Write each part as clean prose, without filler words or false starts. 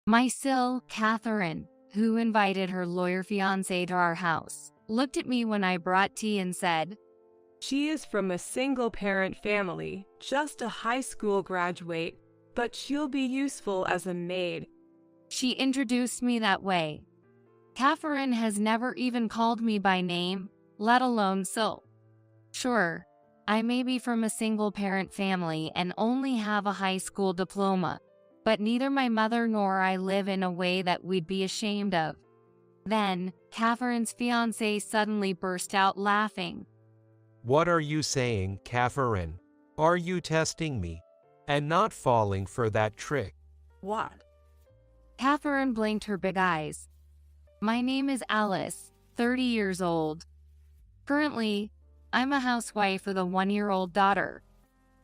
My SIL, Catherine, who invited her lawyer fiancé to our house, looked at me when I brought tea and said, "She is from a single-parent family, just a high school graduate, but she'll be useful as a maid." She introduced me that way. Catherine has never even called me by name, let alone SIL. Sure, I may be from a single-parent family and only have a high school diploma, but neither my mother nor I live in a way that we'd be ashamed of. Then, Catherine's fiancé suddenly burst out laughing. "What are you saying, Catherine? Are you testing me and not falling for that trick?" "What?" Catherine blinked her big eyes. "My name is Alice, 30 years old. Currently, I'm a housewife with a 1-year-old daughter.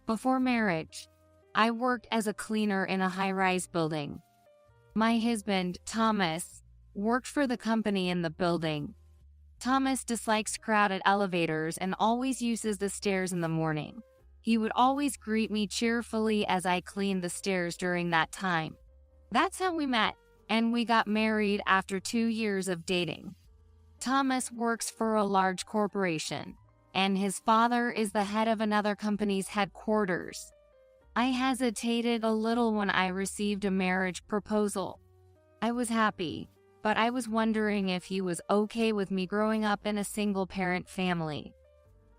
Before marriage, I worked as a cleaner in a high-rise building. My husband, Thomas, worked for the company in the building. Thomas dislikes crowded elevators and always uses the stairs in the morning. He would always greet me cheerfully as I cleaned the stairs during that time. That's how we met, and we got married after 2 years of dating. Thomas works for a large corporation, and his father is the head of another company's headquarters. I hesitated a little when I received a marriage proposal. I was happy, but I was wondering if he was okay with me growing up in a single-parent family.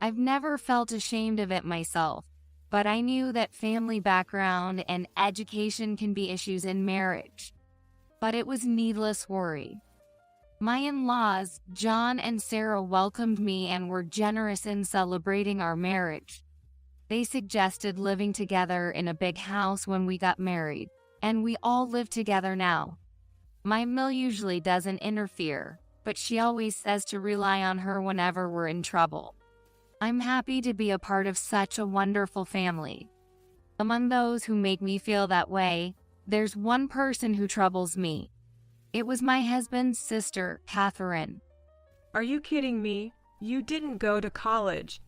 I've never felt ashamed of it myself, but I knew that family background and education can be issues in marriage. But it was needless worry. My in-laws, John and Sarah, welcomed me and were generous in celebrating our marriage. They suggested living together in a big house when we got married, and we all live together now. My Mill usually doesn't interfere, but she always says to rely on her whenever we're in trouble. I'm happy to be a part of such a wonderful family. Among those who make me feel that way, there's one person who troubles me. It was my husband's sister, Catherine. "Are you kidding me? You didn't go to college."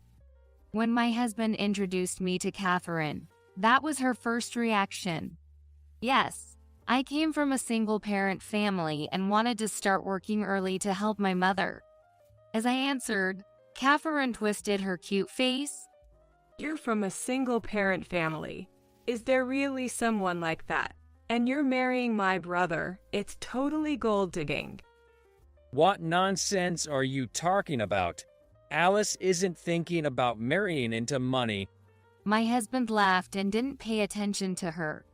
When my husband introduced me to Catherine, that was her first reaction. Yes, I came from a single-parent family and wanted to start working early to help my mother. As I answered, Catherine twisted her cute face. "You're from a single-parent family. Is there really someone like that? And you're marrying my brother. It's totally gold-digging." What nonsense are you talking about? Alice isn't thinking about marrying into money. My husband laughed and didn't pay attention to her.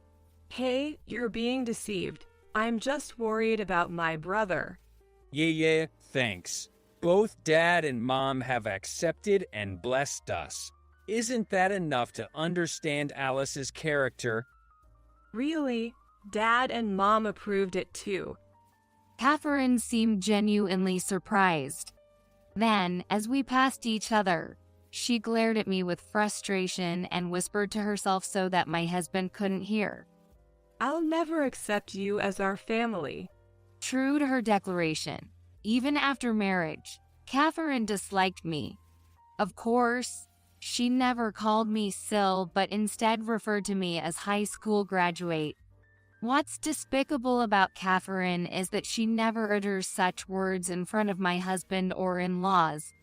"Hey, you're being deceived. I'm just worried about my brother." Yeah, thanks. Both Dad and Mom have accepted and blessed us. Isn't that enough to understand Alice's character? "Really? Dad and Mom approved it too." Catherine seemed genuinely surprised. Then, as we passed each other, she glared at me with frustration and whispered to herself so that my husband couldn't hear. "I'll never accept you as our family." True to her declaration, even after marriage, Catherine disliked me. Of course, she never called me SIL but instead referred to me as high school graduate. What's despicable about Catherine is that she never utters such words in front of my husband or in-laws.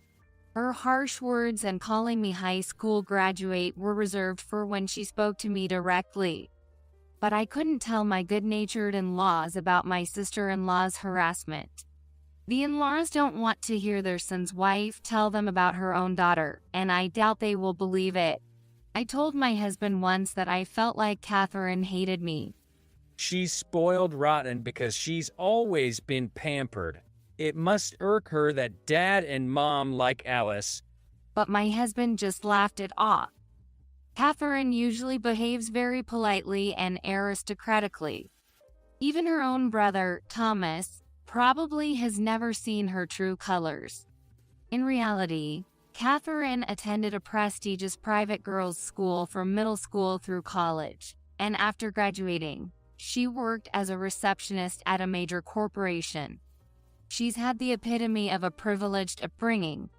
Her harsh words and calling me high school graduate were reserved for when she spoke to me directly. But I couldn't tell my good-natured in-laws about my sister-in-law's harassment. The in-laws don't want to hear their son's wife tell them about her own daughter, and I doubt they will believe it. I told my husband once that I felt like Catherine hated me. She's spoiled rotten because she's always been pampered. It must irk her that Dad and Mom like Alice. But my husband just laughed it off. Catherine usually behaves very politely and aristocratically. Even her own brother, Thomas, probably has never seen her true colors. In reality, Catherine attended a prestigious private girls' school from middle school through college, and after graduating, she worked as a receptionist at a major corporation. She's had the epitome of a privileged upbringing.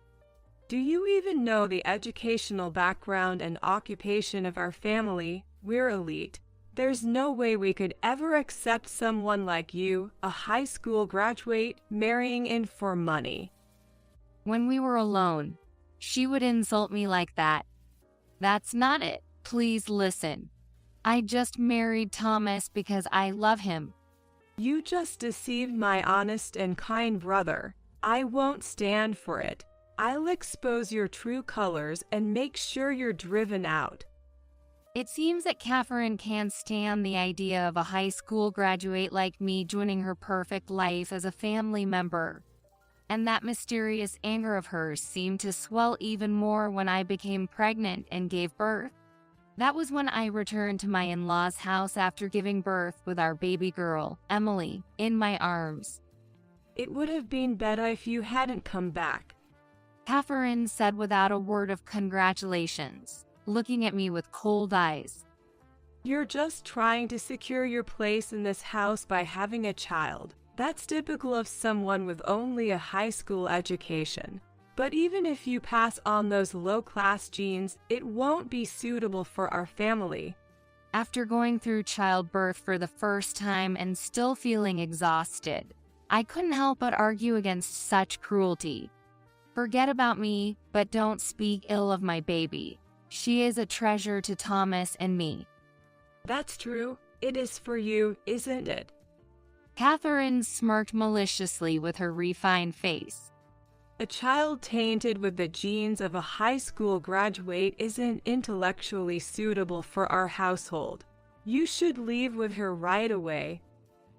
"Do you even know the educational background and occupation of our family? We're elite. There's no way we could ever accept someone like you, a high school graduate, marrying in for money. When we were alone, she would insult me like that. That's not it. Please listen. I just married Thomas because I love him. You just deceived my honest and kind brother. I won't stand for it. I'll expose your true colors and make sure you're driven out. It seems that Catherine can't stand the idea of a high school graduate like me joining her perfect life as a family member. And that mysterious anger of hers seemed to swell even more when I became pregnant and gave birth. That was when I returned to my in-laws' house after giving birth with our baby girl, Emily, in my arms. It would have been better if you hadn't come back, Catherine said without a word of congratulations, looking at me with cold eyes. You're just trying to secure your place in this house by having a child. That's typical of someone with only a high school education. But even if you pass on those low-class genes, it won't be suitable for our family. After going through childbirth for the first time and still feeling exhausted, I couldn't help but argue against such cruelty. Forget about me, but don't speak ill of my baby. She is a treasure to Thomas and me. That's true. It is for you, isn't it? Catherine smirked maliciously with her refined face. A child tainted with the genes of a high school graduate isn't intellectually suitable for our household. You should leave with her right away.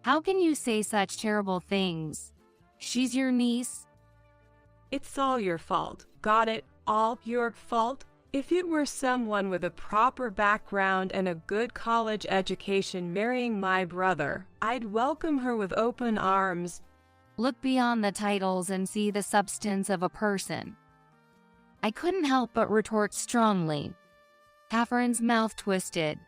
How can you say such terrible things? She's your niece. It's all your fault. Got it? All your fault? If it were someone with a proper background and a good college education marrying my brother, I'd welcome her with open arms. Look beyond the titles and see the substance of a person. I couldn't help but retort strongly. Catherine's mouth twisted.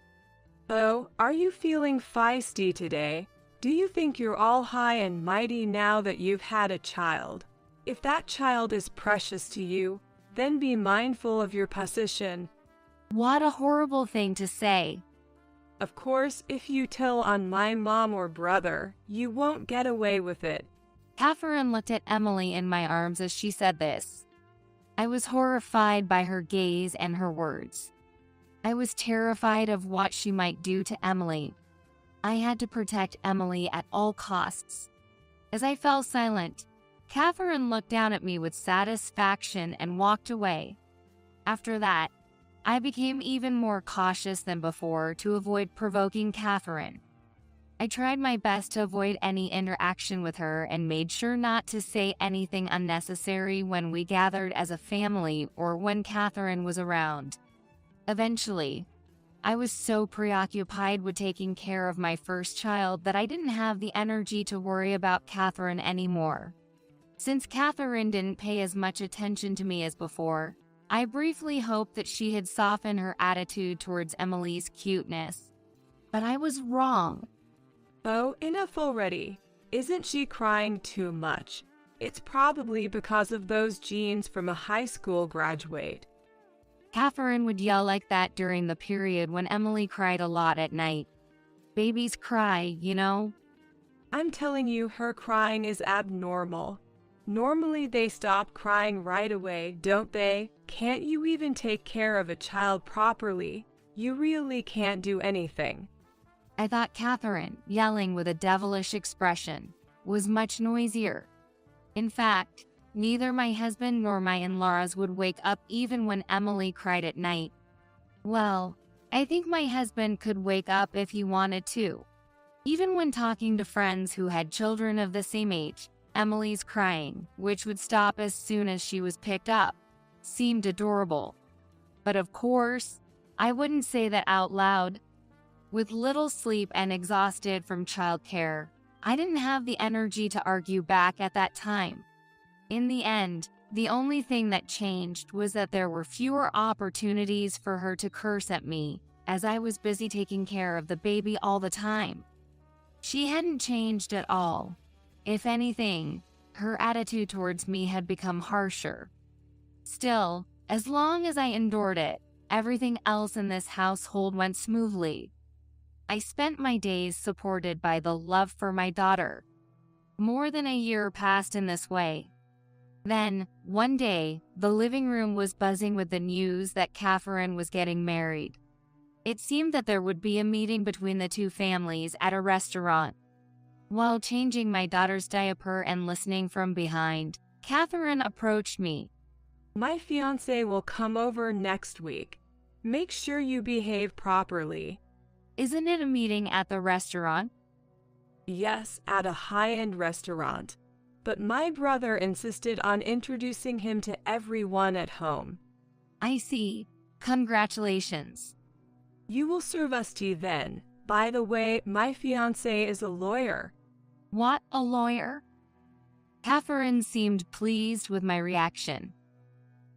Oh, are you feeling feisty today? Do you think you're all high and mighty now that you've had a child? If that child is precious to you, then be mindful of your position. What a horrible thing to say. Of course, if you tell on my mom or brother, you won't get away with it. Catherine looked at Emily in my arms as she said this. I was horrified by her gaze and her words. I was terrified of what she might do to Emily. I had to protect Emily at all costs. As I fell silent, Catherine looked down at me with satisfaction and walked away. After that, I became even more cautious than before to avoid provoking Catherine. I tried my best to avoid any interaction with her and made sure not to say anything unnecessary when we gathered as a family or when Catherine was around. Eventually, I was so preoccupied with taking care of my first child that I didn't have the energy to worry about Catherine anymore. Since Catherine didn't pay as much attention to me as before, I briefly hoped that she had softened her attitude towards Emily's cuteness. But I was wrong. Oh, enough already. Isn't she crying too much? It's probably because of those genes from a high school graduate. Catherine would yell like that during the period when Emily cried a lot at night. Babies cry, you know? I'm telling you, her crying is abnormal. Normally they stop crying right away, don't they? Can't you even take care of a child properly? You really can't do anything. I thought Catherine, yelling with a devilish expression, was much noisier. In fact, neither my husband nor my in-laws would wake up even when Emily cried at night. Well, I think my husband could wake up if he wanted to. Even when talking to friends who had children of the same age, Emily's crying, which would stop as soon as she was picked up, seemed adorable. But of course, I wouldn't say that out loud. With little sleep and exhausted from childcare, I didn't have the energy to argue back at that time. In the end, the only thing that changed was that there were fewer opportunities for her to curse at me, as I was busy taking care of the baby all the time. She hadn't changed at all. If anything, her attitude towards me had become harsher. Still, as long as I endured it, everything else in this household went smoothly. I spent my days supported by the love for my daughter. More than a year passed in this way. Then, one day, the living room was buzzing with the news that Catherine was getting married. It seemed that there would be a meeting between the two families at a restaurant. While changing my daughter's diaper and listening from behind, Catherine approached me. My fiancé will come over next week. Make sure you behave properly. Isn't it a meeting at the restaurant? Yes, at a high-end restaurant. But my brother insisted on introducing him to everyone at home. I see. Congratulations. You will serve us tea then. By the way, my fiancé is a lawyer. What, a lawyer? Catherine seemed pleased with my reaction.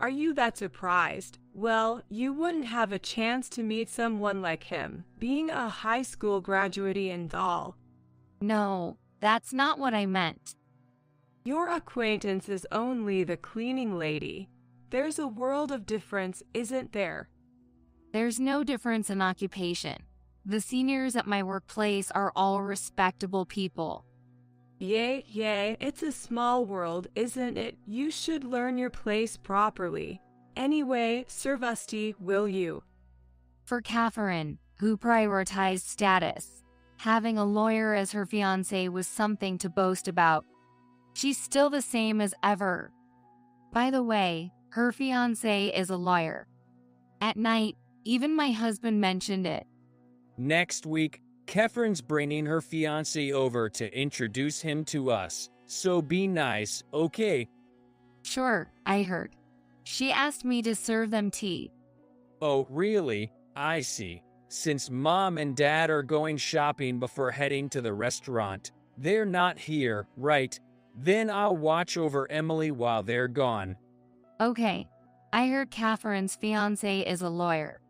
Are you that surprised? Well, you wouldn't have a chance to meet someone like him, being a high school graduate and all. No, that's not what I meant. Your acquaintance is only the cleaning lady. There's a world of difference, isn't there? There's no difference in occupation. The seniors at my workplace are all respectable people. Yay, it's a small world, isn't it? You should learn your place properly. Anyway, serve us tea, will you? For Catherine, who prioritized status, having a lawyer as her fiancé was something to boast about. She's still the same as ever. By the way, her fiancé is a lawyer. At night, even my husband mentioned it. Next week, Catherine's bringing her fiancé over to introduce him to us, so be nice, okay? Sure, I heard. She asked me to serve them tea. Oh, really? I see. Since Mom and Dad are going shopping before heading to the restaurant, they're not here, right? Then I'll watch over Emily while they're gone. Okay. I heard Catherine's fiancé is a lawyer.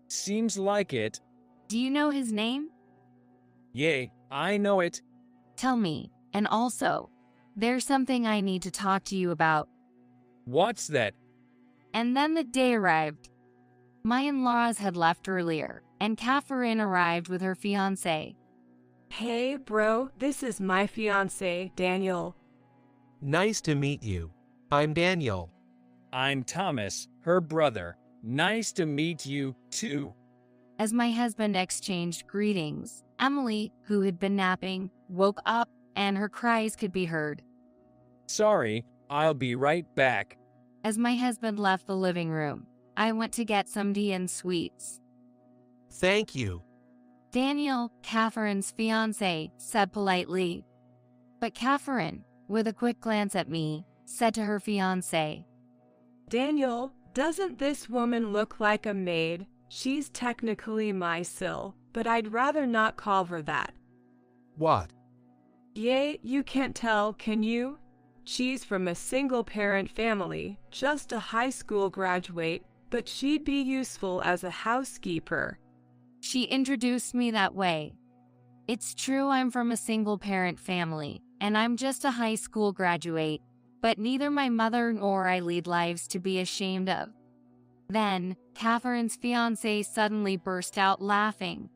Seems like it. Do you know his name? Yay, I know it. Tell me. And also, there's something I need to talk to you about. What's that? And then the day arrived. My in-laws had left earlier, and Catherine arrived with her fiancé. Hey, bro, this is my fiancé, Daniel. Nice to meet you. I'm Daniel. I'm Thomas, her brother. Nice to meet you, too. As my husband exchanged greetings, Emily, who had been napping, woke up, and her cries could be heard. Sorry, I'll be right back. As my husband left the living room, I went to get some tea and sweets. Thank you. Daniel, Catherine's fiancé, said politely. But Catherine, with a quick glance at me, said to her fiancé, Daniel, doesn't this woman look like a maid? She's technically my SIL, but I'd rather not call her that. What? Yay, you can't tell, can you? She's from a single-parent family, just a high school graduate, but she'd be useful as a housekeeper. She introduced me that way. It's true I'm from a single-parent family, and I'm just a high school graduate, but neither my mother nor I lead lives to be ashamed of. Then, Catherine's fiancé suddenly burst out laughing.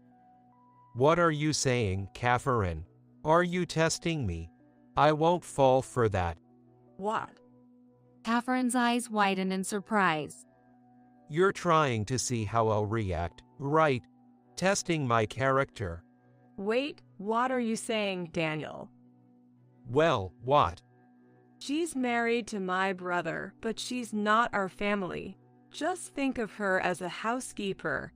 What are you saying, Catherine? Are you testing me? I won't fall for that. What? Catherine's eyes widened in surprise. You're trying to see how I'll react, right? Testing my character. Wait, what are you saying, Daniel? Well, what? She's married to my brother, but she's not our family. Just think of her as a housekeeper.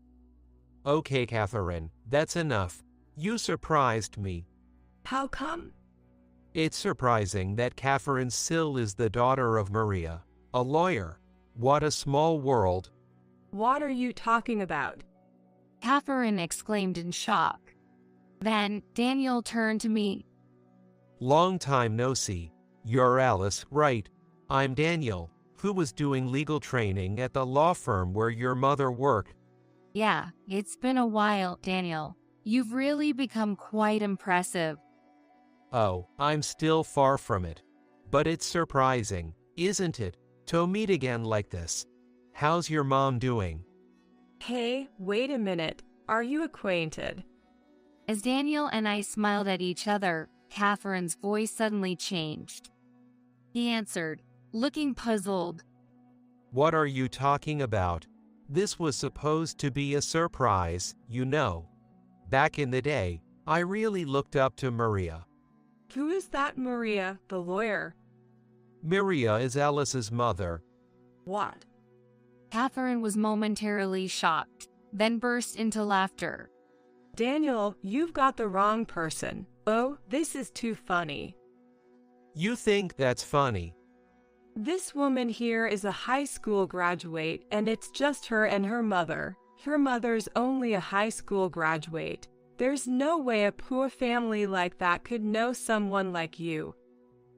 Okay, Catherine, that's enough. You surprised me. How come? It's surprising that Catherine SIL is the daughter of Maria, a lawyer. What a small world. What are you talking about? Catherine exclaimed in shock. Then, Daniel turned to me. Long time no see. You're Alice, right? I'm Daniel, who was doing legal training at the law firm where your mother worked. Yeah, it's been a while, Daniel. You've really become quite impressive. Oh, I'm still far from it. But it's surprising, isn't it, to meet again like this? How's your mom doing? Hey, wait a minute. Are you acquainted? As Daniel and I smiled at each other, Catherine's voice suddenly changed. He answered, looking puzzled. What are you talking about? This was supposed to be a surprise, you know. Back in the day, I really looked up to Maria. Who is that Maria, the lawyer? Maria is Alice's mother. What? Catherine was momentarily shocked, then burst into laughter. Daniel, you've got the wrong person. Oh, this is too funny. You think that's funny? This woman here is a high school graduate, and it's just her and her mother. Her mother's only a high school graduate. There's no way a poor family like that could know someone like you.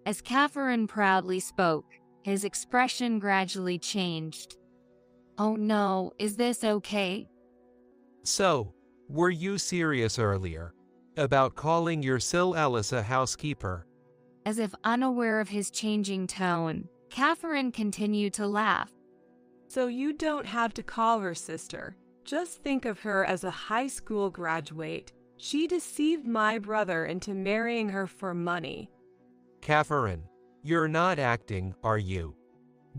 As Catherine proudly spoke, his expression gradually changed. Oh no, is this okay? So, were you serious earlier? About calling your SIL Alice a housekeeper? As if unaware of his changing tone, Catherine continued to laugh. So you don't have to call her sister. Just think of her as a high school graduate. She deceived my brother into marrying her for money. Catherine, you're not acting, are you?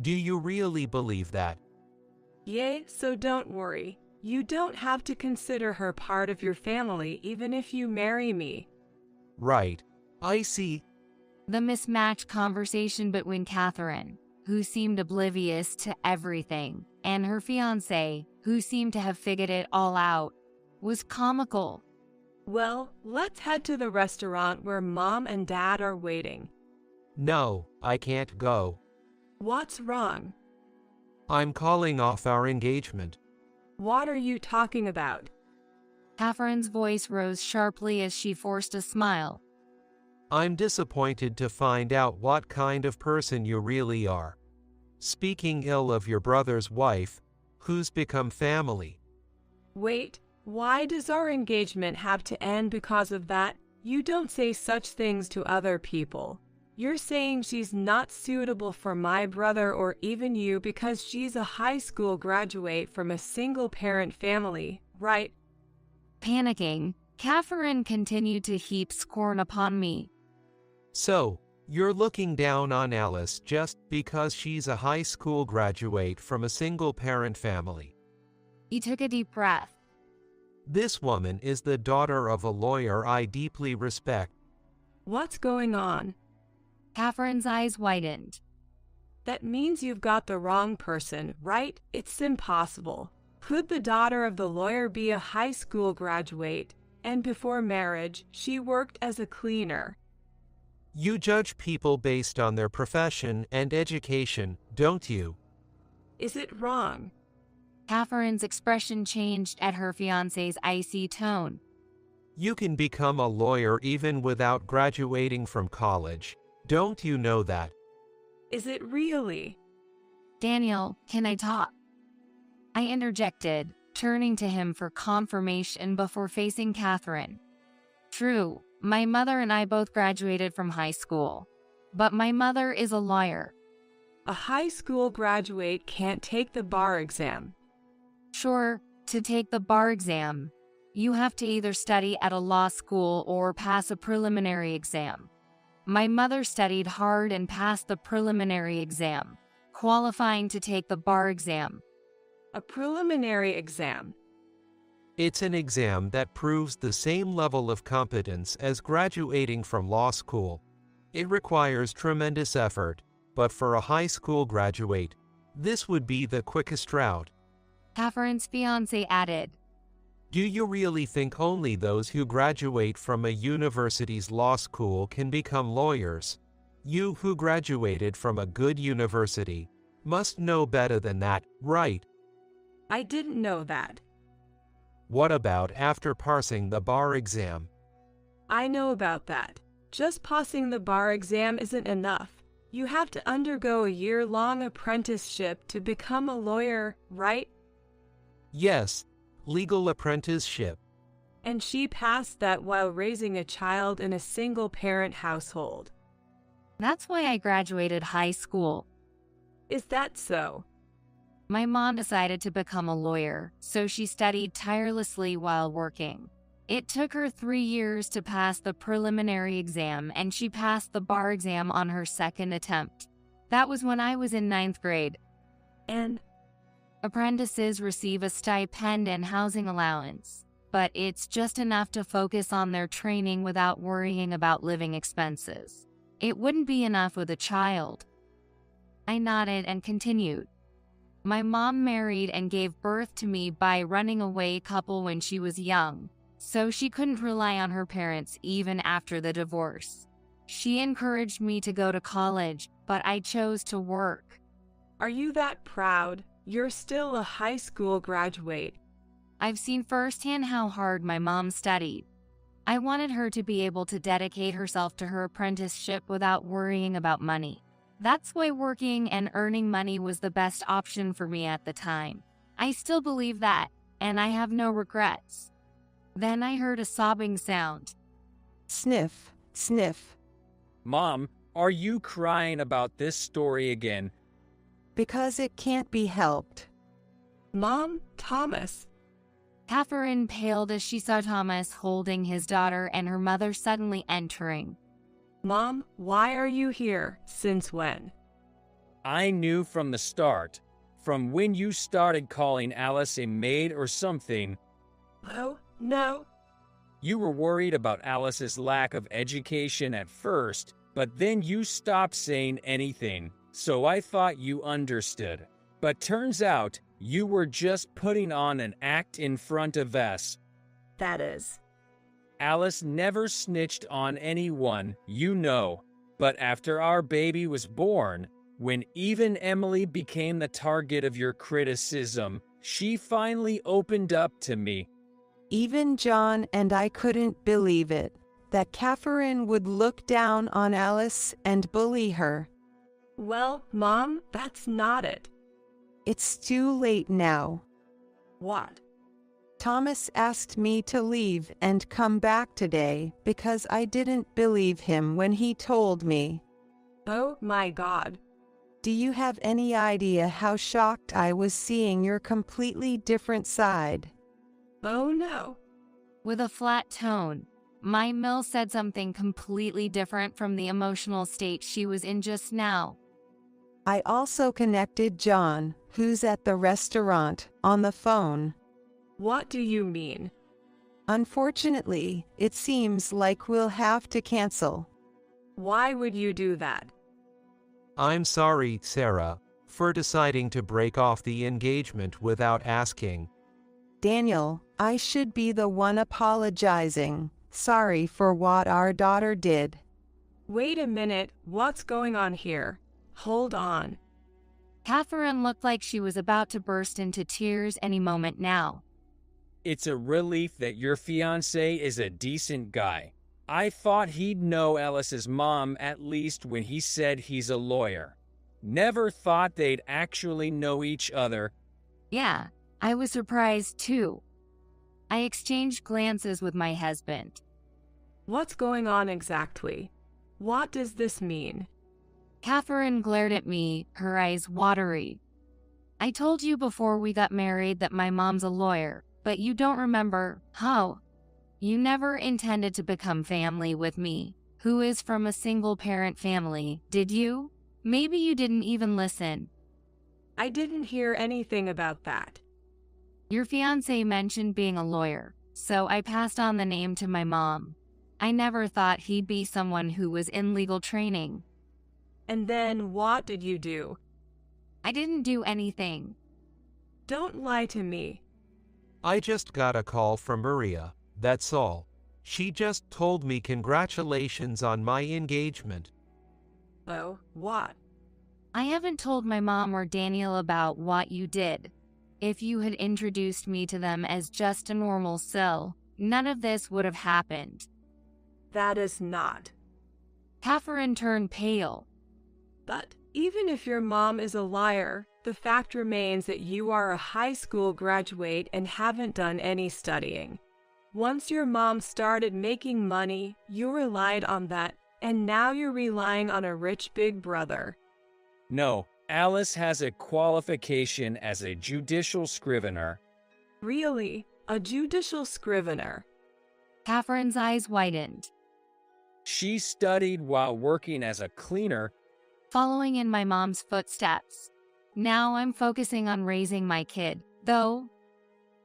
Do you really believe that? Yay, so don't worry. You don't have to consider her part of your family even if you marry me. Right. I see. The mismatched conversation between Catherine, who seemed oblivious to everything, and her fiancé, who seemed to have figured it all out, was comical. Well, let's head to the restaurant where Mom and Dad are waiting. No, I can't go. What's wrong? I'm calling off our engagement. What are you talking about? Catherine's voice rose sharply as she forced a smile. I'm disappointed to find out what kind of person you really are. Speaking ill of your brother's wife, who's become family. Wait, why does our engagement have to end because of that? You don't say such things to other people. You're saying she's not suitable for my brother or even you because she's a high school graduate from a single-parent family, right? Panicking, Catherine continued to heap scorn upon me. So, you're looking down on Alice just because she's a high school graduate from a single-parent family. He took a deep breath. This woman is the daughter of a lawyer I deeply respect. What's going on? Catherine's eyes widened. That means you've got the wrong person, right? It's impossible. Could the daughter of the lawyer be a high school graduate, and before marriage, she worked as a cleaner? You judge people based on their profession and education, don't you? Is it wrong? Catherine's expression changed at her fiancé's icy tone. You can become a lawyer even without graduating from college. Don't you know that? Is it really? Daniel, can I talk? I interjected, turning to him for confirmation before facing Catherine. True, my mother and I both graduated from high school. But my mother is a lawyer. A high school graduate can't take the bar exam. Sure, to take the bar exam, you have to either study at a law school or pass a preliminary exam. My mother studied hard and passed the preliminary exam, qualifying to take the bar exam. A preliminary exam. It's an exam that proves the same level of competence as graduating from law school. It requires tremendous effort, but for a high school graduate, this would be the quickest route. Catherine's fiancé added. Do you really think only those who graduate from a university's law school can become lawyers? You who graduated from a good university must know better than that, right? I didn't know that. What about after passing the bar exam? I know about that. Just passing the bar exam isn't enough. You have to undergo a year-long apprenticeship to become a lawyer, right? Yes, legal apprenticeship. And she passed that while raising a child in a single-parent household. That's why I graduated high school. Is that so? My mom decided to become a lawyer, so she studied tirelessly while working. It took her 3 years to pass the preliminary exam, and she passed the bar exam on her second attempt. That was when I was in 9th grade. And Apprentices receive a stipend and housing allowance, but it's just enough to focus on their training without worrying about living expenses. It wouldn't be enough with a child. I nodded and continued. My mom married and gave birth to me by running away couple when she was young, so she couldn't rely on her parents even after the divorce. She encouraged me to go to college, but I chose to work. are you that proud? You're still a high school graduate. I've seen firsthand how hard my mom studied. I wanted her to be able to dedicate herself to her apprenticeship without worrying about money. That's why working and earning money was the best option for me at the time. I still believe that, and I have no regrets. Then I heard a sobbing sound. Sniff, sniff. Mom, are you crying about this story again? Because it can't be helped. Mom, Thomas. Catherine paled as she saw Thomas holding his daughter and her mother suddenly entering. Mom, why are you here? Since when? I knew from the start, from when you started calling Alice a maid or something. Oh, no. You were worried about Alice's lack of education at first, but then you stopped saying anything, so I thought you understood. But turns out, you were just putting on an act in front of us. That is. Alice never snitched on anyone, you know. But after our baby was born, when even Emily became the target of your criticism, she finally opened up to me. Even John and I couldn't believe it, that Catherine would look down on Alice and bully her. Well, Mom, that's not it. It's too late now. What? Thomas asked me to leave and come back today because I didn't believe him when he told me. Oh my God. Do you have any idea how shocked I was seeing your completely different side? Oh no. With a flat tone, my Mill said something completely different from the emotional state she was in just now. I also connected John, who's at the restaurant, on the phone. What do you mean? Unfortunately, it seems like we'll have to cancel. Why would you do that? I'm sorry, Sarah, for deciding to break off the engagement without asking. Daniel, I should be the one apologizing. Sorry for what our daughter did. Wait a minute, what's going on here? Hold on. Catherine looked like she was about to burst into tears any moment now. It's a relief that your fiancé is a decent guy. I thought he'd know Alice's mom at least when he said he's a lawyer. Never thought they'd actually know each other. Yeah, I was surprised too. I exchanged glances with my husband. What's going on exactly? What does this mean? Catherine glared at me, her eyes watery. I told you before we got married that my mom's a lawyer, but you don't remember, how? You never intended to become family with me, who is from a single-parent family, did you? Maybe you didn't even listen. I didn't hear anything about that. Your fiancé mentioned being a lawyer, so I passed on the name to my mom. I never thought he'd be someone who was in legal training. And then what did you do? I didn't do anything. Don't lie to me. I just got a call from Maria, that's all. She just told me congratulations on my engagement. Oh, what? I haven't told my mom or Daniel about what you did. If you had introduced me to them as just a normal SIL, none of this would have happened. That is not. Catherine turned pale. But even if your mom is a liar, the fact remains that you are a high school graduate and haven't done any studying. Once your mom started making money, you relied on that, and now you're relying on a rich big brother. No, Alice has a qualification as a judicial scrivener. Really? A judicial scrivener? Catherine's eyes widened. She studied while working as a cleaner. Following in my mom's footsteps. Now I'm focusing on raising my kid, though.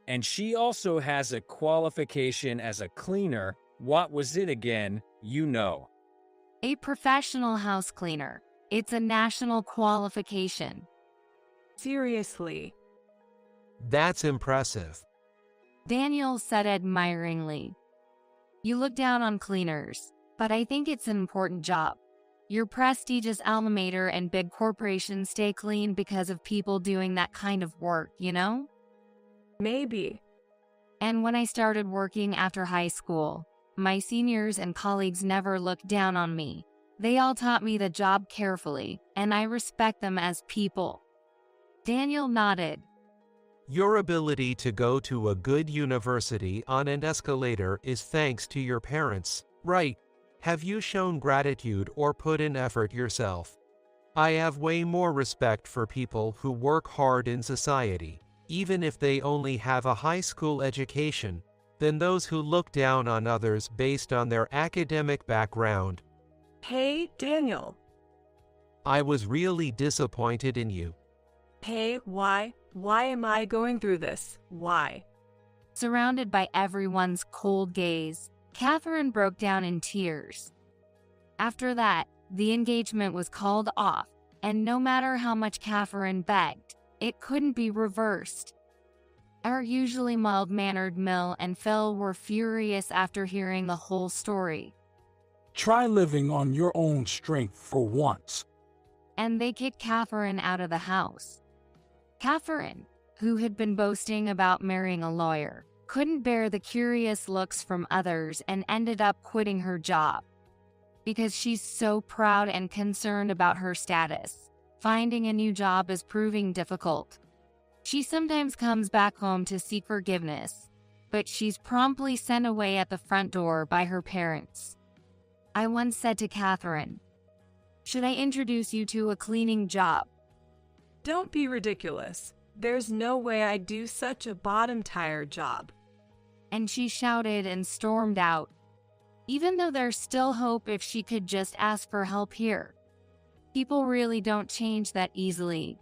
And she also has a qualification as a cleaner. What was it again? You know. A professional house cleaner. It's a national qualification. Seriously. That's impressive. Daniel said admiringly. You look down on cleaners, but I think it's an important job. Your prestigious alma mater and big corporations stay clean because of people doing that kind of work, you know? Maybe. And when I started working after high school, my seniors and colleagues never looked down on me. They all taught me the job carefully, and I respect them as people. Daniel nodded. Your ability to go to a good university on an escalator is thanks to your parents, right? Have you shown gratitude or put in effort yourself? I have way more respect for people who work hard in society, even if they only have a high school education, than those who look down on others based on their academic background. Hey, Daniel. I was really disappointed in you. Hey, why? Why am I going through this? Why? Surrounded by everyone's cold gaze, Catherine broke down in tears. After that, the engagement was called off, and no matter how much Catherine begged, it couldn't be reversed. Our usually mild-mannered Mill and Phil were furious after hearing the whole story. Try living on your own strength for once. And they kicked Catherine out of the house. Catherine, who had been boasting about marrying a lawyer, couldn't bear the curious looks from others and ended up quitting her job. Because she's so proud and concerned about her status, finding a new job is proving difficult. She sometimes comes back home to seek forgiveness, but she's promptly sent away at the front door by her parents. I once said to Catherine, "Should I introduce you to a cleaning job?" Don't be ridiculous. There's no way I'd do such a bottom-tired job. And she shouted and stormed out, even though there's still hope if she could just ask for help here. People really don't change that easily.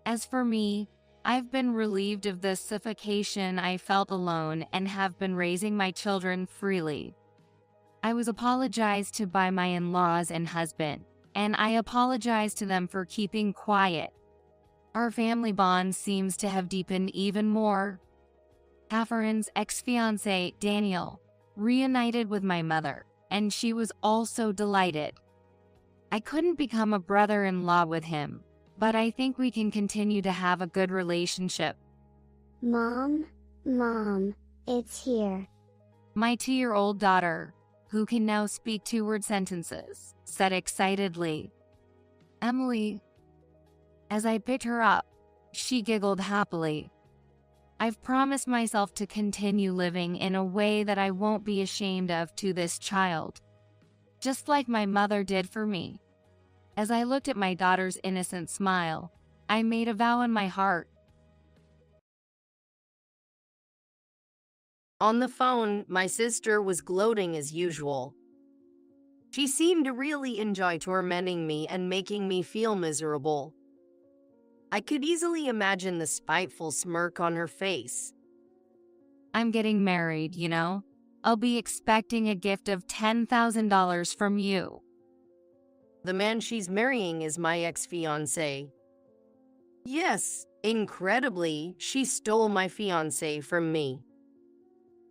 As for me, I've been relieved of the suffocation I felt alone and have been raising my children freely. I was apologized to by my in-laws and husband, and I apologized to them for keeping quiet. Our family bond seems to have deepened even more. Catherine's ex-fiancé, Daniel, reunited with my mother, and she was also delighted. I couldn't become a brother-in-law with him, but I think we can continue to have a good relationship. Mom, it's here. My 2-year-old daughter, who can now speak 2-word sentences, said excitedly. Emily. As I picked her up, she giggled happily. I've promised myself to continue living in a way that I won't be ashamed of to this child, just like my mother did for me. As I looked at my daughter's innocent smile, I made a vow in my heart. On the phone, my sister was gloating as usual. She seemed to really enjoy tormenting me and making me feel miserable. I could easily imagine the spiteful smirk on her face. I'm getting married, you know? I'll be expecting a gift of $10,000 from you. The man she's marrying is my ex-fiancé. Yes, incredibly, she stole my fiancé from me.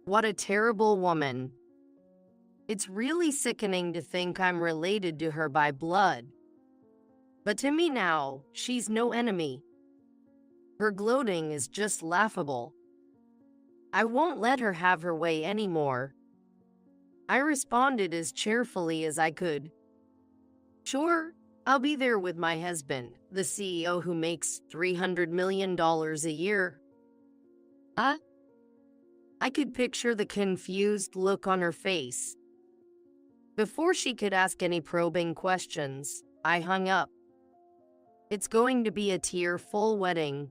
What a terrible woman. It's really sickening to think I'm related to her by blood. But to me now, she's no enemy. Her gloating is just laughable. I won't let her have her way anymore. I responded as cheerfully as I could. Sure, I'll be there with my husband, the CEO who makes $300 million a year. I could picture the confused look on her face. Before she could ask any probing questions, I hung up. It's going to be a tear-full wedding.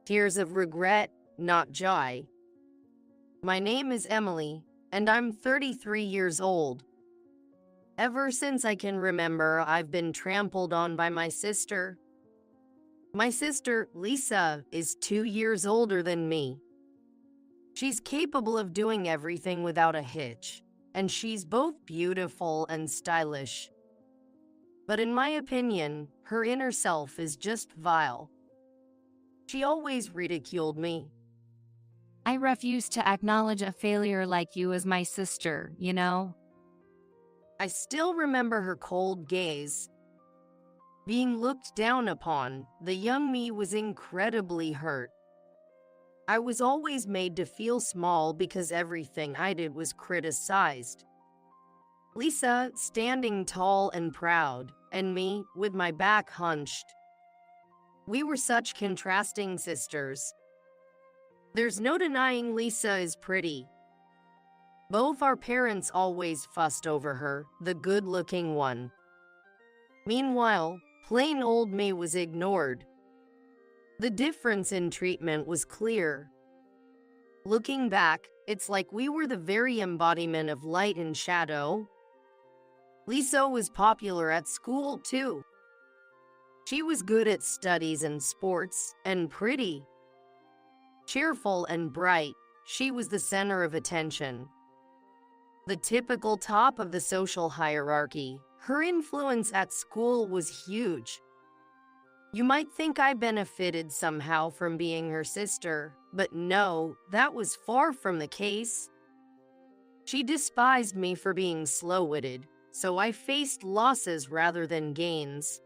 Tears of regret, not joy. My name is Emily, and I'm 33 years old. Ever since I can remember, I've been trampled on by my sister. My sister, Lisa, is 2 years older than me. She's capable of doing everything without a hitch, and she's both beautiful and stylish. But in my opinion, her inner self is just vile. She always ridiculed me. I refuse to acknowledge a failure like you as my sister, you know? I still remember her cold gaze. Being looked down upon, the young me was incredibly hurt. I was always made to feel small because everything I did was criticized. Lisa, standing tall and proud, and me, with my back hunched. We were such contrasting sisters. There's no denying Lisa is pretty. Both our parents always fussed over her, the good-looking one. Meanwhile, plain old me was ignored. The difference in treatment was clear. Looking back, it's like we were the very embodiment of light and shadow. Lisa was popular at school, too. She was good at studies and sports, and pretty. Cheerful and bright, she was the center of attention. The typical top of the social hierarchy, her influence at school was huge. You might think I benefited somehow from being her sister, but no, that was far from the case. She despised me for being slow-witted, so I faced losses rather than gains.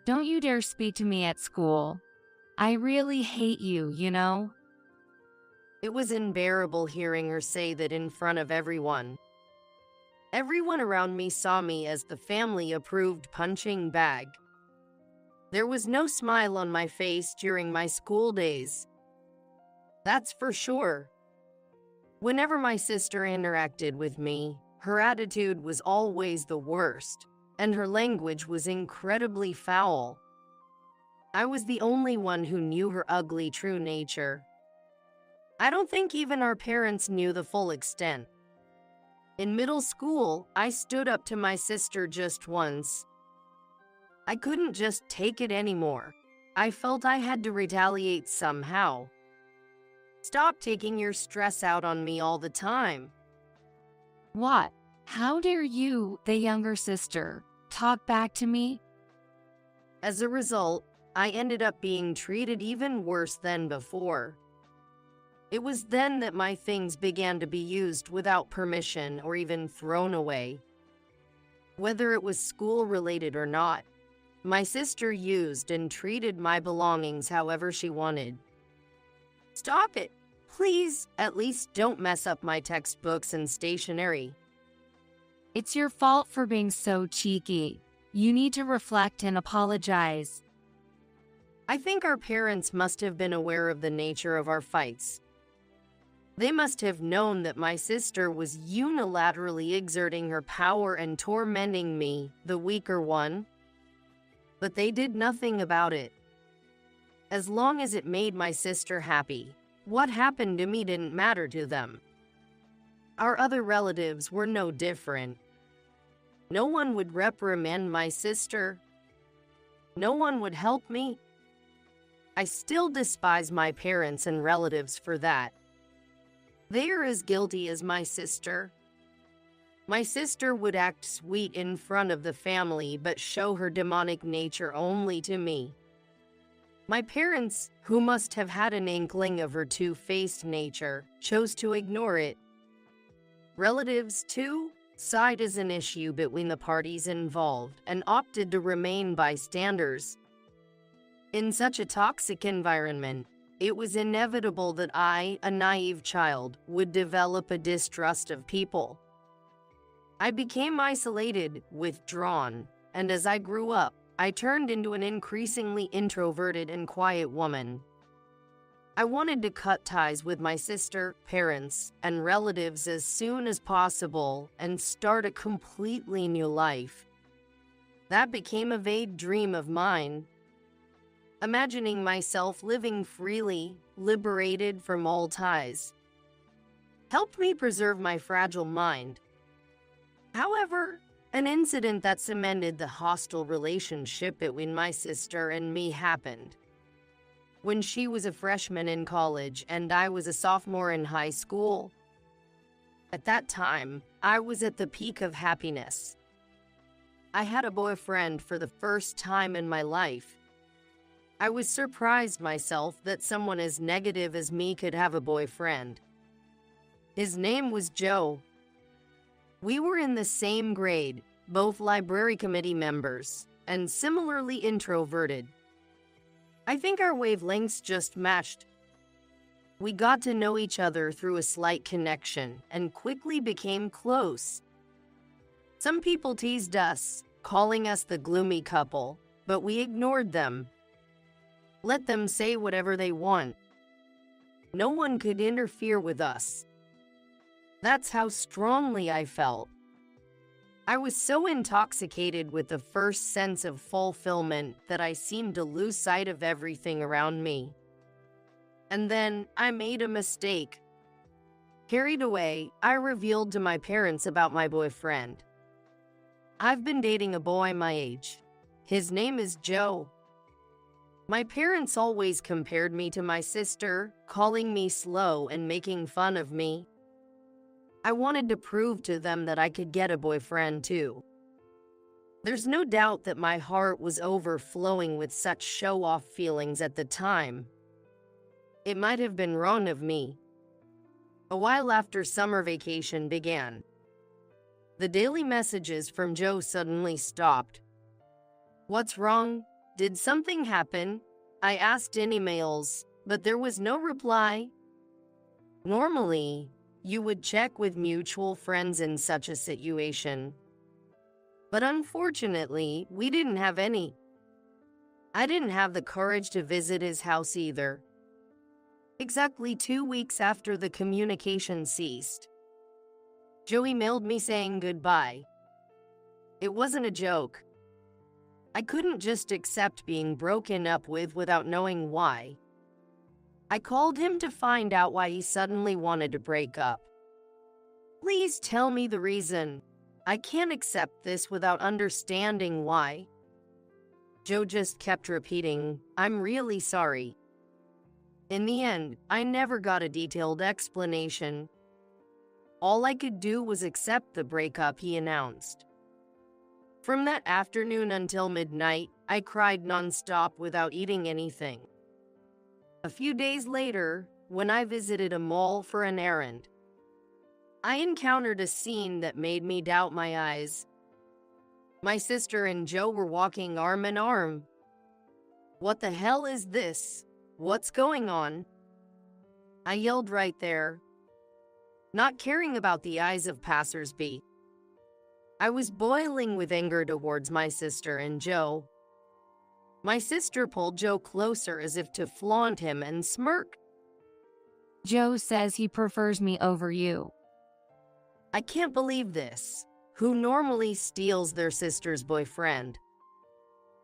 Don't you dare speak to me at school. I really hate you, you know? It was unbearable hearing her say that in front of everyone. Everyone around me saw me as the family-approved punching bag. There was no smile on my face during my school days. That's for sure. Whenever my sister interacted with me, her attitude was always the worst, and her language was incredibly foul. I was the only one who knew her ugly true nature. I don't think even our parents knew the full extent. In middle school, I stood up to my sister just once. I couldn't just take it anymore. I felt I had to retaliate somehow. Stop taking your stress out on me all the time. What? How dare you, the younger sister, talk back to me? As a result, I ended up being treated even worse than before. It was then that my things began to be used without permission or even thrown away. Whether it was school-related or not, my sister used and treated my belongings however she wanted. Stop it! Please, at least don't mess up my textbooks and stationery. It's your fault for being so cheeky. You need to reflect and apologize. I think our parents must have been aware of the nature of our fights. They must have known that my sister was unilaterally exerting her power and tormenting me, the weaker one. But they did nothing about it. As long as it made my sister happy, what happened to me didn't matter to them. Our other relatives were no different. No one would reprimand my sister. No one would help me. I still despise my parents and relatives for that. They are as guilty as my sister. My sister would act sweet in front of the family but show her demonic nature only to me. My parents, who must have had an inkling of her two-faced nature, chose to ignore it. Relatives, too, side as an issue between the parties involved and opted to remain bystanders. In such a toxic environment, it was inevitable that I, a naive child, would develop a distrust of people. I became isolated, withdrawn, and as I grew up, I turned into an increasingly introverted and quiet woman. I wanted to cut ties with my sister, parents, and relatives as soon as possible and start a completely new life. That became a vague dream of mine. Imagining myself living freely, liberated from all ties. helped me preserve my fragile mind. However, an incident that cemented the hostile relationship between my sister and me happened. When she was a freshman in college and I was a sophomore in high school. At that time, I was at the peak of happiness. I had a boyfriend for the first time in my life. I was surprised myself that someone as negative as me could have a boyfriend. His name was Joe. We were in the same grade, both library committee members, and similarly introverted. I think our wavelengths just matched. We got to know each other through a slight connection and quickly became close. Some people teased us, calling us the gloomy couple, but we ignored them. Let them say whatever they want. No one could interfere with us. That's how strongly I felt. I was so intoxicated with the first sense of fulfillment that I seemed to lose sight of everything around me. And then I made a mistake. Carried away, I revealed to my parents about my boyfriend. I've been dating a boy my age. His name is Joe. My parents always compared me to my sister, calling me slow and making fun of me. I wanted to prove to them that I could get a boyfriend too. There's no doubt that my heart was overflowing with such show-off feelings at the time. It might have been wrong of me. A while after summer vacation began, the daily messages from Joe suddenly stopped. What's wrong? Did something happen? I asked in emails, but there was no reply. Normally, you would check with mutual friends in such a situation. But unfortunately, we didn't have any. I didn't have the courage to visit his house either. Exactly 2 weeks after the communication ceased, Joe emailed me saying goodbye. It wasn't a joke. I couldn't just accept being broken up with without knowing why. I called him to find out why he suddenly wanted to break up. Please tell me the reason. I can't accept this without understanding why. Joe just kept repeating, I'm really sorry. In the end, I never got a detailed explanation. All I could do was accept the breakup he announced. From that afternoon until midnight, I cried nonstop without eating anything. A few days later, when I visited a mall for an errand, I encountered a scene that made me doubt my eyes. My sister and Joe were walking arm in arm. What the hell is this? What's going on? I yelled right there, not caring about the eyes of passers-by. I was boiling with anger towards my sister and Joe. My sister pulled Joe closer as if to flaunt him and smirk. Joe says he prefers me over you. I can't believe this. Who normally steals their sister's boyfriend?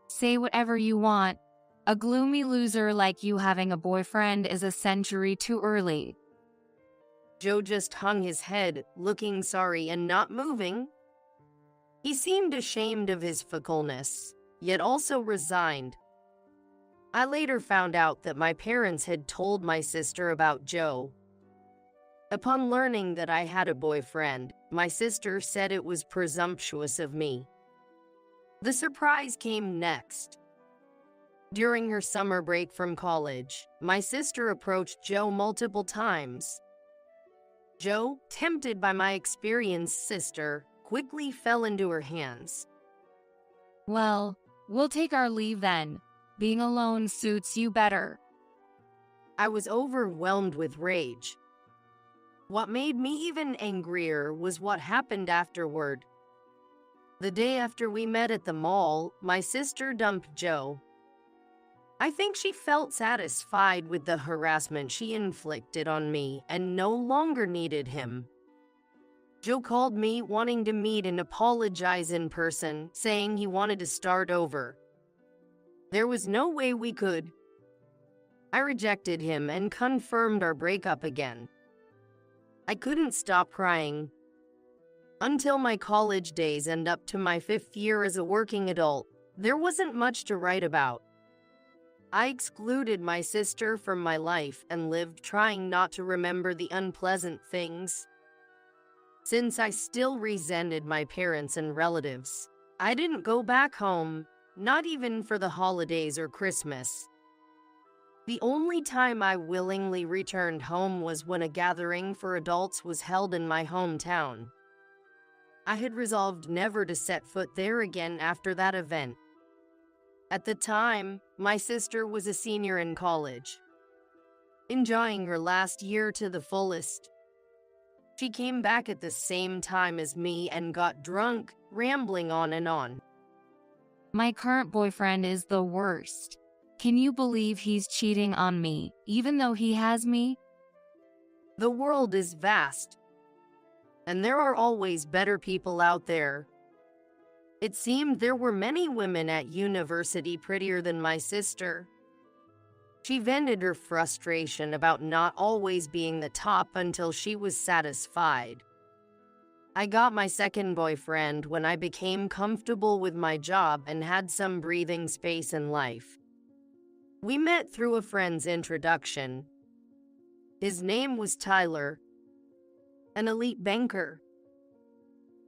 Say whatever you want. A gloomy loser like you having a boyfriend is a century too early. Joe just hung his head, looking sorry and not moving. He seemed ashamed of his fickleness, yet also resigned. I later found out that my parents had told my sister about Joe. Upon learning that I had a boyfriend, my sister said it was presumptuous of me. The surprise came next. During her summer break from college, my sister approached Joe multiple times. Joe, tempted by my experienced sister, quickly fell into her hands. Well, we'll take our leave then. Being alone suits you better. I was overwhelmed with rage. What made me even angrier was what happened afterward. The day after we met at the mall, my sister dumped Joe. I think she felt satisfied with the harassment she inflicted on me and no longer needed him. Joe called me wanting to meet and apologize in person, saying he wanted to start over. There was no way we could. I rejected him and confirmed our breakup again. I couldn't stop crying. Until my college days and up to my 5th year as a working adult, there wasn't much to write about. I excluded my sister from my life and lived trying not to remember the unpleasant things. Since I still resented my parents and relatives, I didn't go back home, not even for the holidays or Christmas. The only time I willingly returned home was when a gathering for adults was held in my hometown. I had resolved never to set foot there again after that event. At the time, my sister was a senior in college, enjoying her last year to the fullest. She came back at the same time as me and got drunk, rambling on and on. My current boyfriend is the worst. Can you believe he's cheating on me, even though he has me? The world is vast, and there are always better people out there. It seemed there were many women at university prettier than my sister. She vented her frustration about not always being the top until she was satisfied. I got my second boyfriend when I became comfortable with my job and had some breathing space in life. We met through a friend's introduction. His name was Tyler, an elite banker.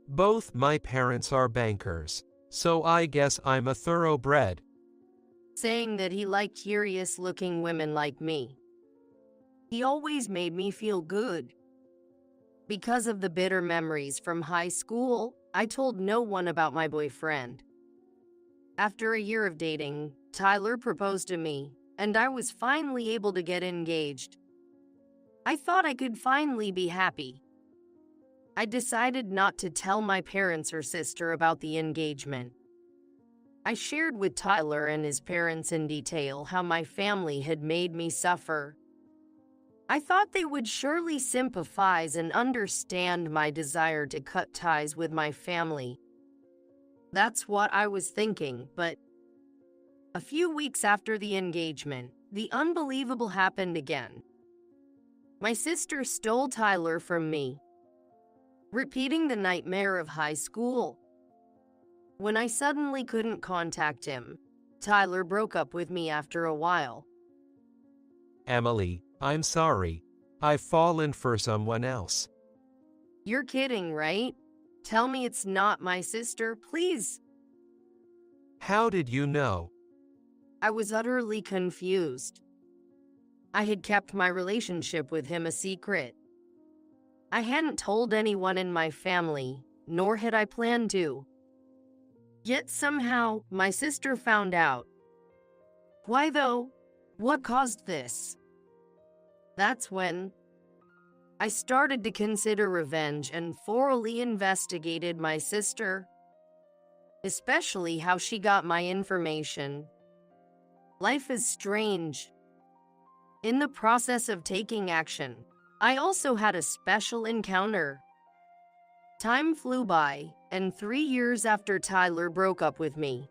Both my parents are bankers, so I guess I'm a thoroughbred. Saying that he liked curious-looking women like me. He always made me feel good. Because of the bitter memories from high school, I told no one about my boyfriend. After a year of dating, Tyler proposed to me, and I was finally able to get engaged. I thought I could finally be happy. I decided not to tell my parents or sister about the engagement. I shared with Tyler and his parents in detail how my family had made me suffer. I thought they would surely sympathize and understand my desire to cut ties with my family. That's what I was thinking, but a few weeks after the engagement, the unbelievable happened again. My sister stole Tyler from me, repeating the nightmare of high school. When I suddenly couldn't contact him, Tyler broke up with me after a while. Emily, I'm sorry. I've fallen for someone else. You're kidding, right? Tell me it's not my sister, please. How did you know? I was utterly confused. I had kept my relationship with him a secret. I hadn't told anyone in my family, nor had I planned to. Yet somehow, my sister found out. Why though? What caused this? That's when I started to consider revenge and thoroughly investigated my sister, especially how she got my information. Life is strange. In the process of taking action, I also had a special encounter. Time flew by, and 3 years after Tyler broke up with me,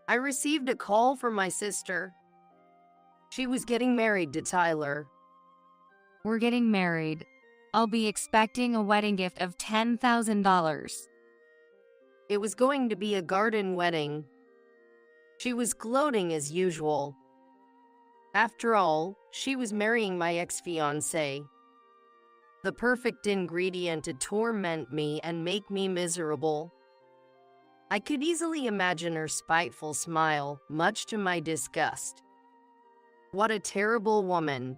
I received a call from my sister. She was getting married to Tyler. We're getting married. I'll be expecting a wedding gift of $10,000. It was going to be a garden wedding. She was gloating as usual. After all, she was marrying my ex-fiancé. The perfect ingredient to torment me and make me miserable. I could easily imagine her spiteful smile, much to my disgust. What a terrible woman.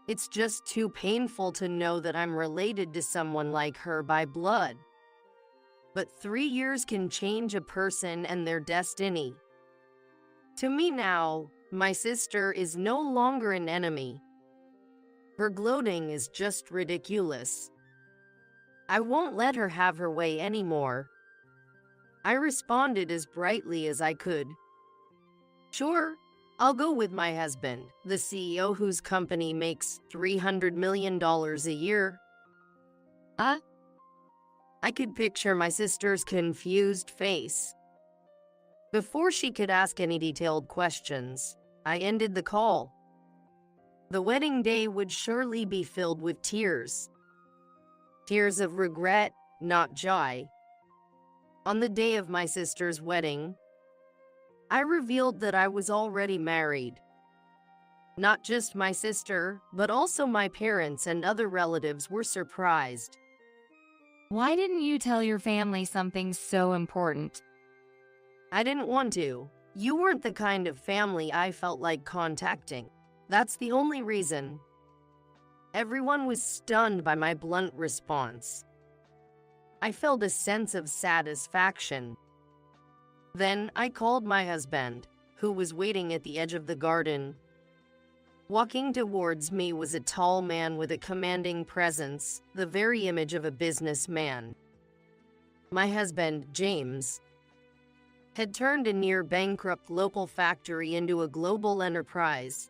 It's just too painful to know that I'm related to someone like her by blood. But 3 years can change a person and their destiny. To me now, my sister is no longer an enemy. Her gloating is just ridiculous. I won't let her have her way anymore. I responded as brightly as I could. Sure, I'll go with my husband, the CEO whose company makes $300 million a year. I could picture my sister's confused face. Before she could ask any detailed questions, I ended the call. The wedding day would surely be filled with tears. Tears of regret, not joy. On the day of my sister's wedding, I revealed that I was already married. Not just my sister, but also my parents and other relatives were surprised. Why didn't you tell your family something so important? I didn't want to. You weren't the kind of family I felt like contacting. That's the only reason. Everyone was stunned by my blunt response. I felt a sense of satisfaction. Then I called my husband, who was waiting at the edge of the garden. Walking towards me was a tall man with a commanding presence, the very image of a businessman. My husband, James, had turned a near-bankrupt local factory into a global enterprise.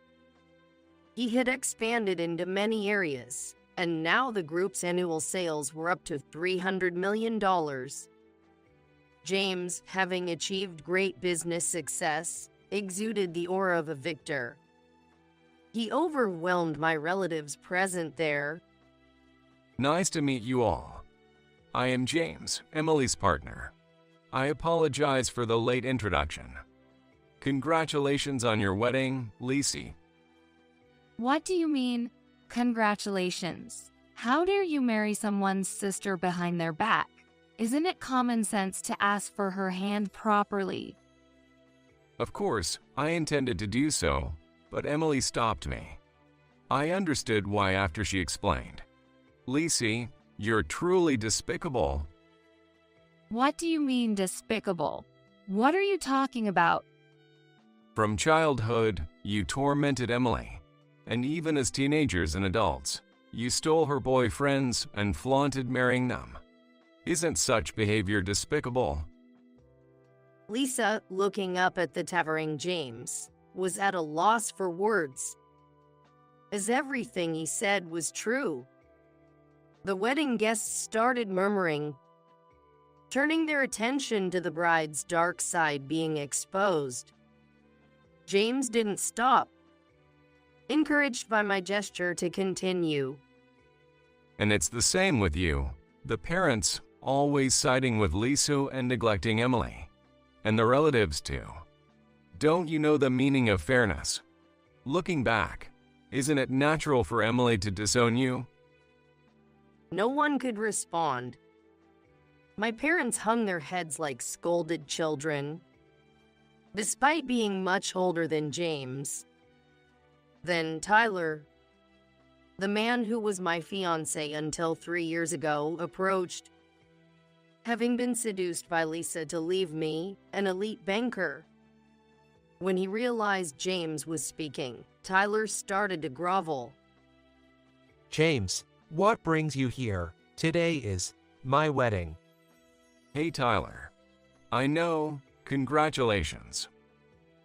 He had expanded into many areas, and now the group's annual sales were up to $300 million. James, having achieved great business success, exuded the aura of a victor. He overwhelmed my relatives present there. Nice to meet you all. I am James, Emily's partner. I apologize for the late introduction. Congratulations on your wedding, Lisi. What do you mean, congratulations? How dare you marry someone's sister behind their back? Isn't it common sense to ask for her hand properly? Of course, I intended to do so, but Emily stopped me. I understood why after she explained. Lisi, you're truly despicable. What do you mean despicable? What are you talking about? From childhood, you tormented Emily, and even as teenagers and adults, you stole her boyfriends and flaunted marrying them. Isn't such behavior despicable? Lisa, looking up at the towering James, was at a loss for words, as everything he said was true. The wedding guests started murmuring, turning their attention to the bride's dark side being exposed. James didn't stop, encouraged by my gesture to continue. And it's the same with you. The parents always siding with Lisa and neglecting Emily. And the relatives too. Don't you know the meaning of fairness? Looking back, isn't it natural for Emily to disown you? No one could respond. My parents hung their heads like scolded children. Despite being much older than James, then Tyler, the man who was my fiancé until 3 years ago, approached. Having been seduced by Lisa to leave me, an elite banker. When he realized James was speaking, Tyler started to grovel. James, what brings you here? Today is my wedding. Hey Tyler, I know, congratulations.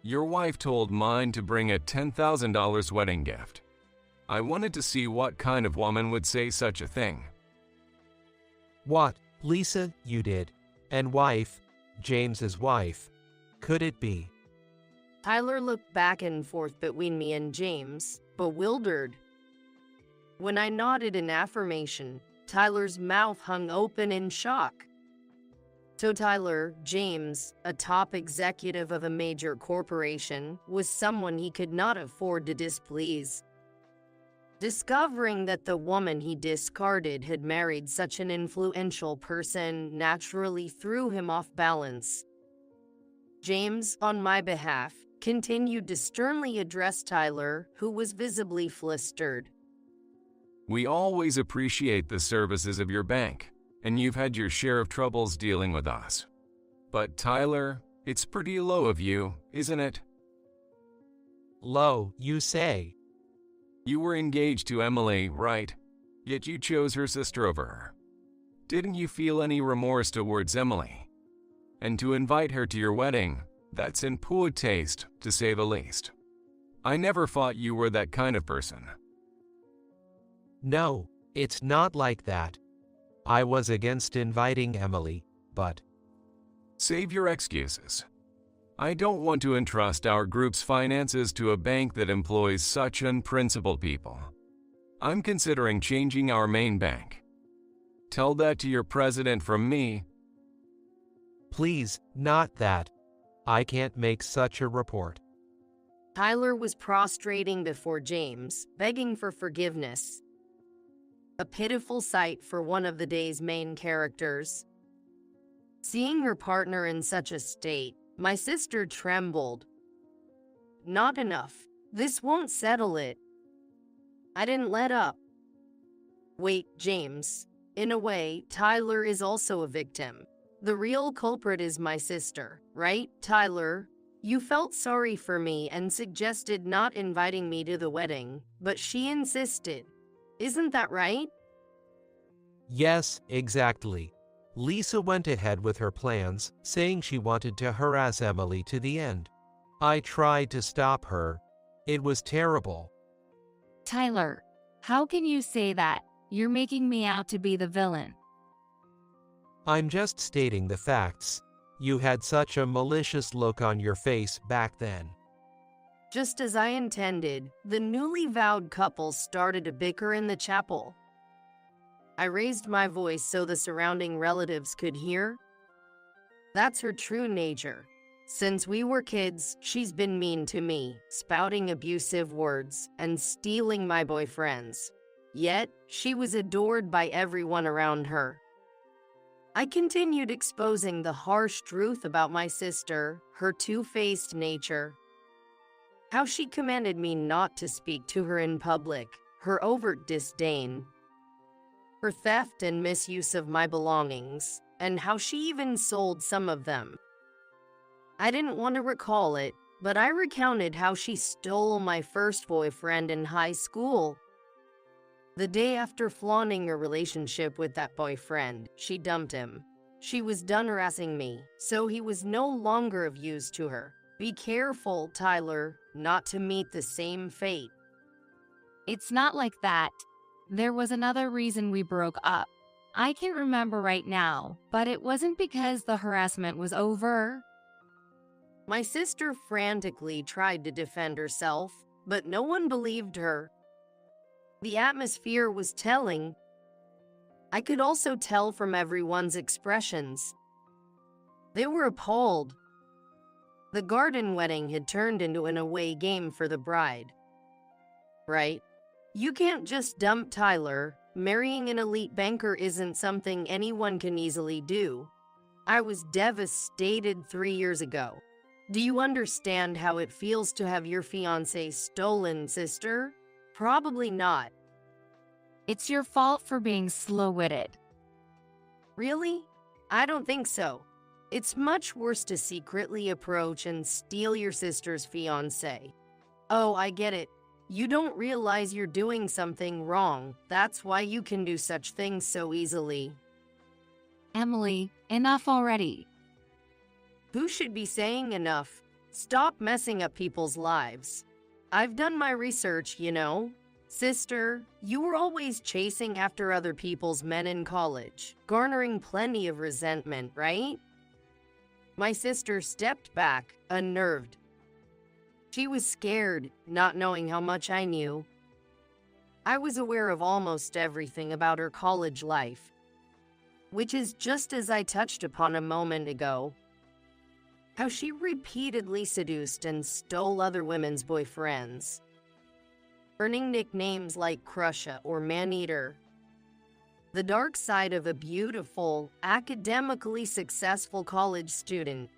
Your wife told mine to bring a $10,000 wedding gift. I wanted to see what kind of woman would say such a thing. What, Lisa, you did? And wife, James's wife, could it be? Tyler looked back and forth between me and James, bewildered. When I nodded in affirmation, Tyler's mouth hung open in shock. So Tyler, James, a top executive of a major corporation, was someone he could not afford to displease. Discovering that the woman he discarded had married such an influential person naturally threw him off balance. James, on my behalf, continued to sternly address Tyler, who was visibly flustered. We always appreciate the services of your bank, and you've had your share of troubles dealing with us. But Tyler, it's pretty low of you, isn't it? Low, you say? You were engaged to Emily, right? Yet you chose her sister over her. Didn't you feel any remorse towards Emily? And to invite her to your wedding, that's in poor taste, to say the least. I never thought you were that kind of person. No, it's not like that. I was against inviting Emily, but... Save your excuses. I don't want to entrust our group's finances to a bank that employs such unprincipled people. I'm considering changing our main bank. Tell that to your president from me. Please, not that. I can't make such a report. Tyler was prostrating before James, begging for forgiveness. A pitiful sight for one of the day's main characters. Seeing her partner in such a state, my sister trembled. Not enough. This won't settle it. I didn't let up. Wait, James. In a way, Tyler is also a victim. The real culprit is my sister, right, Tyler? You felt sorry for me and suggested not inviting me to the wedding, but she insisted. Isn't that right? Yes, exactly. Lisa went ahead with her plans, saying she wanted to harass Emily to the end. I tried to stop her. It was terrible. Tyler, how can you say that? You're making me out to be the villain. I'm just stating the facts. You had such a malicious look on your face back then. Just as I intended, the newly vowed couple started to bicker in the chapel. I raised my voice so the surrounding relatives could hear. That's her true nature. Since we were kids, she's been mean to me, spouting abusive words and stealing my boyfriends. Yet, she was adored by everyone around her. I continued exposing the harsh truth about my sister, her two-faced nature. How she commanded me not to speak to her in public, her overt disdain, her theft and misuse of my belongings, and how she even sold some of them. I didn't want to recall it, but I recounted how she stole my first boyfriend in high school. The day after flaunting her relationship with that boyfriend, she dumped him. She was done harassing me, so he was no longer of use to her. Be careful, Tyler, not to meet the same fate. It's not like that. There was another reason we broke up. I can't remember right now, but it wasn't because the harassment was over. My sister frantically tried to defend herself, but no one believed her. The atmosphere was telling. I could also tell from everyone's expressions. They were appalled. The garden wedding had turned into an away game for the bride. Right? You can't just dump Tyler. Marrying an elite banker isn't something anyone can easily do. I was devastated 3 years ago. Do you understand how it feels to have your fiancé stolen, sister? Probably not. It's your fault for being slow-witted. Really? I don't think so. It's much worse to secretly approach and steal your sister's fiancé. Oh, I get it. You don't realize you're doing something wrong. That's why you can do such things so easily. Emily, enough already. Who should be saying enough? Stop messing up people's lives. I've done my research, you know. Sister, you were always chasing after other people's men in college, garnering plenty of resentment, right? My sister stepped back, unnerved. She was scared, not knowing how much I knew. I was aware of almost everything about her college life, which is just as I touched upon a moment ago. How she repeatedly seduced and stole other women's boyfriends, earning nicknames like Crusher or Maneater. The dark side of a beautiful, academically successful college student.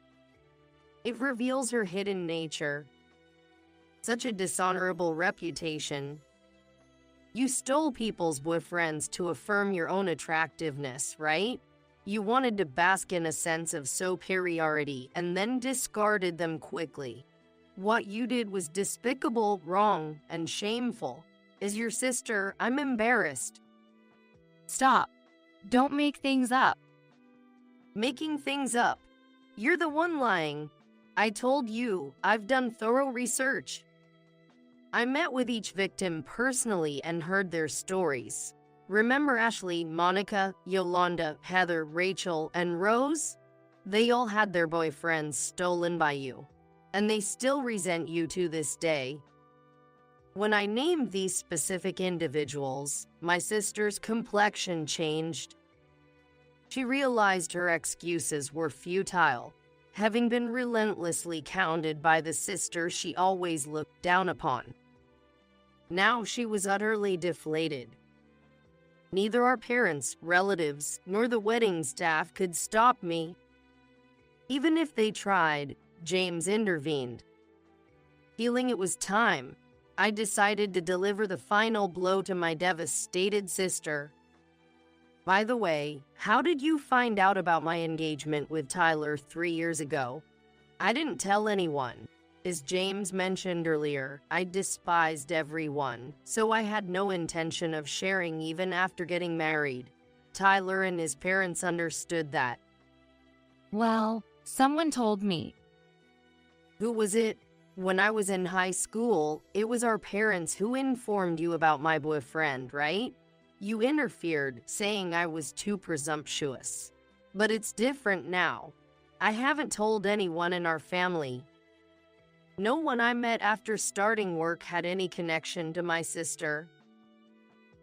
It reveals her hidden nature. Such a dishonorable reputation. You stole people's boyfriends to affirm your own attractiveness, right? You wanted to bask in a sense of superiority and then discarded them quickly. What you did was despicable, wrong, and shameful. As your sister, I'm embarrassed. Stop. Don't make things up. Making things up. You're the one lying. I told you, I've done thorough research. I met with each victim personally and heard their stories. Remember Ashley, Monica, Yolanda, Heather, Rachel, and Rose? They all had their boyfriends stolen by you, and they still resent you to this day. When I named these specific individuals, my sister's complexion changed. She realized her excuses were futile, having been relentlessly counted by the sister she always looked down upon. Now she was utterly deflated. Neither our parents, relatives, nor the wedding staff could stop me. Even if they tried, James intervened. Feeling it was time, I decided to deliver the final blow to my devastated sister. By the way, how did you find out about my engagement with Tyler 3 years ago? I didn't tell anyone. As James mentioned earlier, I despised everyone, so I had no intention of sharing even after getting married. Tyler and his parents understood that. Well, someone told me. Who was it? When I was in high school, it was our parents who informed you about my boyfriend, right? You interfered, saying I was too presumptuous. But it's different now. I haven't told anyone in our family. No one I met after starting work had any connection to my sister.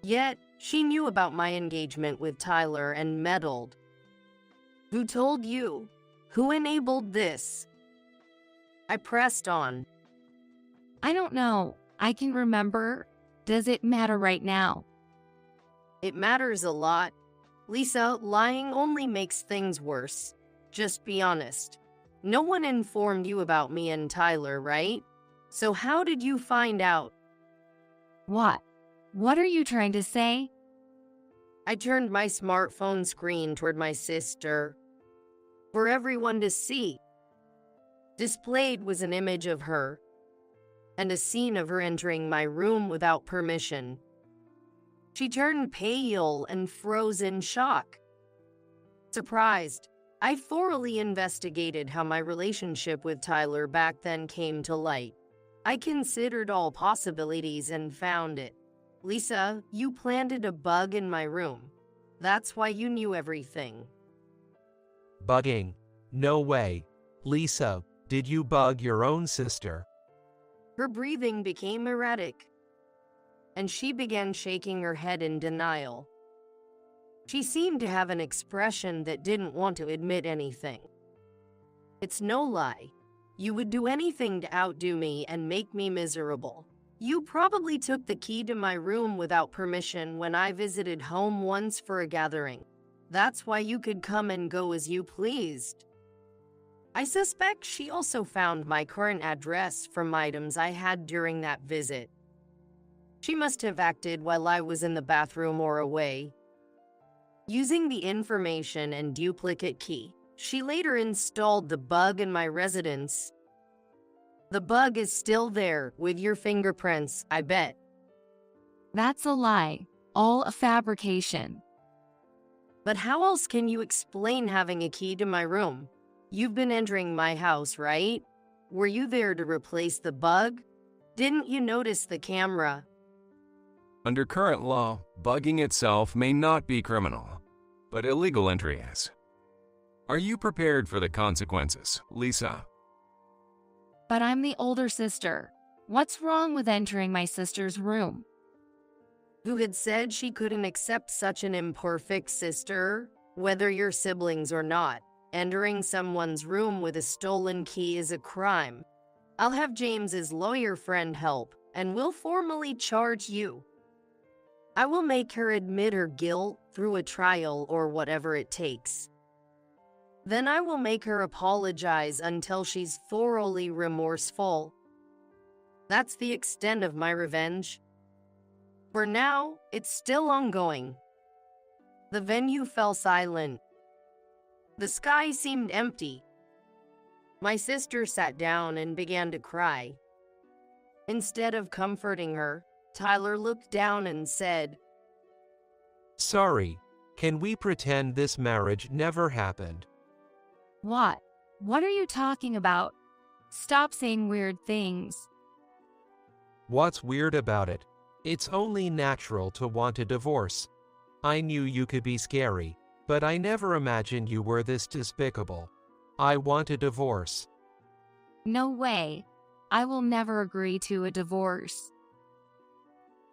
Yet, she knew about my engagement with Tyler and meddled. Who told you? Who enabled this? I pressed on. I don't know. I can remember. Does it matter right now? It matters a lot. Lisa, lying only makes things worse. Just be honest. No one informed you about me and Tyler, right? So how did you find out? What? What are you trying to say? I turned my smartphone screen toward my sister for everyone to see. Displayed was an image of her and a scene of her entering my room without permission. She turned pale and froze in shock. Surprised, I thoroughly investigated how my relationship with Tyler back then came to light. I considered all possibilities and found it. Lisa, you planted a bug in my room. That's why you knew everything. Bugging? No way. Lisa, did you bug your own sister? Her breathing became erratic, and she began shaking her head in denial. She seemed to have an expression that didn't want to admit anything. It's no lie. You would do anything to outdo me and make me miserable. You probably took the key to my room without permission when I visited home once for a gathering. That's why you could come and go as you pleased. I suspect she also found my current address from items I had during that visit. She must have acted while I was in the bathroom or away. Using the information and duplicate key, she later installed the bug in my residence. The bug is still there with your fingerprints, I bet. That's a lie. All a fabrication. But how else can you explain having a key to my room? You've been entering my house, right? Were you there to replace the bug? Didn't you notice the camera? Under current law, bugging itself may not be criminal, but illegal entry is. Are you prepared for the consequences, Lisa? But I'm the older sister. What's wrong with entering my sister's room? Who had said she couldn't accept such an imperfect sister? Whether you're siblings or not, entering someone's room with a stolen key is a crime. I'll have James's lawyer friend help, and we'll formally charge you. I will make her admit her guilt through a trial or whatever it takes. Then I will make her apologize until she's thoroughly remorseful. That's the extent of my revenge. For now, it's still ongoing. The venue fell silent. The sky seemed empty. My sister sat down and began to cry. Instead of comforting her, Tyler looked down and said, Sorry, can we pretend this marriage never happened? What? What are you talking about? Stop saying weird things. What's weird about it? It's only natural to want a divorce. I knew you could be scary, but I never imagined you were this despicable. I want a divorce. No way. I will never agree to a divorce.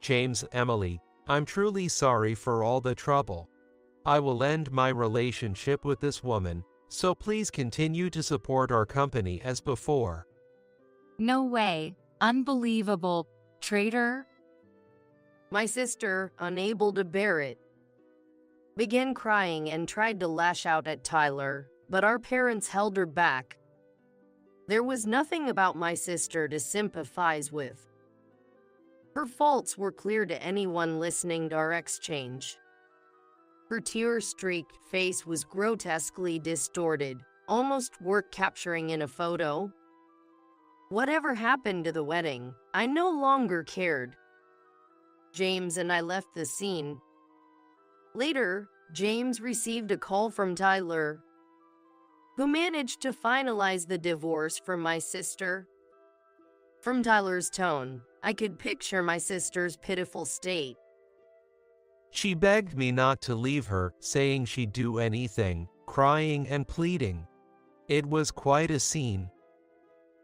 James, Emily, I'm truly sorry for all the trouble. I will end my relationship with this woman, so please continue to support our company as before. No way. Unbelievable. Traitor. My sister, unable to bear it, began crying and tried to lash out at Tyler, but our parents held her back. There was nothing about my sister to sympathize with. Her faults were clear to anyone listening to our exchange. Her tear-streaked face was grotesquely distorted, almost worth capturing in a photo. Whatever happened to the wedding, I no longer cared. James and I left the scene. Later, James received a call from Tyler, who managed to finalize the divorce for my sister. From Tyler's tone, I could picture my sister's pitiful state. She begged me not to leave her, saying she'd do anything, crying and pleading. It was quite a scene.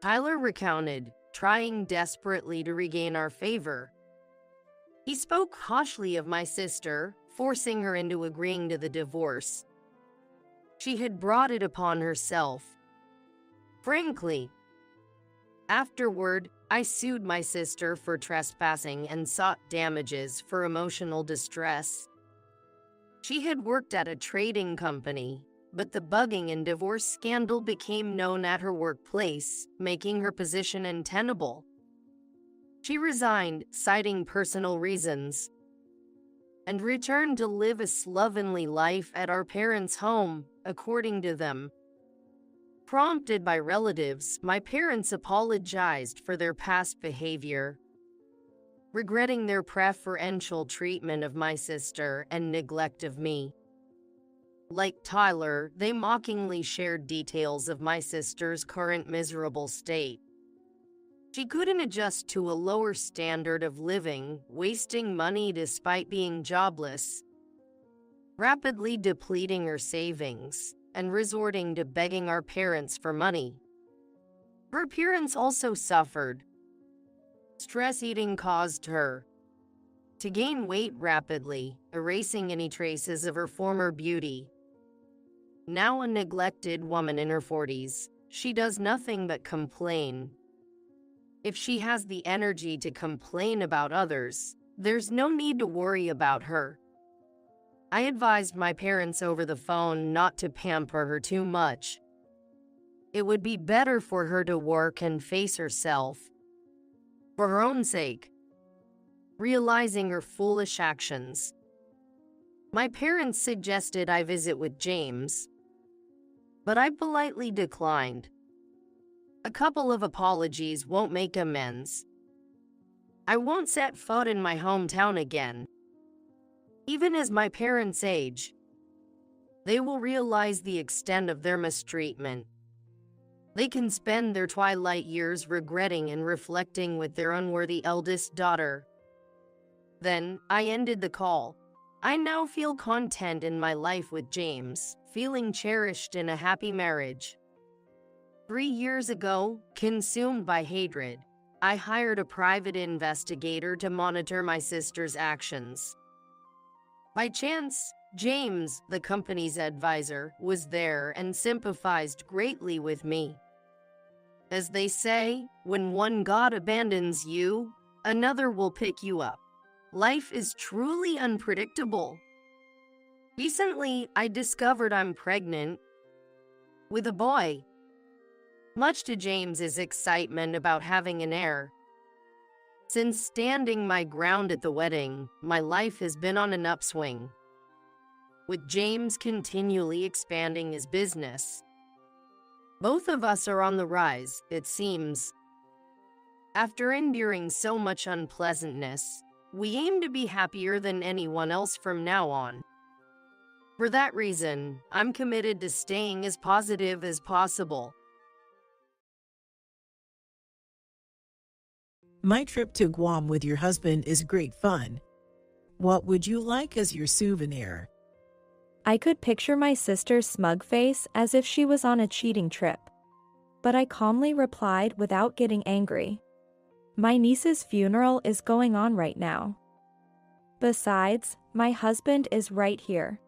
Tyler recounted, trying desperately to regain our favor. He spoke harshly of my sister, forcing her into agreeing to the divorce. She had brought it upon herself. Frankly, afterward, I sued my sister for trespassing and sought damages for emotional distress. She had worked at a trading company, but the bugging and divorce scandal became known at her workplace, making her position untenable. She resigned, citing personal reasons, and returned to live a slovenly life at our parents' home, according to them. Prompted by relatives, my parents apologized for their past behavior, regretting their preferential treatment of my sister and neglect of me. Like Tyler, they mockingly shared details of my sister's current miserable state. She couldn't adjust to a lower standard of living, wasting money despite being jobless, rapidly depleting her savings, and resorting to begging our parents for money. Her appearance also suffered. Stress eating caused her to gain weight rapidly, erasing any traces of her former beauty. Now a neglected woman in her 40s, she does nothing but complain. If she has the energy to complain about others, there's no need to worry about her. I advised my parents over the phone not to pamper her too much. It would be better for her to work and face herself, for her own sake, realizing her foolish actions. My parents suggested I visit with James, but I politely declined. A couple of apologies won't make amends. I won't set foot in my hometown again. Even as my parents age, they will realize the extent of their mistreatment. They can spend their twilight years regretting and reflecting with their unworthy eldest daughter. Then, I ended the call. I now feel content in my life with James, feeling cherished in a happy marriage. 3 years ago, consumed by hatred, I hired a private investigator to monitor my sister's actions. By chance, James, the company's advisor, was there and sympathized greatly with me. As they say, when one god abandons you, another will pick you up. Life is truly unpredictable. Recently, I discovered I'm pregnant with a boy. Much to James's excitement about having an heir. Since standing my ground at the wedding, my life has been on an upswing, with James continually expanding his business. Both of us are on the rise, it seems. After enduring so much unpleasantness, we aim to be happier than anyone else from now on. For that reason, I'm committed to staying as positive as possible. My trip to Guam with your husband is great fun. What would you like as your souvenir? I could picture my sister's smug face as if she was on a cheating trip. But I calmly replied without getting angry. My niece's funeral is going on right now. Besides, my husband is right here.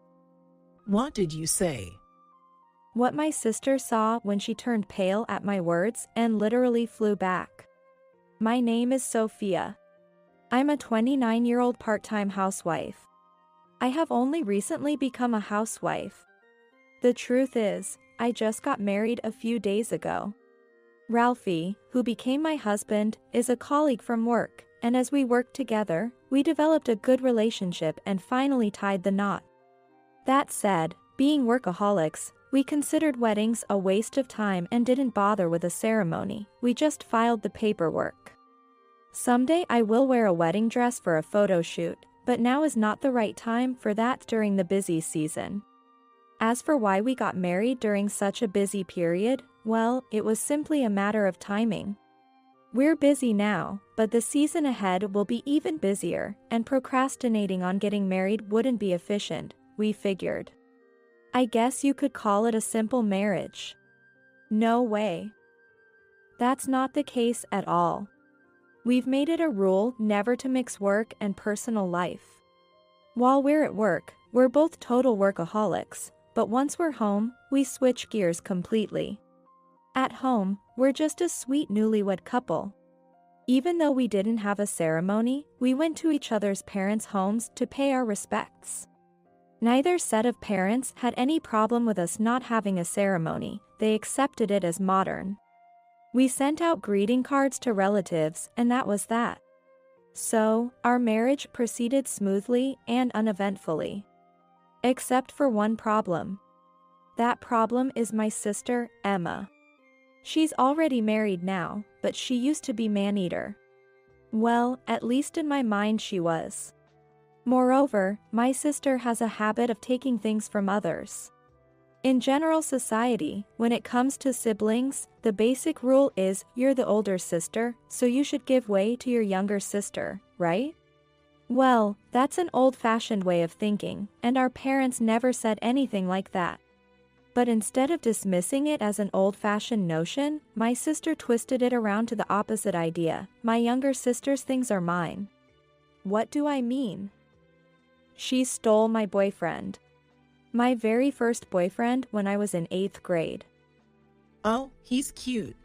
What did you say? What my sister saw when she turned pale at my words and literally flew back. My name is Sophia. I'm a 29-year-old part-time housewife. I have only recently become a housewife. The truth is, I just got married a few days ago. Ralphie, who became my husband, is a colleague from work, and as we worked together, we developed a good relationship and finally tied the knot. That said, being workaholics, we considered weddings a waste of time and didn't bother with a ceremony, we just filed the paperwork. Someday I will wear a wedding dress for a photo shoot, but now is not the right time for that during the busy season. As for why we got married during such a busy period, well, it was simply a matter of timing. We're busy now, but the season ahead will be even busier, and procrastinating on getting married wouldn't be efficient, we figured. I guess you could call it a simple marriage. No way. That's not the case at all. We've made it a rule never to mix work and personal life. While we're at work, we're both total workaholics, but once we're home, we switch gears completely. At home, we're just a sweet newlywed couple. Even though we didn't have a ceremony, we went to each other's parents' homes to pay our respects. Neither set of parents had any problem with us not having a ceremony, they accepted it as modern. We sent out greeting cards to relatives, and that was that. So, our marriage proceeded smoothly and uneventfully. Except for one problem. That problem is my sister, Emma. She's already married now, but she used to be man-eater. Well, at least in my mind she was. Moreover, my sister has a habit of taking things from others. In general society, when it comes to siblings, the basic rule is you're the older sister, so you should give way to your younger sister, right? Well, that's an old-fashioned way of thinking, and our parents never said anything like that. But instead of dismissing it as an old-fashioned notion, my sister twisted it around to the opposite idea. My younger sister's things are mine. What do I mean? She stole my boyfriend. My very first boyfriend when I was in 8th grade. Oh, he's cute.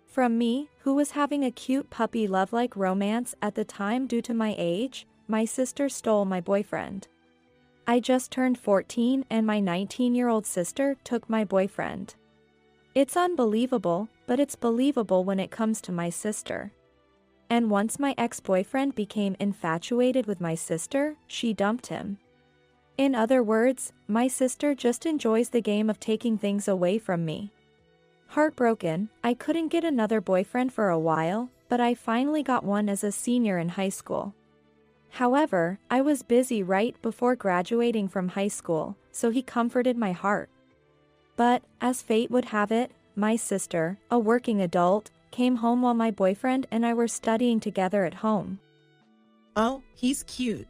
From me, who was having a cute puppy love-like romance at the time due to my age, my sister stole my boyfriend. I just turned 14 and my 19-year-old sister took my boyfriend. It's unbelievable, but it's believable when it comes to my sister. And once my ex-boyfriend became infatuated with my sister, she dumped him. In other words, my sister just enjoys the game of taking things away from me. Heartbroken, I couldn't get another boyfriend for a while, but I finally got one as a senior in high school. However, I was busy right before graduating from high school, so he comforted my heart. But, as fate would have it, my sister, a working adult, came home while my boyfriend and I were studying together at home. Oh, he's cute.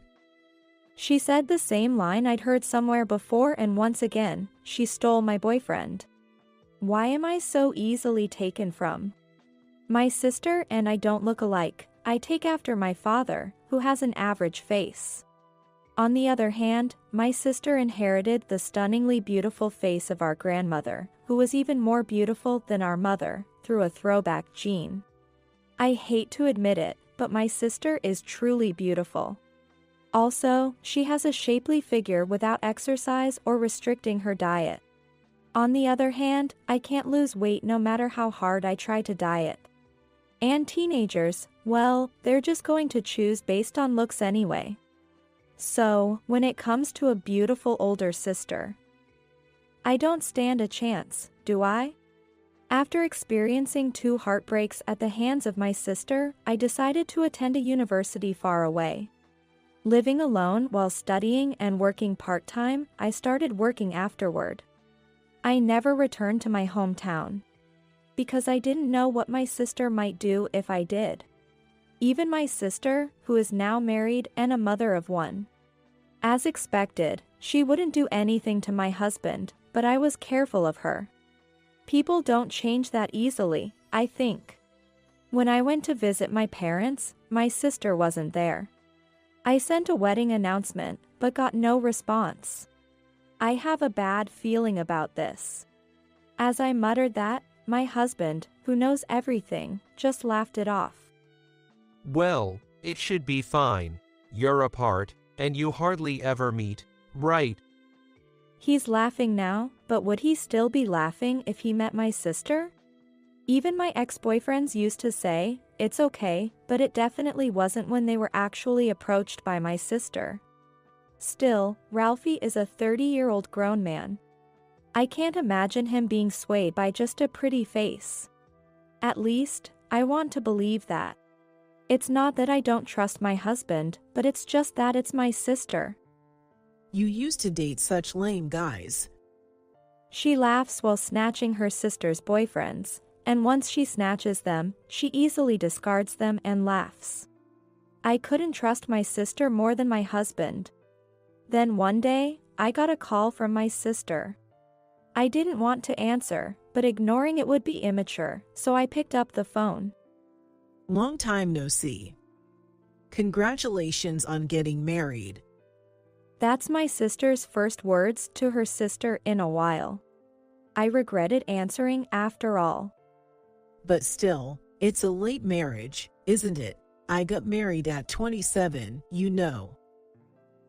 She said the same line I'd heard somewhere before, and once again, she stole my boyfriend. Why am I so easily taken from? My sister and I don't look alike. I take after my father, who has an average face. On the other hand, my sister inherited the stunningly beautiful face of our grandmother, who was even more beautiful than our mother, through a throwback gene. I hate to admit it, but my sister is truly beautiful. Also, she has a shapely figure without exercise or restricting her diet. On the other hand, I can't lose weight no matter how hard I try to diet. And teenagers, well, they're just going to choose based on looks anyway. So, when it comes to a beautiful older sister, I don't stand a chance, do I? After experiencing 2 heartbreaks at the hands of my sister, I decided to attend a university far away. Living alone while studying and working part-time, I started working afterward. I never returned to my hometown. Because I didn't know what my sister might do if I did. Even my sister, who is now married and a mother of one. As expected, she wouldn't do anything to my husband, but I was careful of her. People don't change that easily, I think. When I went to visit my parents, my sister wasn't there. I sent a wedding announcement, but got no response. I have a bad feeling about this. As I muttered that, my husband, who knows everything, just laughed it off. Well, it should be fine. You're apart, and you hardly ever meet, right? He's laughing now, but would he still be laughing if he met my sister? Even my ex-boyfriends used to say, it's okay, but it definitely wasn't when they were actually approached by my sister. Still, Ralphie is a 30-year-old grown man. I can't imagine him being swayed by just a pretty face. At least, I want to believe that. It's not that I don't trust my husband, but it's just that it's my sister. You used to date such lame guys. She laughs while snatching her sister's boyfriends, and once she snatches them, she easily discards them and laughs. I couldn't trust my sister more than my husband. Then one day, I got a call from my sister. I didn't want to answer, but ignoring it would be immature, so I picked up the phone. Long time no see. Congratulations on getting married. That's my sister's first words to her sister in a while. I regretted answering after all. But still, it's a late marriage, isn't it? I got married at 27, you know.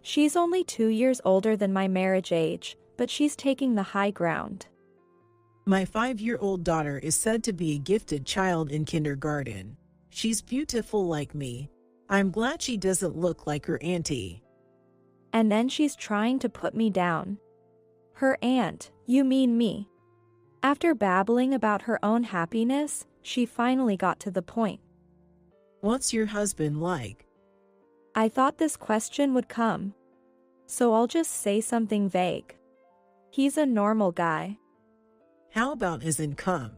She's only 2 years older than my marriage age, but she's taking the high ground. My 5-year-old daughter is said to be a gifted child in kindergarten. She's beautiful like me. I'm glad she doesn't look like her auntie. And then she's trying to put me down. Her aunt, you mean me. After babbling about her own happiness, she finally got to the point. What's your husband like? I thought this question would come. So I'll just say something vague. He's a normal guy. How about his income?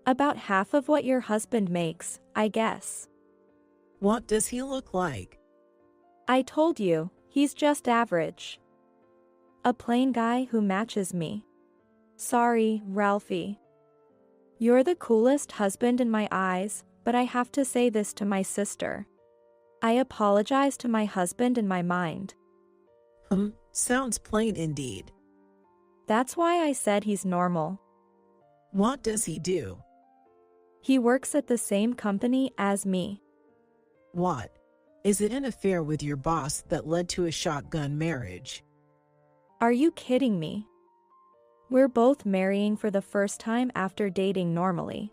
About half of what your husband makes, I guess. What does he look like? I told you, he's just average. A plain guy who matches me. Sorry, Ralphie. You're the coolest husband in my eyes, but I have to say this to my sister. I apologize to my husband in my mind. Sounds plain indeed. That's why I said he's normal. What does he do? He works at the same company as me. What? Is it an affair with your boss that led to a shotgun marriage? Are you kidding me? We're both marrying for the first time after dating normally.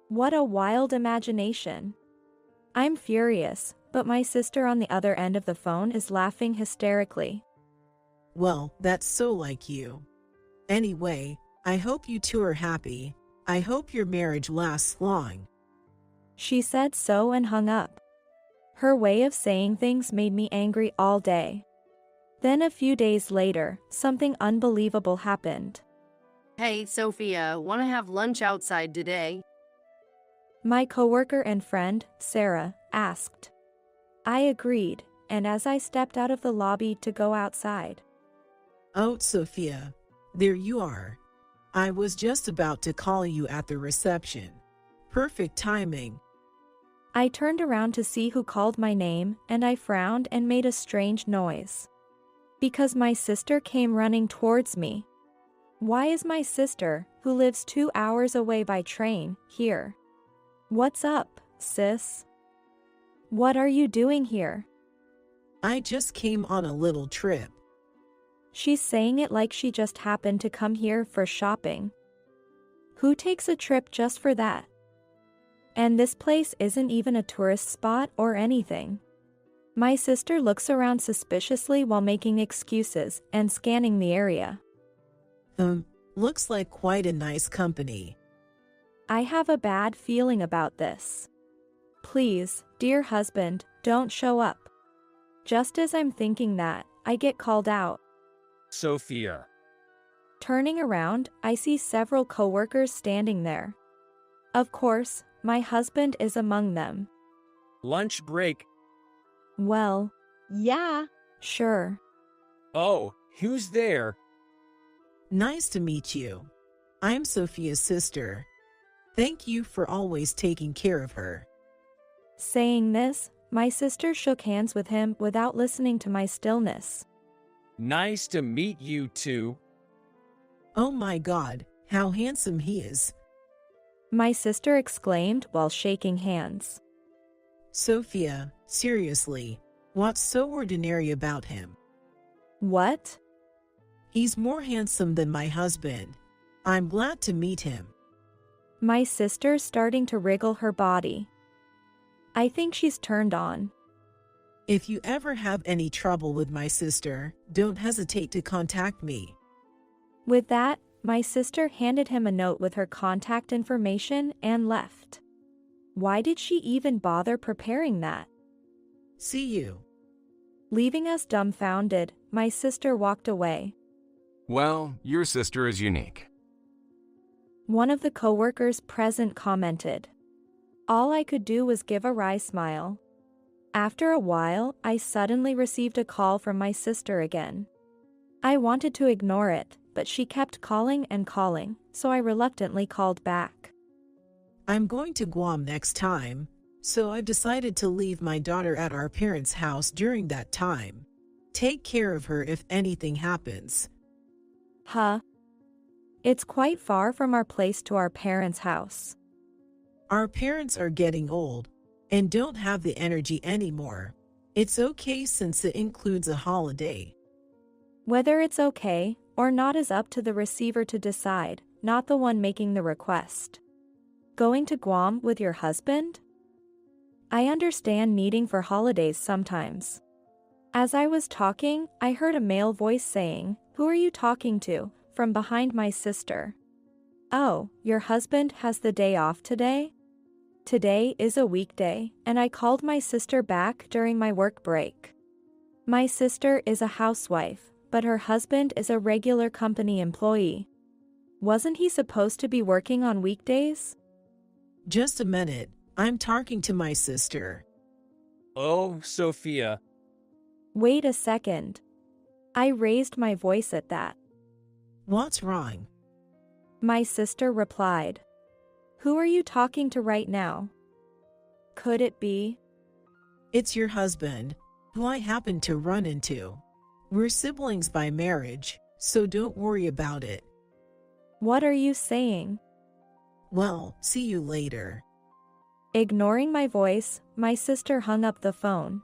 What a wild imagination. I'm furious, but my sister on the other end of the phone is laughing hysterically. Well, that's so like you. Anyway, I hope you two are happy. I hope your marriage lasts long. She said so and hung up. Her way of saying things made me angry all day. Then a few days later, something unbelievable happened. Hey, Sophia, want to have lunch outside today? My coworker and friend, Sarah, asked. I agreed, and as I stepped out of the lobby to go outside. Oh, Sophia, there you are. I was just about to call you at the reception. Perfect timing. I turned around to see who called my name, and I frowned and made a strange noise. Because my sister came running towards me. Why is my sister, who lives 2 hours away by train, here? What's up, sis? What are you doing here? I just came on a little trip. She's saying it like she just happened to come here for shopping. Who takes a trip just for that? And this place isn't even a tourist spot or anything. My sister looks around suspiciously while making excuses and scanning the area. Looks like quite a nice company. I have a bad feeling about this. Please, dear husband, don't show up. Just as I'm thinking that, I get called out. Sophia. Turning around, I see several coworkers standing there. Of course, my husband is among them. Lunch break. Well, yeah, Sure. Oh, who's there? Nice to meet you. I'm Sophia's sister. Thank you for always taking care of her. Saying this, my sister shook hands with him without listening to my stillness. Nice to meet you too. Oh my God, how handsome he is. My sister exclaimed while shaking hands. Sophia, seriously, what's so ordinary about him? What? He's more handsome than my husband. I'm glad to meet him. My sister's starting to wriggle her body. I think she's turned on. If you ever have any trouble with my sister, don't hesitate to contact me. With that, my sister handed him a note with her contact information and left. Why did she even bother preparing that? See you. Leaving us dumbfounded, my sister walked away. Well, your sister is unique. One of the coworkers present commented. All I could do was give a wry smile. After a while, I suddenly received a call from my sister again. I wanted to ignore it, but she kept calling and calling, so I reluctantly called back. I'm going to Guam next time, so I've decided to leave my daughter at our parents' house during that time. Take care of her if anything happens. Huh? It's quite far from our place to our parents' house. Our parents are getting old and don't have the energy anymore. It's okay since it includes a holiday. Whether it's okay or not is up to the receiver to decide, not the one making the request. Going to Guam with your husband? I understand needing for holidays sometimes. As I was talking, I heard a male voice saying, "Who are you talking to?" from behind my sister. Oh, your husband has the day off today? Today is a weekday, and I called my sister back during my work break. My sister is a housewife, but her husband is a regular company employee. Wasn't he supposed to be working on weekdays? Just a minute, I'm talking to my sister. Oh, Sophia. Wait a second. I raised my voice at that. What's wrong? My sister replied. Who are you talking to right now? Could it be? It's your husband, who I happened to run into. We're siblings by marriage, so don't worry about it. What are you saying? Well, see you later. Ignoring my voice, my sister hung up the phone.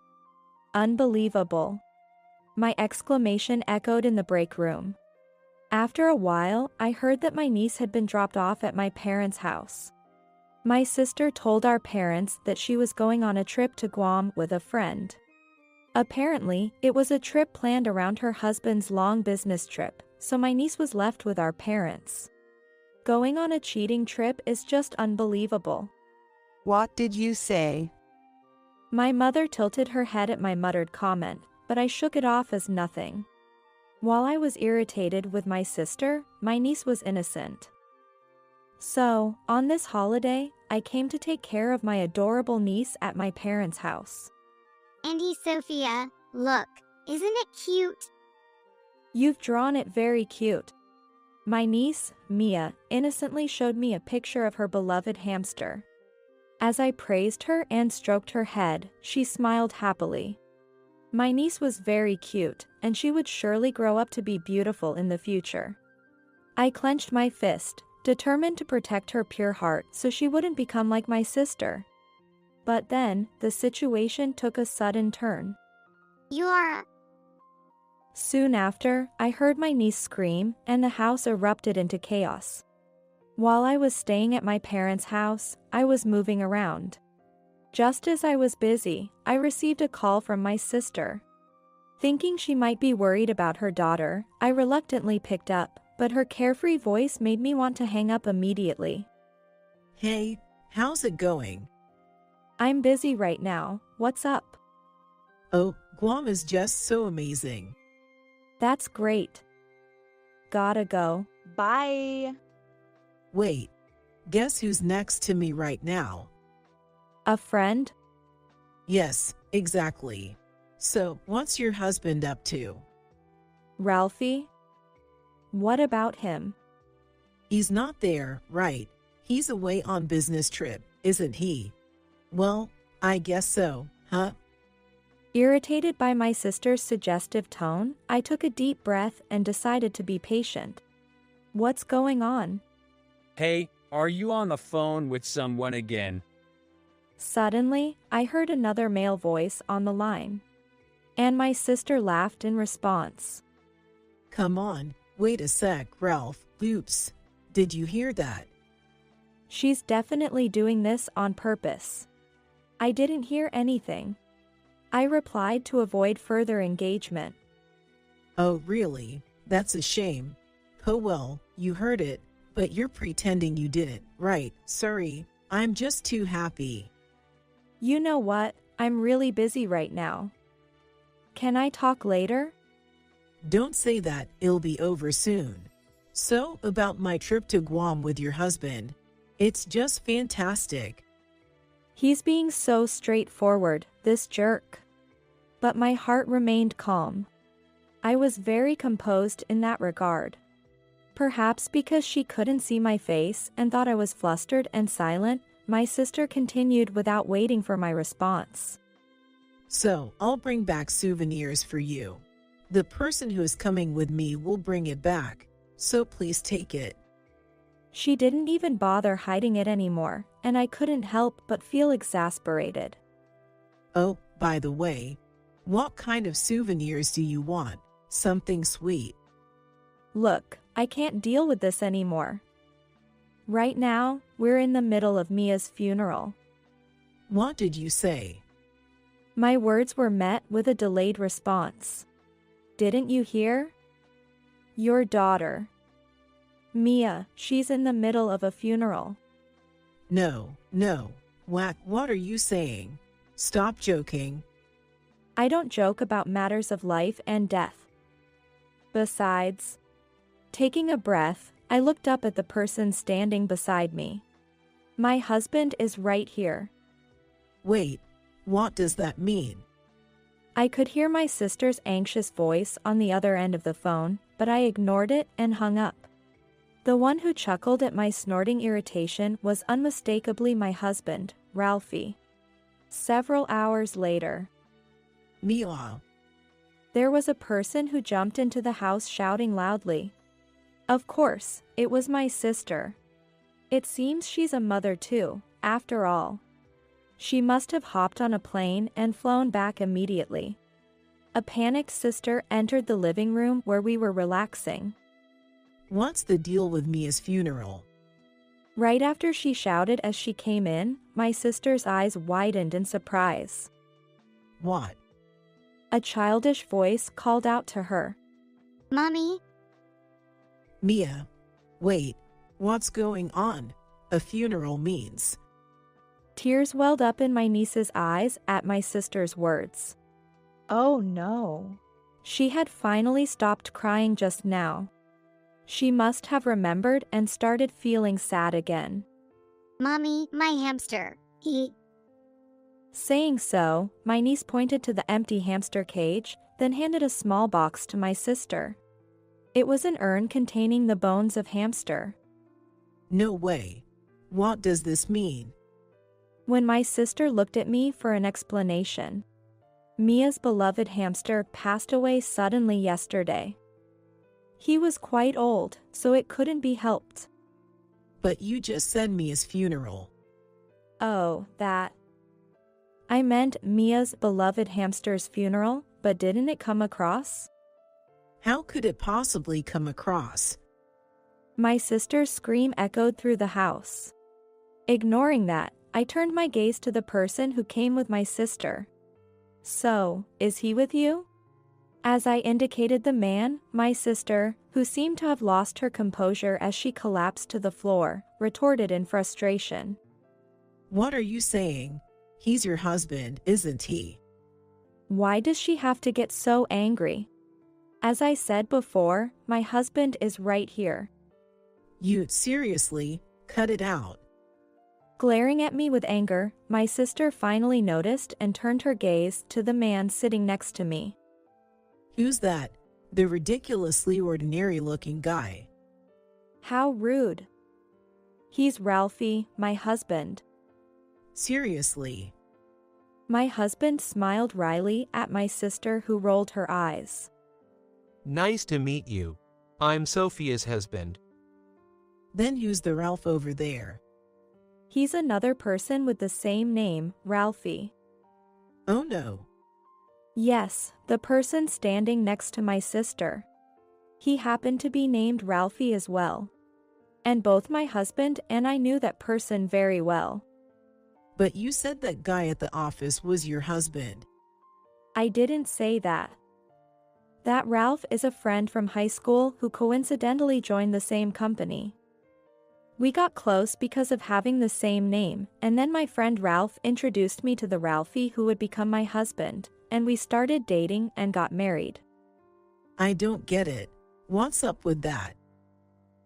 Unbelievable. My exclamation echoed in the break room. After a while, I heard that my niece had been dropped off at my parents' house. My sister told our parents that she was going on a trip to Guam with a friend. Apparently, it was a trip planned around her husband's long business trip, so my niece was left with our parents. Going on a cheating trip is just unbelievable. What did you say? My mother tilted her head at my muttered comment, but I shook it off as nothing. While I was irritated with my sister, my niece was innocent. So, on this holiday, I came to take care of my adorable niece at my parents' house. Auntie Sophia, look, isn't it cute? You've drawn it very cute. My niece, Mia, innocently showed me a picture of her beloved hamster. As I praised her and stroked her head, she smiled happily. My niece was very cute, and she would surely grow up to be beautiful in the future. I clenched my fist, determined to protect her pure heart so she wouldn't become like my sister. But then, the situation took a sudden turn. Soon after, I heard my niece scream, and the house erupted into chaos. While I was staying at my parents' house, I was moving around. Just as I was busy, I received a call from my sister. Thinking she might be worried about her daughter, I reluctantly picked up, but her carefree voice made me want to hang up immediately. Hey, how's it going? I'm busy right now, what's up? Oh, Guam is just so amazing. That's great. Gotta go. Bye. Wait, guess who's next to me right now? A friend? Yes, exactly. So, what's your husband up to? Ralphie? What about him? He's not there, right? He's away on business trip, isn't he? Well, I guess so, huh? Irritated by my sister's suggestive tone, I took a deep breath and decided to be patient. What's going on? Hey, are you on the phone with someone again? Suddenly, I heard another male voice on the line. And my sister laughed in response. Come on, wait a sec, Ralph. Oops. Did you hear that? She's definitely doing this on purpose. I didn't hear anything. I replied to avoid further engagement. Oh, really? That's a shame. Oh well, you heard it, but you're pretending you didn't, right? Sorry, I'm just too happy. You know what? I'm really busy right now. Can I talk later? Don't say that, it'll be over soon. So, about my trip to Guam with your husband. It's just fantastic. He's being so straightforward, this jerk. But my heart remained calm. I was very composed in that regard. Perhaps because she couldn't see my face and thought I was flustered and silent, my sister continued without waiting for my response. So, I'll bring back souvenirs for you. The person who is coming with me will bring it back, so please take it. She didn't even bother hiding it anymore, and I couldn't help but feel exasperated. Oh, by the way, what kind of souvenirs do you want? Something sweet. Look, I can't deal with this anymore. Right now, we're in the middle of Mia's funeral. What did you say? My words were met with a delayed response. Didn't you hear? Your daughter. Mia, she's in the middle of a funeral. No. What are you saying? Stop joking. I don't joke about matters of life and death. Besides, taking a breath, I looked up at the person standing beside me. My husband is right here. Wait, what does that mean? I could hear my sister's anxious voice on the other end of the phone, but I ignored it and hung up. The one who chuckled at my snorting irritation was unmistakably my husband, Ralphie. Several hours later, Mia. There was a person who jumped into the house shouting loudly. Of course, it was my sister. It seems she's a mother too, after all. She must have hopped on a plane and flown back immediately. A panicked sister entered the living room where we were relaxing. What's the deal with Mia's funeral? Right after she shouted as she came in, my sister's eyes widened in surprise. What? A childish voice called out to her. Mommy? Mia, wait, what's going on? A funeral means. Tears welled up in my niece's eyes at my sister's words. Oh no. She had finally stopped crying just now. She must have remembered and started feeling sad again. Mommy, my hamster. He... Saying so, my niece pointed to the empty hamster cage, then handed a small box to my sister. It was an urn containing the bones of hamster. No way. What does this mean? When my sister looked at me for an explanation, Mia's beloved hamster passed away suddenly yesterday. He was quite old, so it couldn't be helped. But you just said Mia's funeral. Oh, that. I meant Mia's beloved hamster's funeral, but didn't it come across? How could it possibly come across? My sister's scream echoed through the house. Ignoring that, I turned my gaze to the person who came with my sister. So, is he with you? As I indicated the man, my sister, who seemed to have lost her composure as she collapsed to the floor, retorted in frustration. What are you saying? He's your husband, isn't he? Why does she have to get so angry? As I said before, my husband is right here. You seriously, cut it out. Glaring at me with anger, my sister finally noticed and turned her gaze to the man sitting next to me. Who's that? The ridiculously ordinary-looking guy. How rude. He's Ralphie, my husband. Seriously? My husband smiled wryly at my sister, who rolled her eyes. Nice to meet you. I'm Sophia's husband. Then who's the Ralph over there? He's another person with the same name, Ralphie. Oh no. Yes, the person standing next to my sister. He happened to be named Ralphie as well. And both my husband and I knew that person very well. But you said that guy at the office was your husband. I didn't say that. That Ralph is a friend from high school who coincidentally joined the same company. We got close because of having the same name, and then my friend Ralph introduced me to the Ralphie who would become my husband, and we started dating and got married. I don't get it. What's up with that?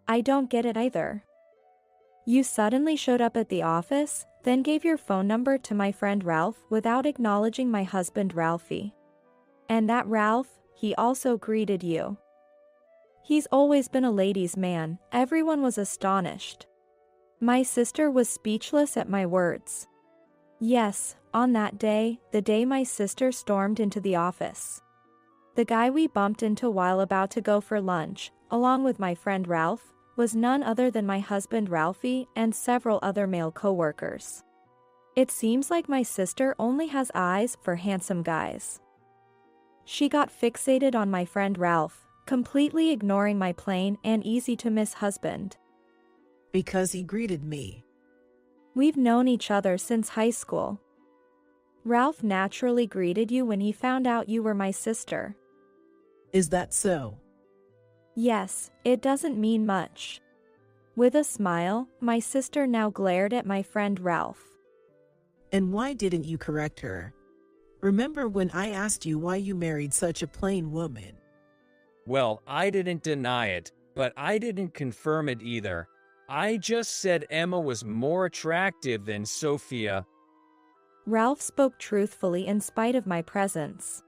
I don't get it either. You suddenly showed up at the office, then gave your phone number to my friend Ralph without acknowledging my husband Ralphie. And that Ralph, he also greeted you. He's always been a ladies' man. Everyone was astonished. My sister was speechless at my words. Yes, on that day, the day my sister stormed into the office. The guy we bumped into while about to go for lunch, along with my friend Ralph, was none other than my husband Ralphie and several other male coworkers. It seems like my sister only has eyes for handsome guys. She got fixated on my friend Ralph, completely ignoring my plain and easy-to-miss husband. Because he greeted me. We've known each other since high school. Ralph naturally greeted you when he found out you were my sister. Is that so? Yes, it doesn't mean much. With a smile, my sister now glared at my friend Ralph. And why didn't you correct her? Remember when I asked you why you married such a plain woman? Well, I didn't deny it, but I didn't confirm it either. I just said Emma was more attractive than Sophia. Ralph spoke truthfully in spite of my presence.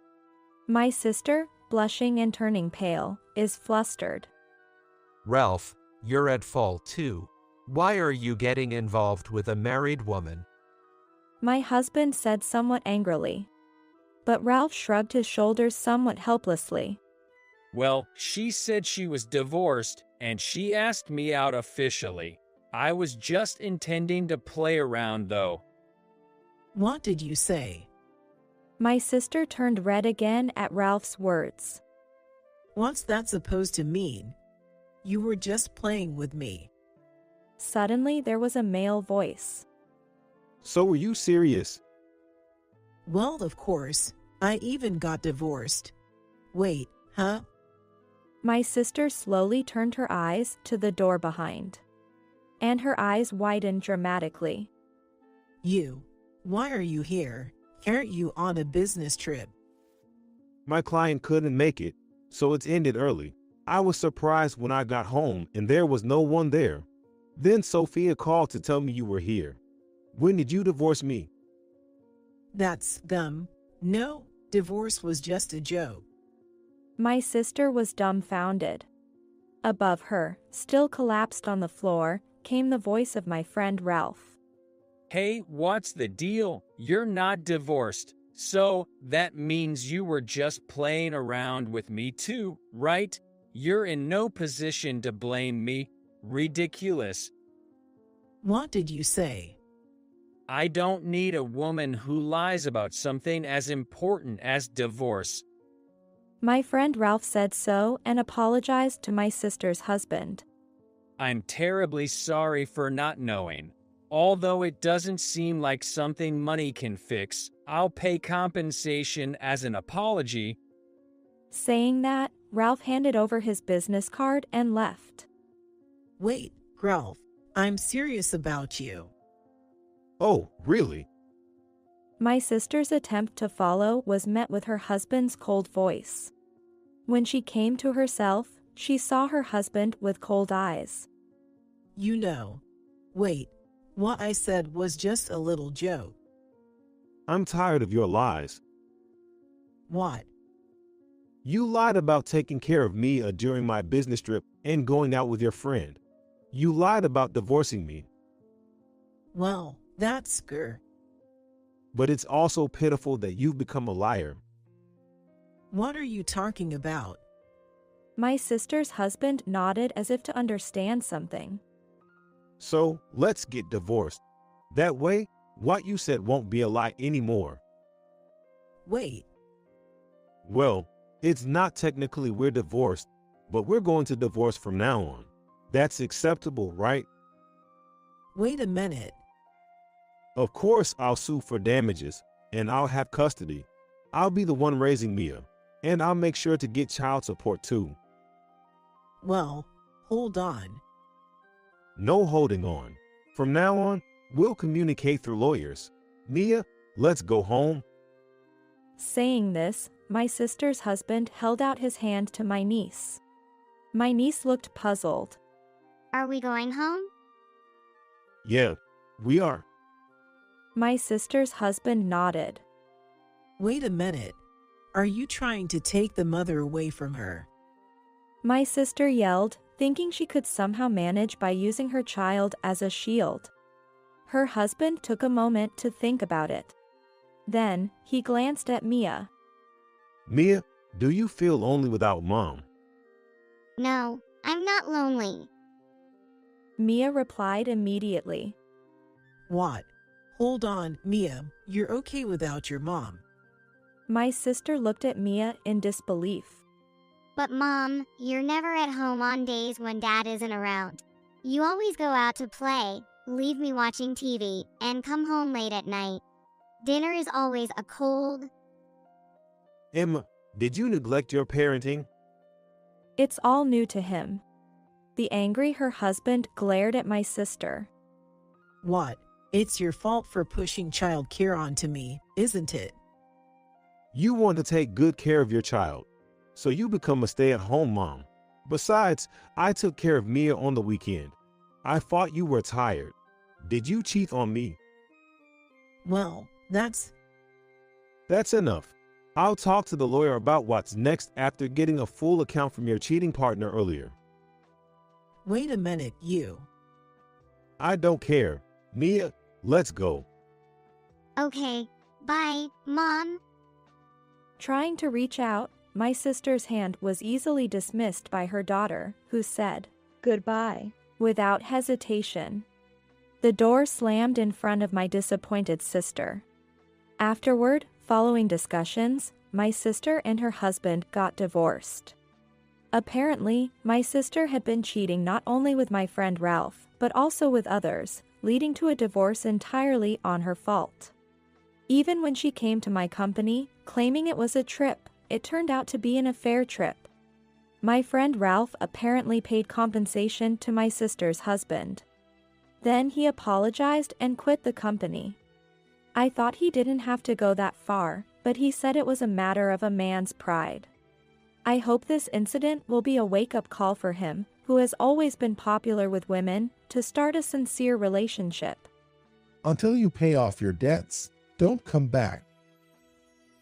My sister, blushing and turning pale, is flustered. Ralph, you're at fault too. Why are you getting involved with a married woman? My husband said somewhat angrily. But Ralph shrugged his shoulders somewhat helplessly. Well, she said she was divorced, and she asked me out officially. I was just intending to play around though. What did you say? My sister turned red again at Ralph's words. What's that supposed to mean? You were just playing with me. Suddenly there was a male voice. So were you serious? Well, of course. I even got divorced. Wait, huh? My sister slowly turned her eyes to the door behind. And her eyes widened dramatically. Why are you here? Aren't you on a business trip? My client couldn't make it, so it's ended early. I was surprised when I got home and there was no one there. Then Sophia called to tell me you were here. When did you divorce me? That's dumb. No, divorce was just a joke. My sister was dumbfounded. Above her, still collapsed on the floor, came the voice of my friend Ralph. Hey, what's the deal? You're not divorced, so that means you were just playing around with me too, right? You're in no position to blame me. Ridiculous. What did you say? I don't need a woman who lies about something as important as divorce. My friend Ralph said so and apologized to my sister's husband. I'm terribly sorry for not knowing. Although it doesn't seem like something money can fix, I'll pay compensation as an apology. Saying that, Ralph handed over his business card and left. Wait, Ralph, I'm serious about you. Oh, really? My sister's attempt to follow was met with her husband's cold voice. When she came to herself, she saw her husband with cold eyes. Wait, What I said was just a little joke. I'm tired of your lies. What? You lied about taking care of Mia during my business trip and going out with your friend. You lied about divorcing me. Well, that's scur. But it's also pitiful that you've become a liar. What are you talking about? My sister's husband nodded as if to understand something. So, let's get divorced. That way, what you said won't be a lie anymore. Wait. Well, it's not technically we're divorced, but we're going to divorce from now on. That's acceptable, right? Wait a minute. Of course, I'll sue for damages, and I'll have custody. I'll be the one raising Mia, and I'll make sure to get child support too. Well, hold on. No holding on. From now on, we'll communicate through lawyers. Mia, let's go home. Saying this, my sister's husband held out his hand to my niece. My niece looked puzzled. Are we going home? Yeah, we are. My sister's husband nodded. Wait a minute. Are you trying to take the mother away from her? My sister yelled, thinking she could somehow manage by using her child as a shield. Her husband took a moment to think about it. Then, he glanced at Mia. Mia, do you feel lonely without Mom? No, I'm not lonely. Mia replied immediately. What? Hold on, Mia, you're okay without your mom. My sister looked at Mia in disbelief. But Mom, you're never at home on days when Dad isn't around. You always go out to play, leave me watching TV, and come home late at night. Dinner is always a cold. Emma, did you neglect your parenting? It's all new to him. The angry her husband glared at my sister. What? It's your fault for pushing child care onto me, isn't it? You want to take good care of your child, so you become a stay-at-home mom. Besides, I took care of Mia on the weekend. I thought you were tired. Did you cheat on me? Well, that's enough. I'll talk to the lawyer about what's next after getting a full account from your cheating partner earlier. Wait a minute, you. I don't care. Mia, let's go. Okay, bye, Mom. Trying to reach out, my sister's hand was easily dismissed by her daughter, who said, "Goodbye," without hesitation. The door slammed in front of my disappointed sister. Afterward, following discussions, my sister and her husband got divorced. Apparently, my sister had been cheating not only with my friend Ralph, but also with others, leading to a divorce entirely on her fault. Even when she came to my company, claiming it was a trip, it turned out to be an affair trip. My friend Ralph apparently paid compensation to my sister's husband. Then he apologized and quit the company. I thought he didn't have to go that far, but he said it was a matter of a man's pride. I hope this incident will be a wake-up call for him, who has always been popular with women, to start a sincere relationship. Until you pay off your debts, don't come back.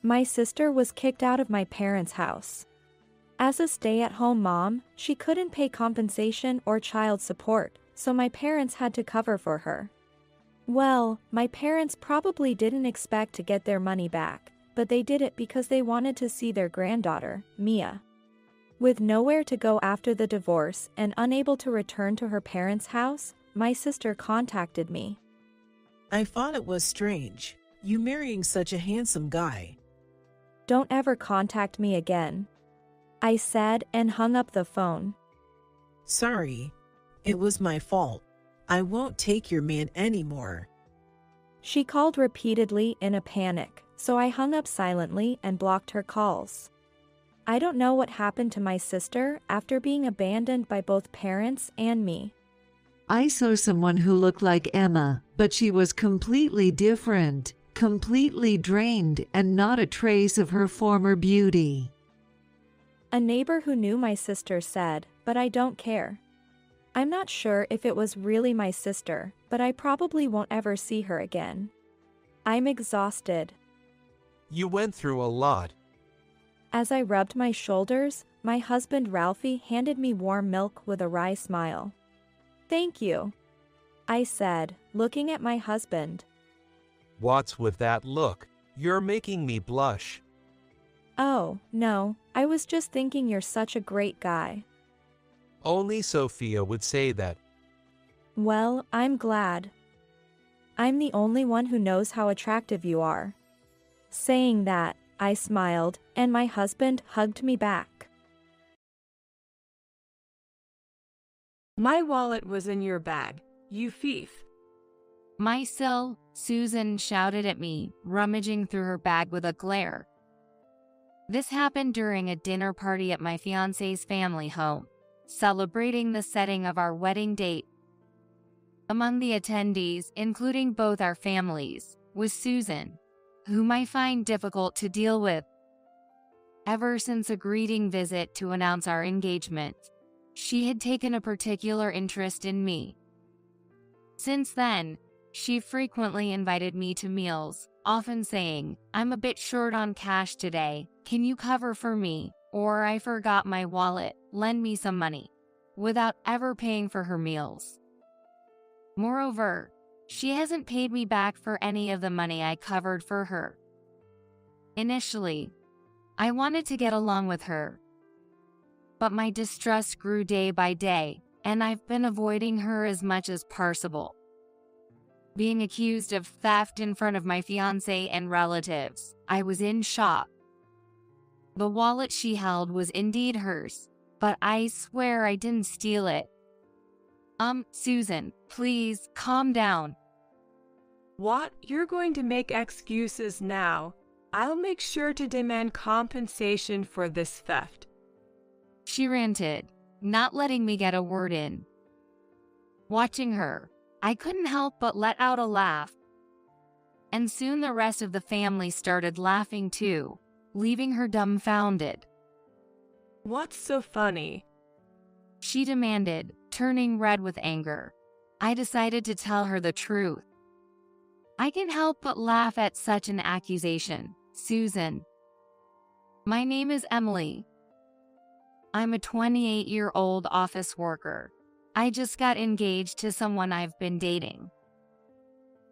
My sister was kicked out of my parents' house. As a stay-at-home mom, she couldn't pay compensation or child support, so my parents had to cover for her. Well, my parents probably didn't expect to get their money back, but they did it because they wanted to see their granddaughter, Mia. With nowhere to go after the divorce and unable to return to her parents' house, my sister contacted me. I thought it was strange, you marrying such a handsome guy. Don't ever contact me again, I said and hung up the phone. Sorry. It was my fault. I won't take your man anymore. She called repeatedly in a panic, so I hung up silently and blocked her calls. I don't know what happened to my sister after being abandoned by both parents and me. I saw someone who looked like Emma, but she was completely different, completely drained, and not a trace of her former beauty. A neighbor who knew my sister said, but I don't care. I'm not sure if it was really my sister, but I probably won't ever see her again. I'm exhausted. You went through a lot. As I rubbed my shoulders, my husband Ralphie handed me warm milk with a wry smile. Thank you, I said, looking at my husband. What's with that look? You're making me blush. Oh, no, I was just thinking you're such a great guy. Only Sophia would say that. Well, I'm glad. I'm the only one who knows how attractive you are. Saying that, I smiled, and my husband hugged me back. My wallet was in your bag, you thief. My SIL, Susan shouted at me, rummaging through her bag with a glare. This happened during a dinner party at my fiancé's family home, celebrating the setting of our wedding date. Among the attendees, including both our families, was Susan, whom I find difficult to deal with. Ever since a greeting visit to announce our engagement, she had taken a particular interest in me. Since then, she frequently invited me to meals, often saying, "I'm a bit short on cash today, can you cover for me?" Or "I forgot my wallet, lend me some money," without ever paying for her meals. Moreover, she hasn't paid me back for any of the money I covered for her. Initially, I wanted to get along with her, but my distrust grew day by day, and I've been avoiding her as much as possible. Being accused of theft in front of my fiancé and relatives, I was in shock. The wallet she held was indeed hers, but I swear I didn't steal it. Susan, please, calm down. What? You're going to make excuses now? I'll make sure to demand compensation for this theft. She ranted, not letting me get a word in. Watching her, I couldn't help but let out a laugh. And soon the rest of the family started laughing too, leaving her dumbfounded. What's so funny? She demanded, turning red with anger. I decided to tell her the truth. I can't help but laugh at such an accusation, Susan. My name is Emily. I'm a 28-year-old office worker. I just got engaged to someone I've been dating.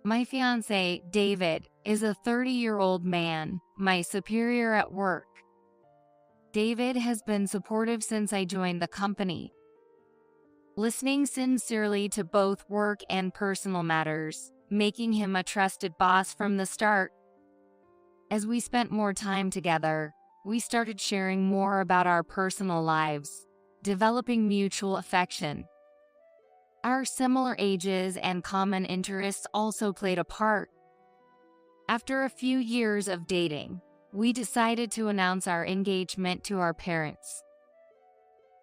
My fiancé, David, is a 30-year-old man, my superior at work. David has been supportive since I joined the company, listening sincerely to both work and personal matters, making him a trusted boss from the start. As we spent more time together, we started sharing more about our personal lives, developing mutual affection. Our similar ages and common interests also played a part. After a few years of dating, we decided to announce our engagement to our parents.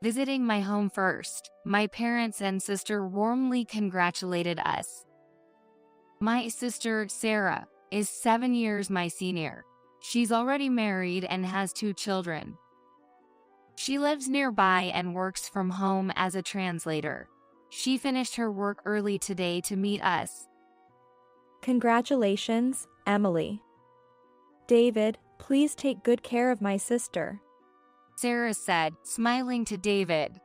Visiting my home first, my parents and sister warmly congratulated us. My sister, Sarah, is 7 years my senior. She's already married and has 2 children. She lives nearby and works from home as a translator. She finished her work early today to meet us. Congratulations, Emily. David, please take good care of my sister, Sarah said, smiling to David.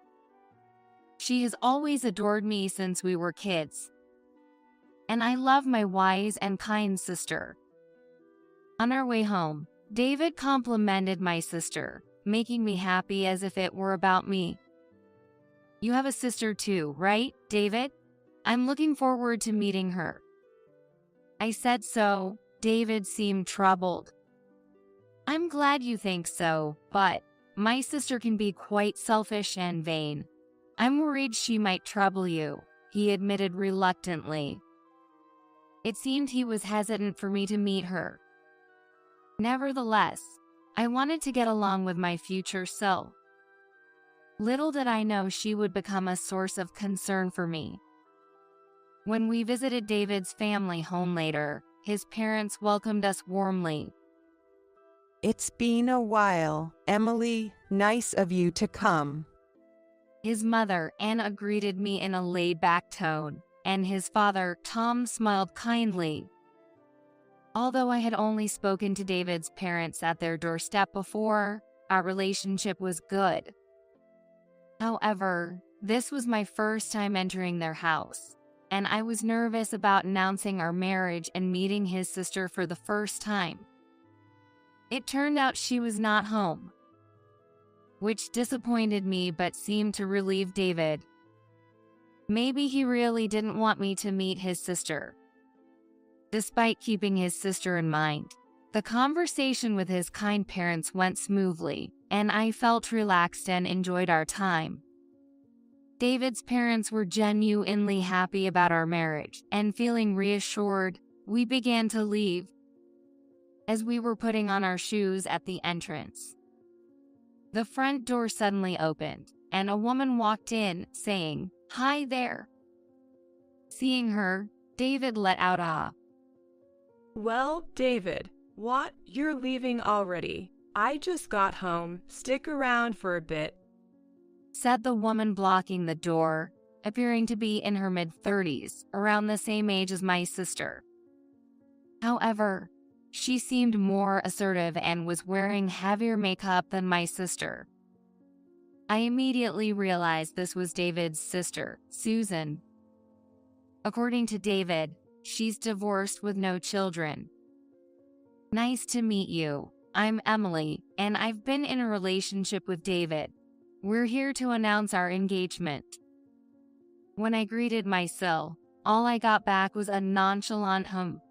She has always adored me since we were kids, and I love my wise and kind sister. On our way home, David complimented my sister, making me happy as if it were about me. You have a sister too, right, David? I'm looking forward to meeting her. I said so. David seemed troubled. I'm glad you think so, but my sister can be quite selfish and vain. I'm worried she might trouble you, he admitted reluctantly. It seemed he was hesitant for me to meet her. Nevertheless, I wanted to get along with my future self. Little did I know she would become a source of concern for me. When we visited David's family home later, his parents welcomed us warmly. It's been a while, Emily. Nice of you to come. His mother, Anna, greeted me in a laid-back tone, and his father, Tom, smiled kindly. Although I had only spoken to David's parents at their doorstep before, our relationship was good. However, this was my first time entering their house, and I was nervous about announcing our marriage and meeting his sister for the first time. It turned out she was not home, which disappointed me but seemed to relieve David. Maybe he really didn't want me to meet his sister. Despite keeping his sister in mind, the conversation with his kind parents went smoothly, and I felt relaxed and enjoyed our time. David's parents were genuinely happy about our marriage, and feeling reassured, we began to leave. As we were putting on our shoes at the entrance, the front door suddenly opened, and a woman walked in, saying, "Hi there." Seeing her, David let out a Well, David, what? You're leaving already? I just got home. Stick around for a bit, said the woman blocking the door, appearing to be in her mid-30s, around the same age as my sister. However, she seemed more assertive and was wearing heavier makeup than my sister. I immediately realized this was David's sister, Susan. According to David, she's divorced with no children. Nice to meet you. I'm Emily, and I've been in a relationship with David. We're here to announce our engagement. When I greeted my SIL, all I got back was a nonchalant hum.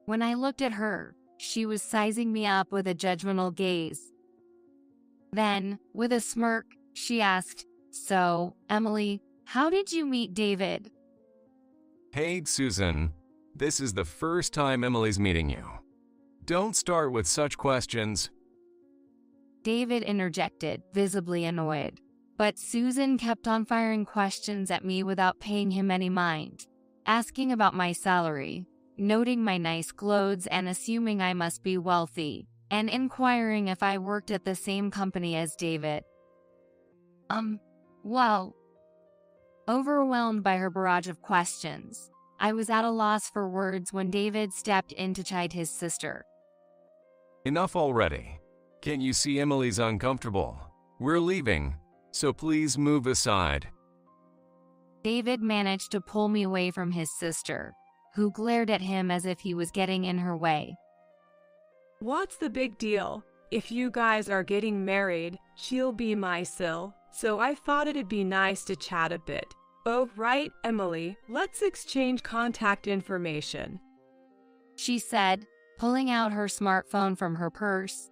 When I looked at her, she was sizing me up with a judgmental gaze. Then, with a smirk, she asked, "So, Emily, how did you meet David?" Hey, Susan. This is the first time Emily's meeting you. Don't start with such questions. David interjected, visibly annoyed. But Susan kept on firing questions at me without paying him any mind, asking about my salary, noting my nice clothes and assuming I must be wealthy, and inquiring if I worked at the same company as David. Well, overwhelmed by her barrage of questions, I was at a loss for words when David stepped in to chide his sister. Enough already. Can't you see Emily's uncomfortable? We're leaving, so please move aside. David managed to pull me away from his sister, who glared at him as if he was getting in her way. What's the big deal? If you guys are getting married, she'll be my SIL, so I thought it'd be nice to chat a bit. Oh, right, Emily, let's exchange contact information, she said, pulling out her smartphone from her purse.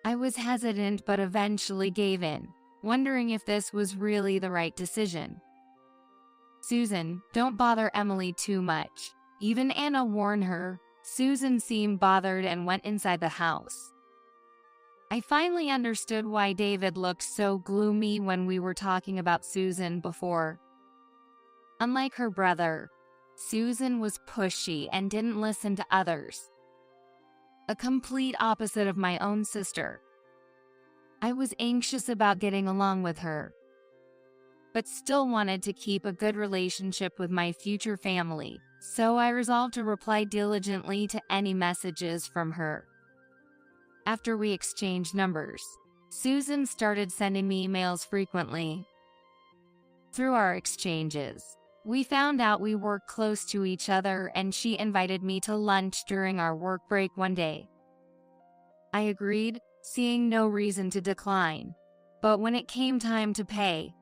I was hesitant but eventually gave in, wondering if this was really the right decision. "Susan, don't bother Emily too much." Even Anna warned her. Susan seemed bothered and went inside the house. I finally understood why David looked so gloomy when we were talking about Susan before. Unlike her brother, Susan was pushy and didn't listen to others. A complete opposite of my own sister. I was anxious about getting along with her, but still wanted to keep a good relationship with my future family, so I resolved to reply diligently to any messages from her. After we exchanged numbers, Susan started sending me emails frequently. Through our exchanges, we found out we worked close to each other and she invited me to lunch during our work break one day. I agreed, seeing no reason to decline. But when it came time to pay,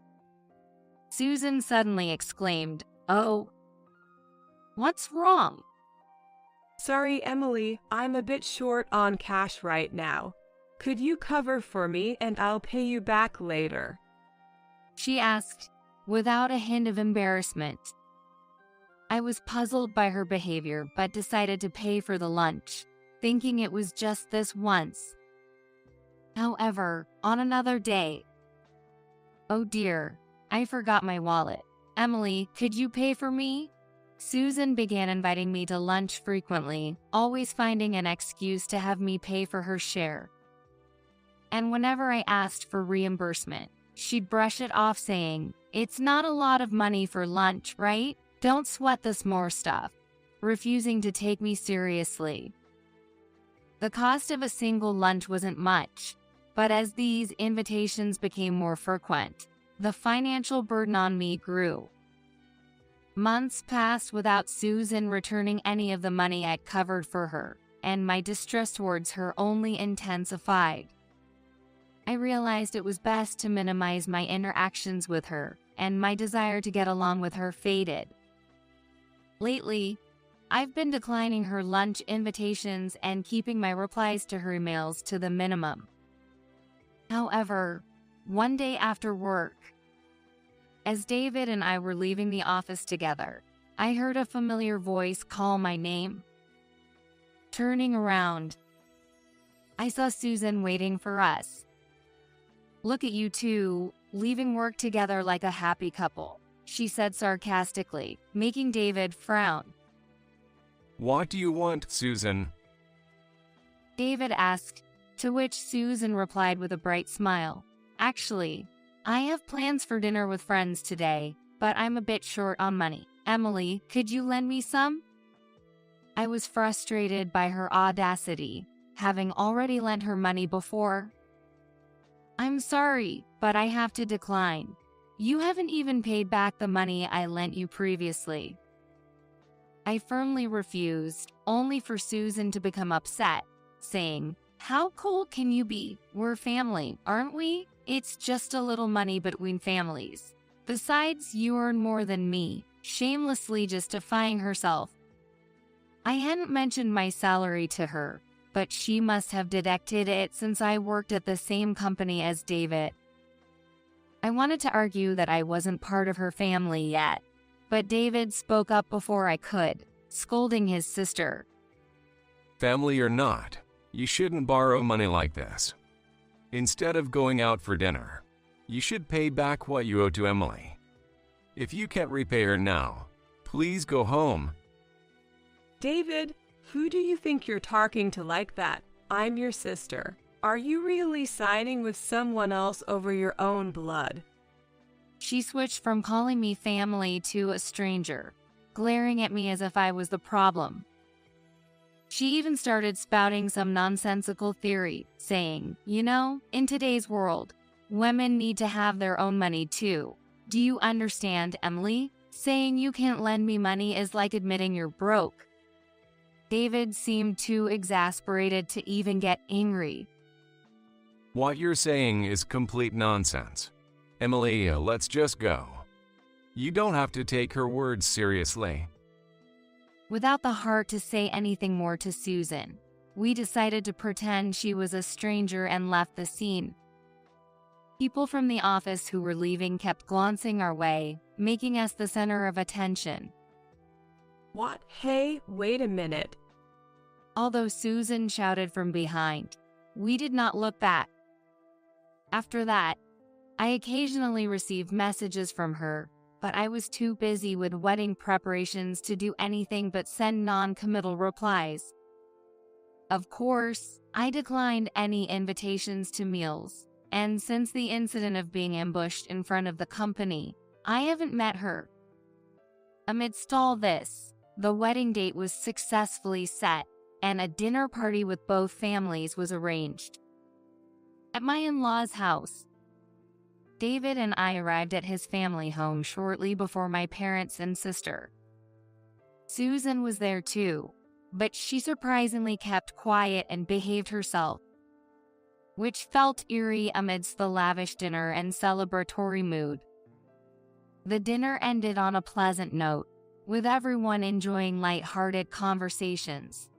Susan suddenly exclaimed, "Oh, what's wrong?" Sorry, Emily, I'm a bit short on cash right now. Could you cover for me and I'll pay you back later? She asked, without a hint of embarrassment. I was puzzled by her behavior but decided to pay for the lunch, thinking it was just this once. However, on another day, oh dear, I forgot my wallet. "Emily, could you pay for me?" Susan began inviting me to lunch frequently, always finding an excuse to have me pay for her share. And whenever I asked for reimbursement, she'd brush it off saying, "It's not a lot of money for lunch, right? Don't sweat the s'more stuff," refusing to take me seriously. The cost of a single lunch wasn't much, but as these invitations became more frequent, the financial burden on me grew. Months passed without Susan returning any of the money I'd covered for her, and my distress towards her only intensified. I realized it was best to minimize my interactions with her, and my desire to get along with her faded. Lately, I've been declining her lunch invitations and keeping my replies to her emails to the minimum. However, one day after work, as David and I were leaving the office together, I heard a familiar voice call my name. Turning around, I saw Susan waiting for us. "Look at you two, leaving work together like a happy couple," she said sarcastically, making David frown. What do you want, Susan? David asked, to which Susan replied with a bright smile. "Actually, I have plans for dinner with friends today, but I'm a bit short on money. Emily, could you lend me some?" I was frustrated by her audacity, having already lent her money before. "I'm sorry, but I have to decline. You haven't even paid back the money I lent you previously." I firmly refused, only for Susan to become upset, saying, "How cold can you be? We're family, aren't we? It's just a little money between families. Besides, you earn more than me," shamelessly justifying herself. I hadn't mentioned my salary to her, but she must have deducted it since I worked at the same company as David. I wanted to argue that I wasn't part of her family yet, but David spoke up before I could, scolding his sister. Family or not, you shouldn't borrow money like this. Instead of going out for dinner, you should pay back what you owe to Emily. If you can't repay her now, please go home. David, who do you think you're talking to like that? I'm your sister. Are you really siding with someone else over your own blood? She switched from calling me family to a stranger, glaring at me as if I was the problem. She even started spouting some nonsensical theory, saying, "You know, in today's world, women need to have their own money too. Do you understand, Emily? Saying you can't lend me money is like admitting you're broke." David seemed too exasperated to even get angry. What you're saying is complete nonsense. Emily, let's just go. You don't have to take her words seriously. Without the heart to say anything more to Susan, we decided to pretend she was a stranger and left the scene. People from the office who were leaving kept glancing our way, making us the center of attention. What? Hey, wait a minute. Although Susan shouted from behind, we did not look back. After that, I occasionally received messages from her, but I was too busy with wedding preparations to do anything but send non-committal replies. Of course, I declined any invitations to meals, and since the incident of being ambushed in front of the company, I haven't met her. Amidst all this, the wedding date was successfully set, and a dinner party with both families was arranged. At my in-laws' house, David and I arrived at his family home shortly before my parents and sister. Susan was there too, but she surprisingly kept quiet and behaved herself, which felt eerie amidst the lavish dinner and celebratory mood. The dinner ended on a pleasant note, with everyone enjoying light-hearted conversations.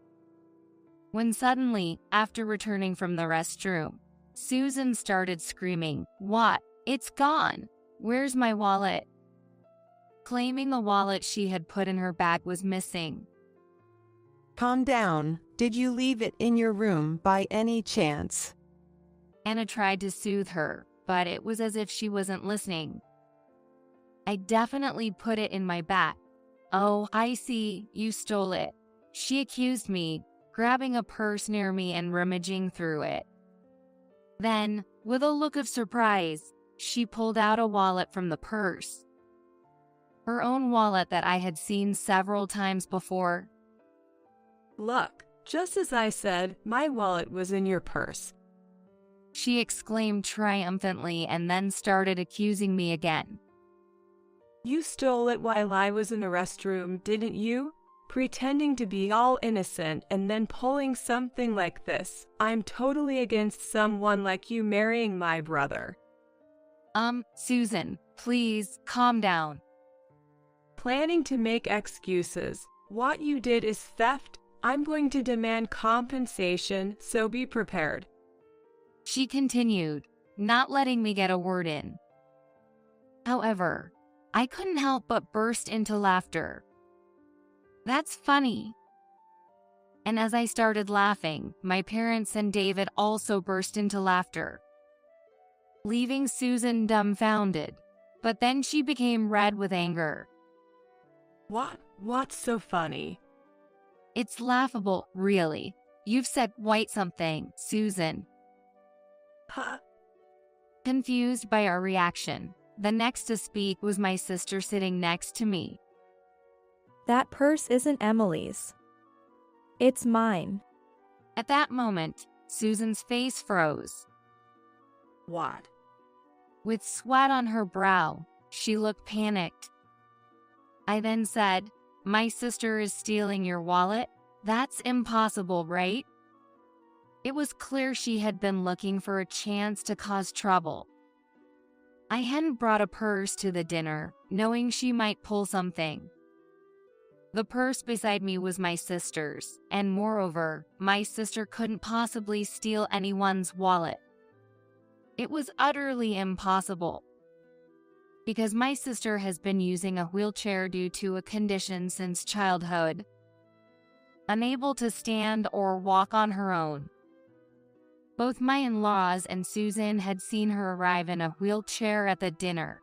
When suddenly, after returning from the restroom, Susan started screaming, "What? It's gone! Where's my wallet?" Claiming the wallet she had put in her bag was missing. Calm down. Did you leave it in your room by any chance? Anna tried to soothe her, but it was as if she wasn't listening. "I definitely put it in my bag." "Oh, I see, you stole it," she accused me, grabbing a purse near me and rummaging through it. Then, with a look of surprise, she pulled out a wallet from the purse. Her own wallet that I had seen several times before. Look, just as I said, my wallet was in your purse. She exclaimed triumphantly and then started accusing me again. You stole it while I was in the restroom, didn't you? Pretending to be all innocent and then pulling something like this. I'm totally against someone like you marrying my brother. Susan, please, calm down. Planning to make excuses. What you did is theft. I'm going to demand compensation, so be prepared. She continued, not letting me get a word in. However, I couldn't help but burst into laughter. That's funny. And as I started laughing, my parents and David also burst into laughter, leaving Susan dumbfounded. But then she became red with anger. What's so funny? It's laughable, really. You've said quite something, Susan. Huh? Confused by our reaction, the next to speak was my sister sitting next to me. That purse isn't Emily's. It's mine. At that moment, Susan's face froze. What? With sweat on her brow, she looked panicked. I then said, "My sister is stealing your wallet? That's impossible, right?" It was clear she had been looking for a chance to cause trouble. I hadn't brought a purse to the dinner, knowing she might pull something. The purse beside me was my sister's, and moreover, my sister couldn't possibly steal anyone's wallet. It was utterly impossible, because my sister has been using a wheelchair due to a condition since childhood, unable to stand or walk on her own. Both my in-laws and Susan had seen her arrive in a wheelchair at the dinner,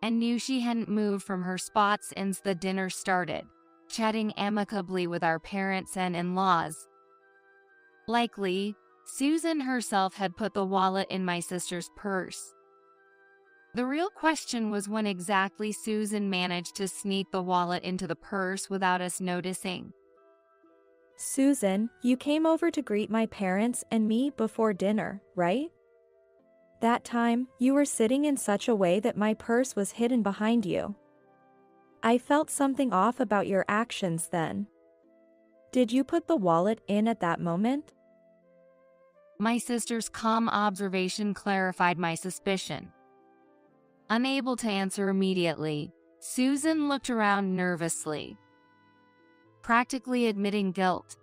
and knew she hadn't moved from her spot since the dinner started, chatting amicably with our parents and in-laws. Likely, Susan herself had put the wallet in my sister's purse. The real question was when exactly Susan managed to sneak the wallet into the purse without us noticing. Susan, you came over to greet my parents and me before dinner, right? That time, you were sitting in such a way that my purse was hidden behind you. I felt something off about your actions then. Did you put the wallet in at that moment? My sister's calm observation clarified my suspicion. Unable to answer immediately, Susan looked around nervously, practically admitting guilt.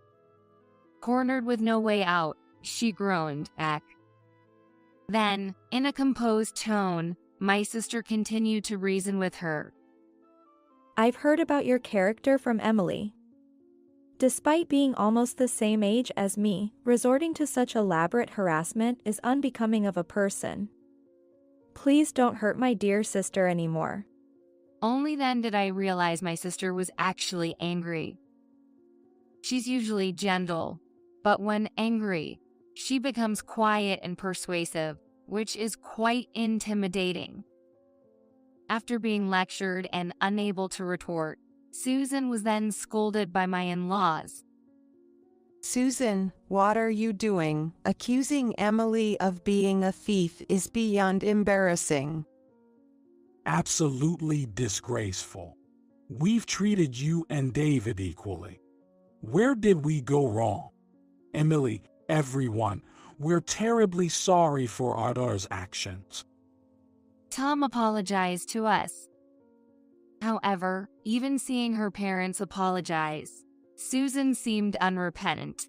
Cornered with no way out, she groaned, "Ack." Then, in a composed tone, my sister continued to reason with her. I've heard about your character from Emily. Despite being almost the same age as me, resorting to such elaborate harassment is unbecoming of a person. Please don't hurt my dear sister anymore. Only then did I realize my sister was actually angry. She's usually gentle, but when angry, she becomes quiet and persuasive, which is quite intimidating. After being lectured and unable to retort, Susan was then scolded by my in-laws. Susan, what are you doing? Accusing Emily of being a thief is beyond embarrassing. Absolutely disgraceful. We've treated you and David equally. Where did we go wrong? Emily, everyone, we're terribly sorry for our daughter's actions. Tom apologized to us. However, even seeing her parents apologize, Susan seemed unrepentant.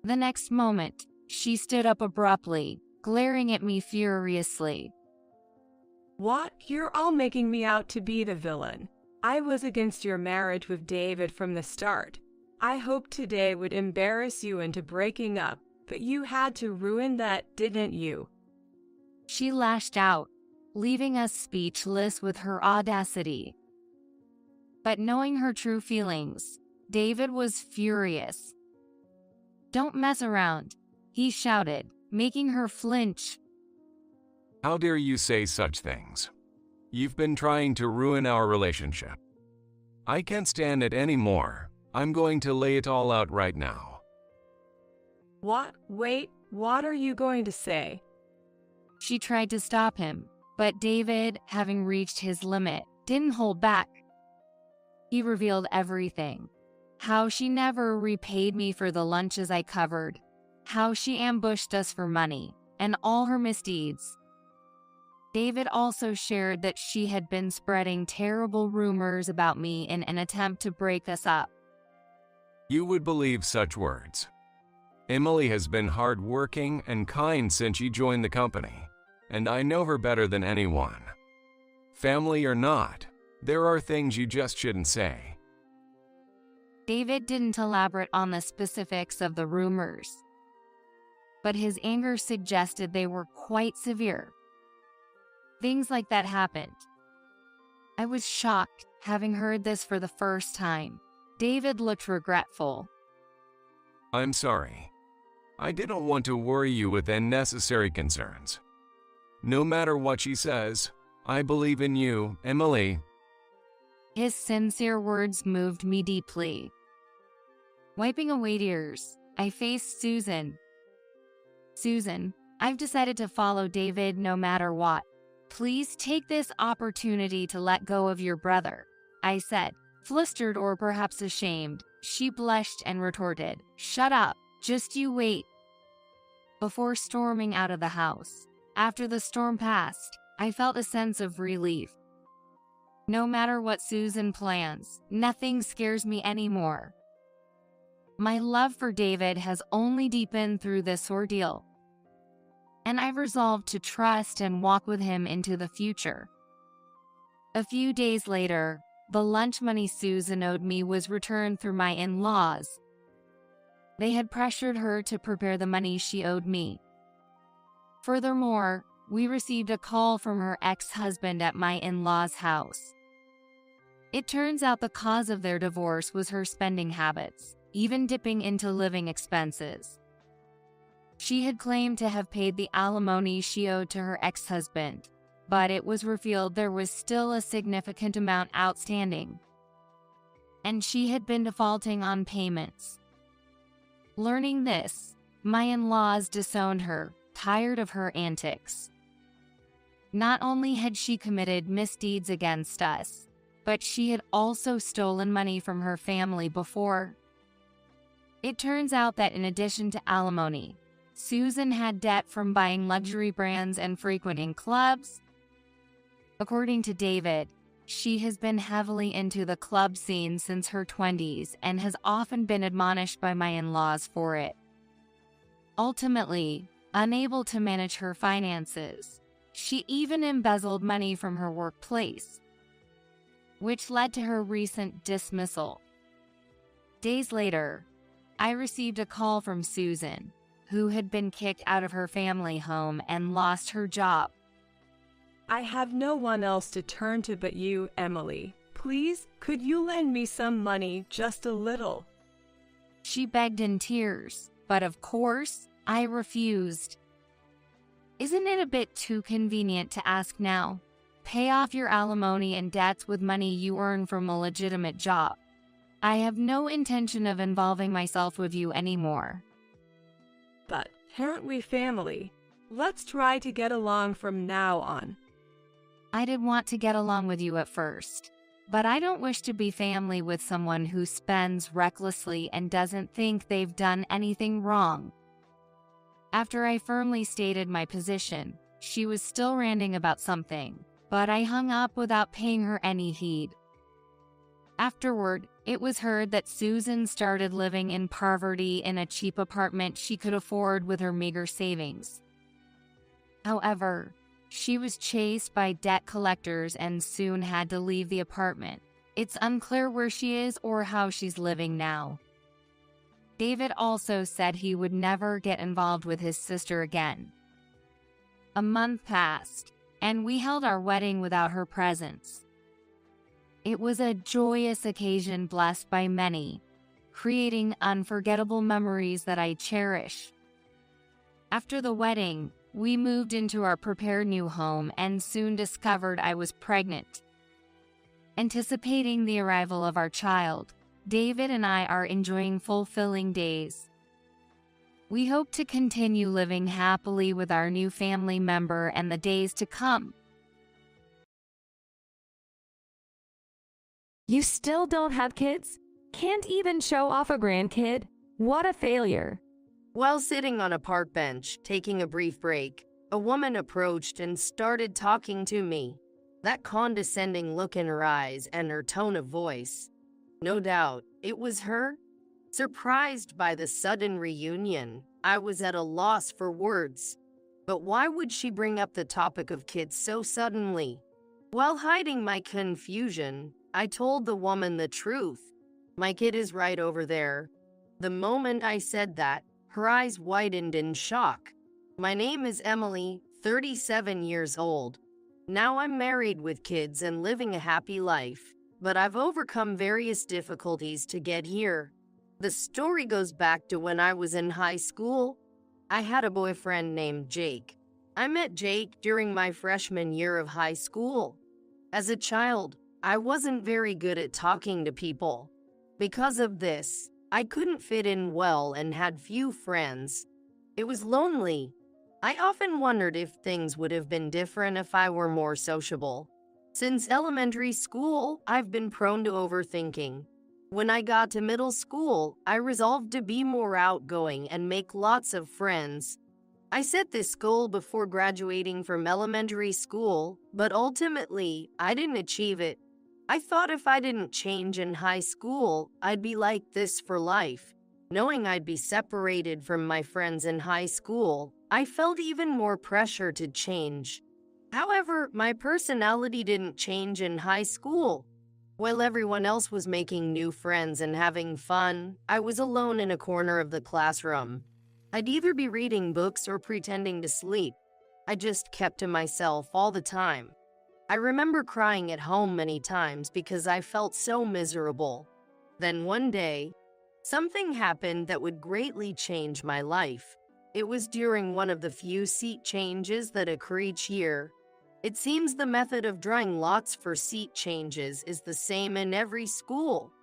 The next moment, she stood up abruptly, glaring at me furiously. What? You're all making me out to be the villain. I was against your marriage with David from the start. I hoped today would embarrass you into breaking up, but you had to ruin that, didn't you? She lashed out, leaving us speechless with her audacity. But knowing her true feelings, David was furious. "Don't mess around," he shouted, making her flinch. How dare you say such things? You've been trying to ruin our relationship. I can't stand it anymore. I'm going to lay it all out right now. What? Wait, what are you going to say? She tried to stop him, but David, having reached his limit, didn't hold back. He revealed everything. How she never repaid me for the lunches I covered, how she ambushed us for money, and all her misdeeds. David also shared that she had been spreading terrible rumors about me in an attempt to break us up. You would believe such words. Emily has been hardworking and kind since she joined the company, and I know her better than anyone. Family or not, there are things you just shouldn't say. David didn't elaborate on the specifics of the rumors, but his anger suggested they were quite severe. Things like that happened. I was shocked, having heard this for the first time. David looked regretful. I'm sorry. I didn't want to worry you with unnecessary concerns. No matter what she says, I believe in you, Emily. His sincere words moved me deeply. Wiping away tears, I faced Susan. Susan, I've decided to follow David no matter what. Please take this opportunity to let go of your brother, I said, flustered or perhaps ashamed. She blushed and retorted, "Shut up, just you wait," before storming out of the house. After the storm passed, I felt a sense of relief. No matter what Susan plans, nothing scares me anymore. My love for David has only deepened through this ordeal, and I've resolved to trust and walk with him into the future. A few days later, the lunch money Susan owed me was returned through my in-laws. They had pressured her to prepare the money she owed me. Furthermore, we received a call from her ex-husband at my in-laws' house. It turns out the cause of their divorce was her spending habits, even dipping into living expenses. She had claimed to have paid the alimony she owed to her ex-husband, but it was revealed there was still a significant amount outstanding, and she had been defaulting on payments. Learning this, my in-laws disowned her, tired of her antics. Not only had she committed misdeeds against us, but she had also stolen money from her family before. It turns out that in addition to alimony, Susan had debt from buying luxury brands and frequenting clubs. According to David, she has been heavily into the club scene since her 20s and has often been admonished by my in-laws for it. Ultimately, unable to manage her finances, she even embezzled money from her workplace, which led to her recent dismissal. Days later, I received a call from Susan, who had been kicked out of her family home and lost her job. I have no one else to turn to but you, Emily. Please, could you lend me some money, just a little? She begged in tears, but of course, I refused. Isn't it a bit too convenient to ask now? Pay off your alimony and debts with money you earn from a legitimate job. I have no intention of involving myself with you anymore. But aren't we family? Let's try to get along from now on. I did want to get along with you at first, but I don't wish to be family with someone who spends recklessly and doesn't think they've done anything wrong. After I firmly stated my position, she was still ranting about something, but I hung up without paying her any heed. Afterward, it was heard that Susan started living in poverty in a cheap apartment she could afford with her meager savings. However, she was chased by debt collectors and soon had to leave the apartment. It's unclear where she is or how she's living now. David also said he would never get involved with his sister again. A month passed, and we held our wedding without her presence. It was a joyous occasion blessed by many, creating unforgettable memories that I cherish. After the wedding, We moved into our prepared new home and soon discovered I was pregnant. Anticipating the arrival of our child, David and I are enjoying fulfilling days. We hope to continue living happily with our new family member and the days to come. You still don't have kids? Can't even show off a grandkid? What a failure. While sitting on a park bench, taking a brief break, a woman approached and started talking to me. That condescending look in her eyes and her tone of voice. No doubt, it was her. Surprised by the sudden reunion, I was at a loss for words. But why would she bring up the topic of kids so suddenly? While hiding my confusion, I told the woman the truth. My kid is right over there. The moment I said that, her eyes widened in shock. My name is Emily, 37 years old. Now I'm married with kids and living a happy life, but I've overcome various difficulties to get here. The story goes back to when I was in high school. I had a boyfriend named Jake. I met Jake during my freshman year of high school. As a child, I wasn't very good at talking to people. Because of this, I couldn't fit in well and had few friends. It was lonely. I often wondered if things would have been different if I were more sociable. Since elementary school, I've been prone to overthinking. When I got to middle school, I resolved to be more outgoing and make lots of friends. I set this goal before graduating from elementary school, but ultimately, I didn't achieve it. I thought if I didn't change in high school, I'd be like this for life. Knowing I'd be separated from my friends in high school, I felt even more pressure to change. However, my personality didn't change in high school. While everyone else was making new friends and having fun, I was alone in a corner of the classroom. I'd either be reading books or pretending to sleep. I just kept to myself all the time. I remember crying at home many times because I felt so miserable. Then one day, something happened that would greatly change my life. It was during one of the few seat changes that occur each year. It seems the method of drawing lots for seat changes is the same in every school.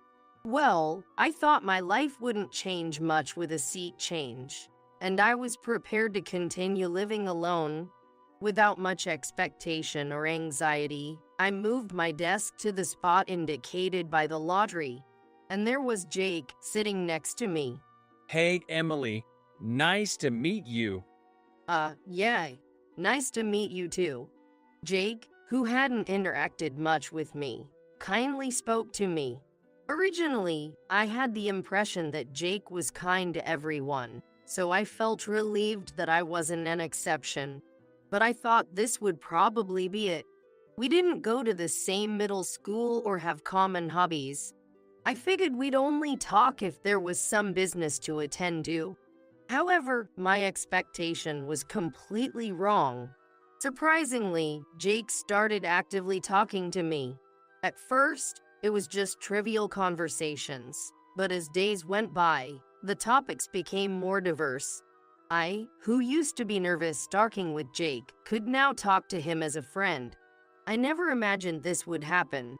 Well, I thought my life wouldn't change much with a seat change, and I was prepared to continue living alone. Without much expectation or anxiety, I moved my desk to the spot indicated by the lottery, and there was Jake sitting next to me. Hey, Emily. Nice to meet you. Yeah. Nice to meet you too. Jake, who hadn't interacted much with me, kindly spoke to me. Originally, I had the impression that Jake was kind to everyone, so I felt relieved that I wasn't an exception. But I thought this would probably be it. We didn't go to the same middle school or have common hobbies. I figured we'd only talk if there was some business to attend to. However, my expectation was completely wrong. Surprisingly, Jake started actively talking to me. At first, it was just trivial conversations, but as days went by, the topics became more diverse. I, who used to be nervous talking with Jake, could now talk to him as a friend. I never imagined this would happen.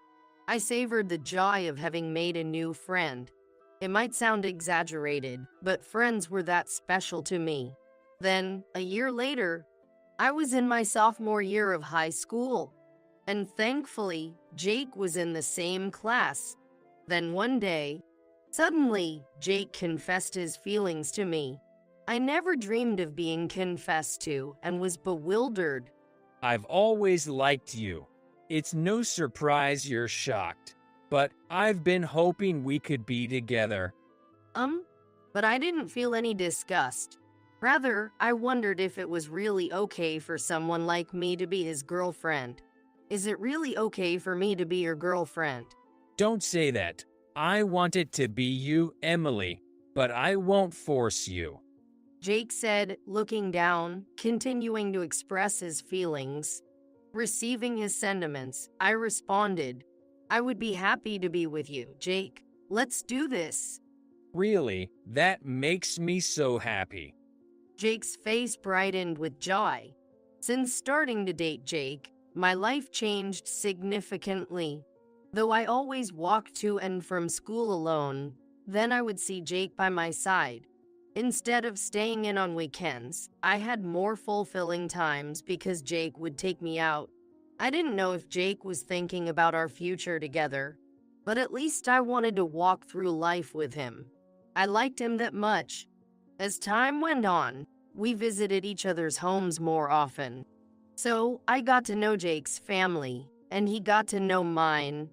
I savored the joy of having made a new friend. It might sound exaggerated, but friends were that special to me. Then, a year later, I was in my sophomore year of high school, and thankfully, Jake was in the same class. Then one day, suddenly, Jake confessed his feelings to me. I never dreamed of being confessed to and was bewildered. I've always liked you. It's no surprise you're shocked, but I've been hoping we could be together. But I didn't feel any disgust. Rather, I wondered if it was really okay for someone like me to be his girlfriend. Is it really okay for me to be your girlfriend? Don't say that. I want it to be you, Emily, but I won't force you. Jake said, looking down, continuing to express his feelings. Receiving his sentiments, I responded, I would be happy to be with you, Jake. Let's do this. Really, that makes me so happy. Jake's face brightened with joy. Since starting to date Jake, my life changed significantly. Though I always walked to and from school alone, then I would see Jake by my side. Instead of staying in on weekends, I had more fulfilling times because Jake would take me out. I didn't know if Jake was thinking about our future together, but at least I wanted to walk through life with him. I liked him that much. As time went on, we visited each other's homes more often. So I got to know Jake's family, and he got to know mine.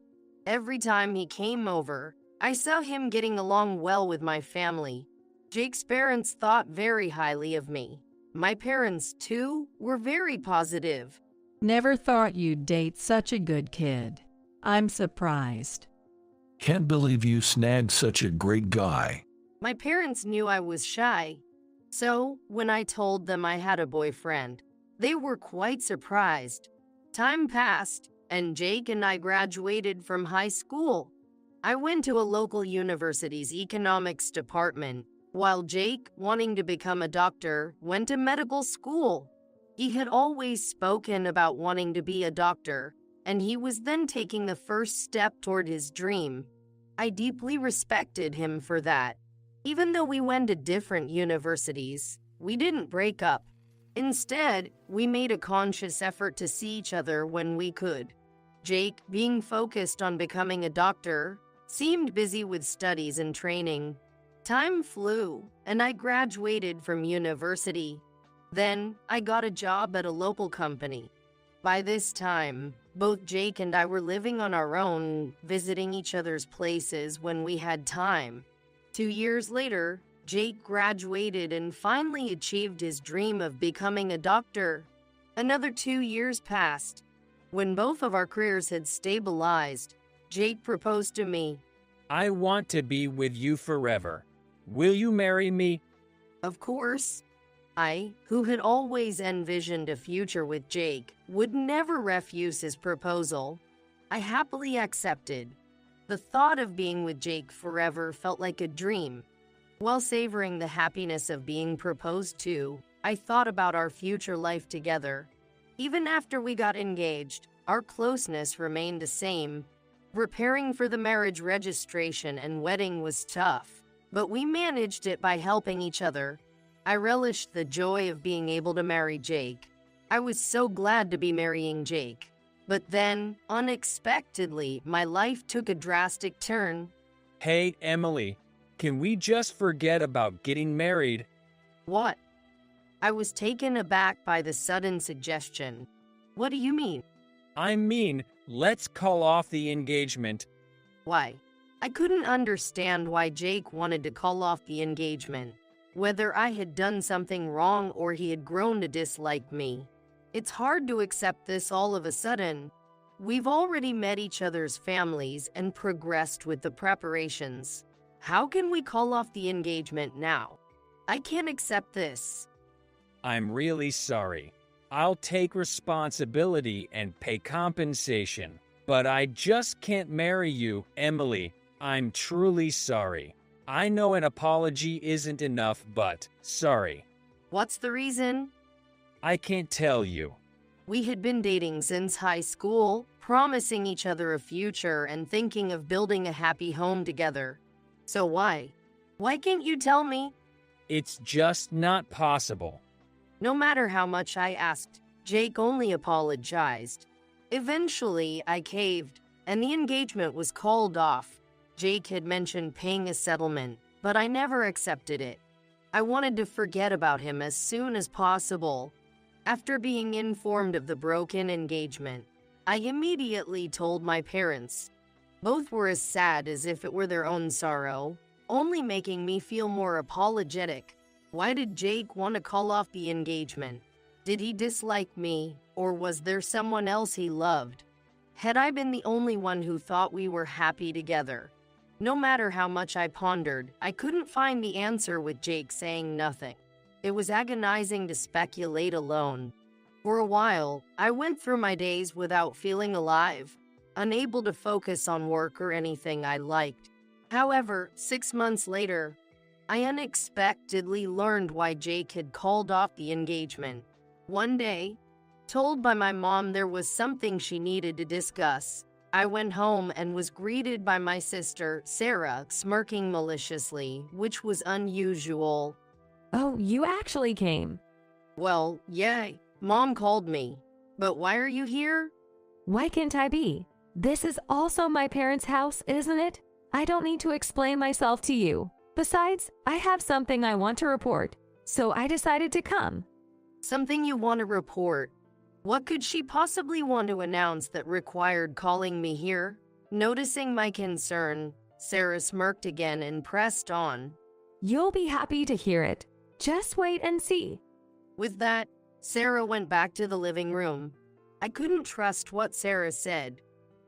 Every time he came over, I saw him getting along well with my family. Jake's parents thought very highly of me. My parents, too, were very positive. Never thought you'd date such a good kid. I'm surprised. Can't believe you snagged such a great guy. My parents knew I was shy. So, when I told them I had a boyfriend, they were quite surprised. Time passed, and Jake and I graduated from high school. I went to a local university's economics department, while Jake, wanting to become a doctor, went to medical school. He had always spoken about wanting to be a doctor, and he was then taking the first step toward his dream. I deeply respected him for that. Even though we went to different universities, we didn't break up. Instead, we made a conscious effort to see each other when we could. Jake, being focused on becoming a doctor, seemed busy with studies and training. Time flew, and I graduated from university. Then, I got a job at a local company. By this time, both Jake and I were living on our own, visiting each other's places when we had time. 2 years later, Jake graduated and finally achieved his dream of becoming a doctor. Another 2 years passed. When both of our careers had stabilized, Jake proposed to me. I want to be with you forever. Will you marry me? Of course. I, who had always envisioned a future with Jake, would never refuse his proposal. I happily accepted. The thought of being with Jake forever felt like a dream. While savoring the happiness of being proposed to, I thought about our future life together. Even after we got engaged, our closeness remained the same. Preparing for the marriage registration and wedding was tough, but we managed it by helping each other. I relished the joy of being able to marry Jake. I was so glad to be marrying Jake. But then, unexpectedly, my life took a drastic turn. Hey, Emily, can we just forget about getting married? What? I was taken aback by the sudden suggestion. What do you mean? I mean, let's call off the engagement. Why? I couldn't understand why Jake wanted to call off the engagement. Whether I had done something wrong or he had grown to dislike me. It's hard to accept this all of a sudden. We've already met each other's families and progressed with the preparations. How can we call off the engagement now? I can't accept this. I'm really sorry. I'll take responsibility and pay compensation. But I just can't marry you, Emily. I'm truly sorry. I know an apology isn't enough, but sorry. What's the reason? I can't tell you. We had been dating since high school, promising each other a future and thinking of building a happy home together. So why? Why can't you tell me? It's just not possible. No matter how much I asked, Jake only apologized. Eventually, I caved, and the engagement was called off. Jake had mentioned paying a settlement, but I never accepted it. I wanted to forget about him as soon as possible. After being informed of the broken engagement, I immediately told my parents. Both were as sad as if it were their own sorrow, only making me feel more apologetic. Why did Jake want to call off the engagement? Did he dislike me, or was there someone else he loved? Had I been the only one who thought we were happy together? No matter how much I pondered, I couldn't find the answer with Jake saying nothing. It was agonizing to speculate alone. For a while, I went through my days without feeling alive, unable to focus on work or anything I liked. However, 6 months later, I unexpectedly learned why Jake had called off the engagement. One day, told by my mom there was something she needed to discuss, I went home and was greeted by my sister, Sarah, smirking maliciously, which was unusual. Oh, you actually came. Well, yeah, Mom called me. But why are you here? Why can't I be? This is also my parents' house, isn't it? I don't need to explain myself to you. Besides, I have something I want to report, so I decided to come. Something you want to report? What could she possibly want to announce that required calling me here? Noticing my concern, Sarah smirked again and pressed on. You'll be happy to hear it. Just wait and see. With that, Sarah went back to the living room. I couldn't trust what Sarah said.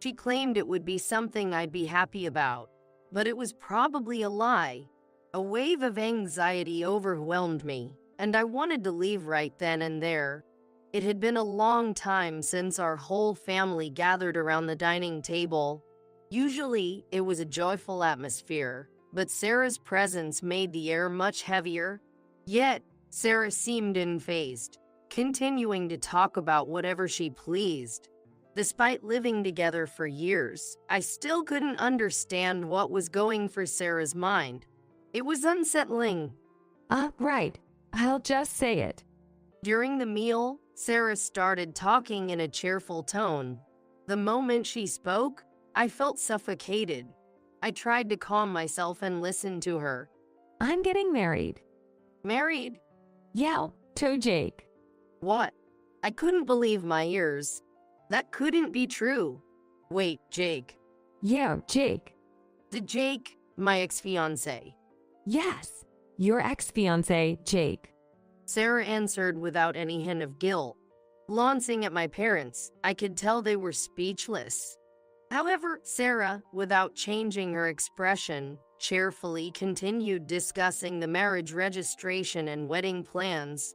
She claimed it would be something I'd be happy about, but it was probably a lie. A wave of anxiety overwhelmed me, and I wanted to leave right then and there. It had been a long time since our whole family gathered around the dining table. Usually, it was a joyful atmosphere, but Sarah's presence made the air much heavier. Yet, Sarah seemed unfazed, continuing to talk about whatever she pleased. Despite living together for years, I still couldn't understand what was going through Sarah's mind. It was unsettling. Right. I'll just say it. During the meal, Sarah started talking in a cheerful tone. The moment she spoke, I felt suffocated. I tried to calm myself and listen to her. I'm getting married. Married? Yeah, to Jake. What? I couldn't believe my ears. That couldn't be true. Wait, Jake. Yeah, Jake. Did Jake, my ex-fiancé? Yes, your ex-fiancé, Jake. Sarah answered without any hint of guilt. Glancing at my parents, I could tell they were speechless. However, Sarah, without changing her expression, cheerfully continued discussing the marriage registration and wedding plans.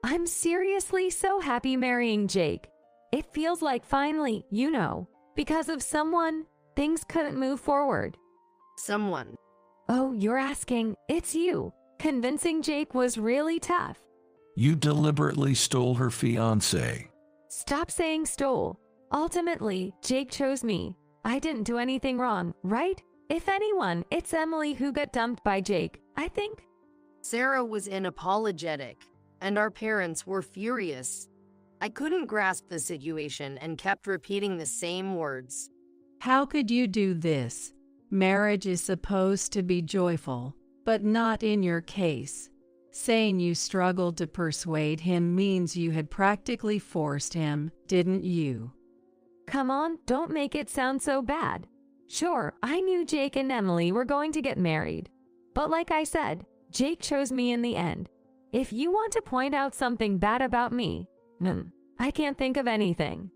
I'm seriously so happy marrying Jake. It feels like finally, because of someone, things couldn't move forward. Someone? Oh, you're asking. It's you. Convincing Jake was really tough. You deliberately stole her fiancé. Stop saying stole. Ultimately, Jake chose me. I didn't do anything wrong, right? If anyone, it's Emily who got dumped by Jake, I think. Sarah was unapologetic, and our parents were furious. I couldn't grasp the situation and kept repeating the same words. How could you do this? Marriage is supposed to be joyful, but not in your case. Saying you struggled to persuade him means you had practically forced him, didn't you? Come on, don't make it sound so bad. Sure, I knew Jake and Emily were going to get married. But like I said, Jake chose me in the end. If you want to point out something bad about me, I can't think of anything.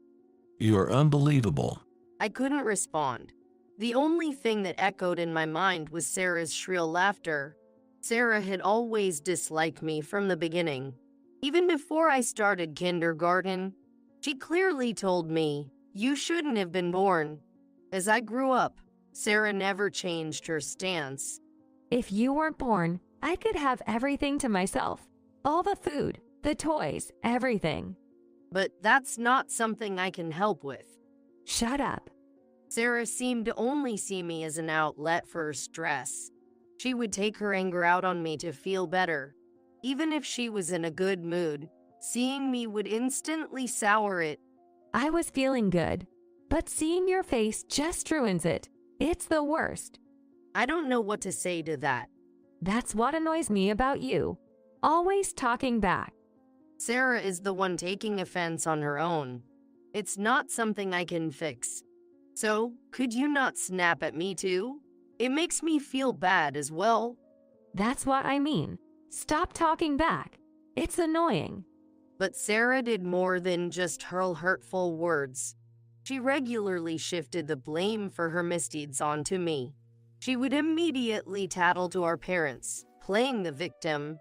You're unbelievable. I couldn't respond. The only thing that echoed in my mind was Sarah's shrill laughter. Sarah had always disliked me from the beginning. Even before I started kindergarten, she clearly told me, "You shouldn't have been born." As I grew up, Sarah never changed her stance. If you weren't born, I could have everything to myself. All the food, the toys, everything. But that's not something I can help with. Shut up. Sarah seemed to only see me as an outlet for her stress. She would take her anger out on me to feel better. Even if she was in a good mood, seeing me would instantly sour it. I was feeling good, but seeing your face just ruins it. It's the worst. I don't know what to say to that. That's what annoys me about you. Always talking back. Sarah is the one taking offense on her own. It's not something I can fix. So, could you not snap at me too? It makes me feel bad as well. That's what I mean. Stop talking back. It's annoying. But Sarah did more than just hurl hurtful words. She regularly shifted the blame for her misdeeds onto me. She would immediately tattle to our parents, playing the victim.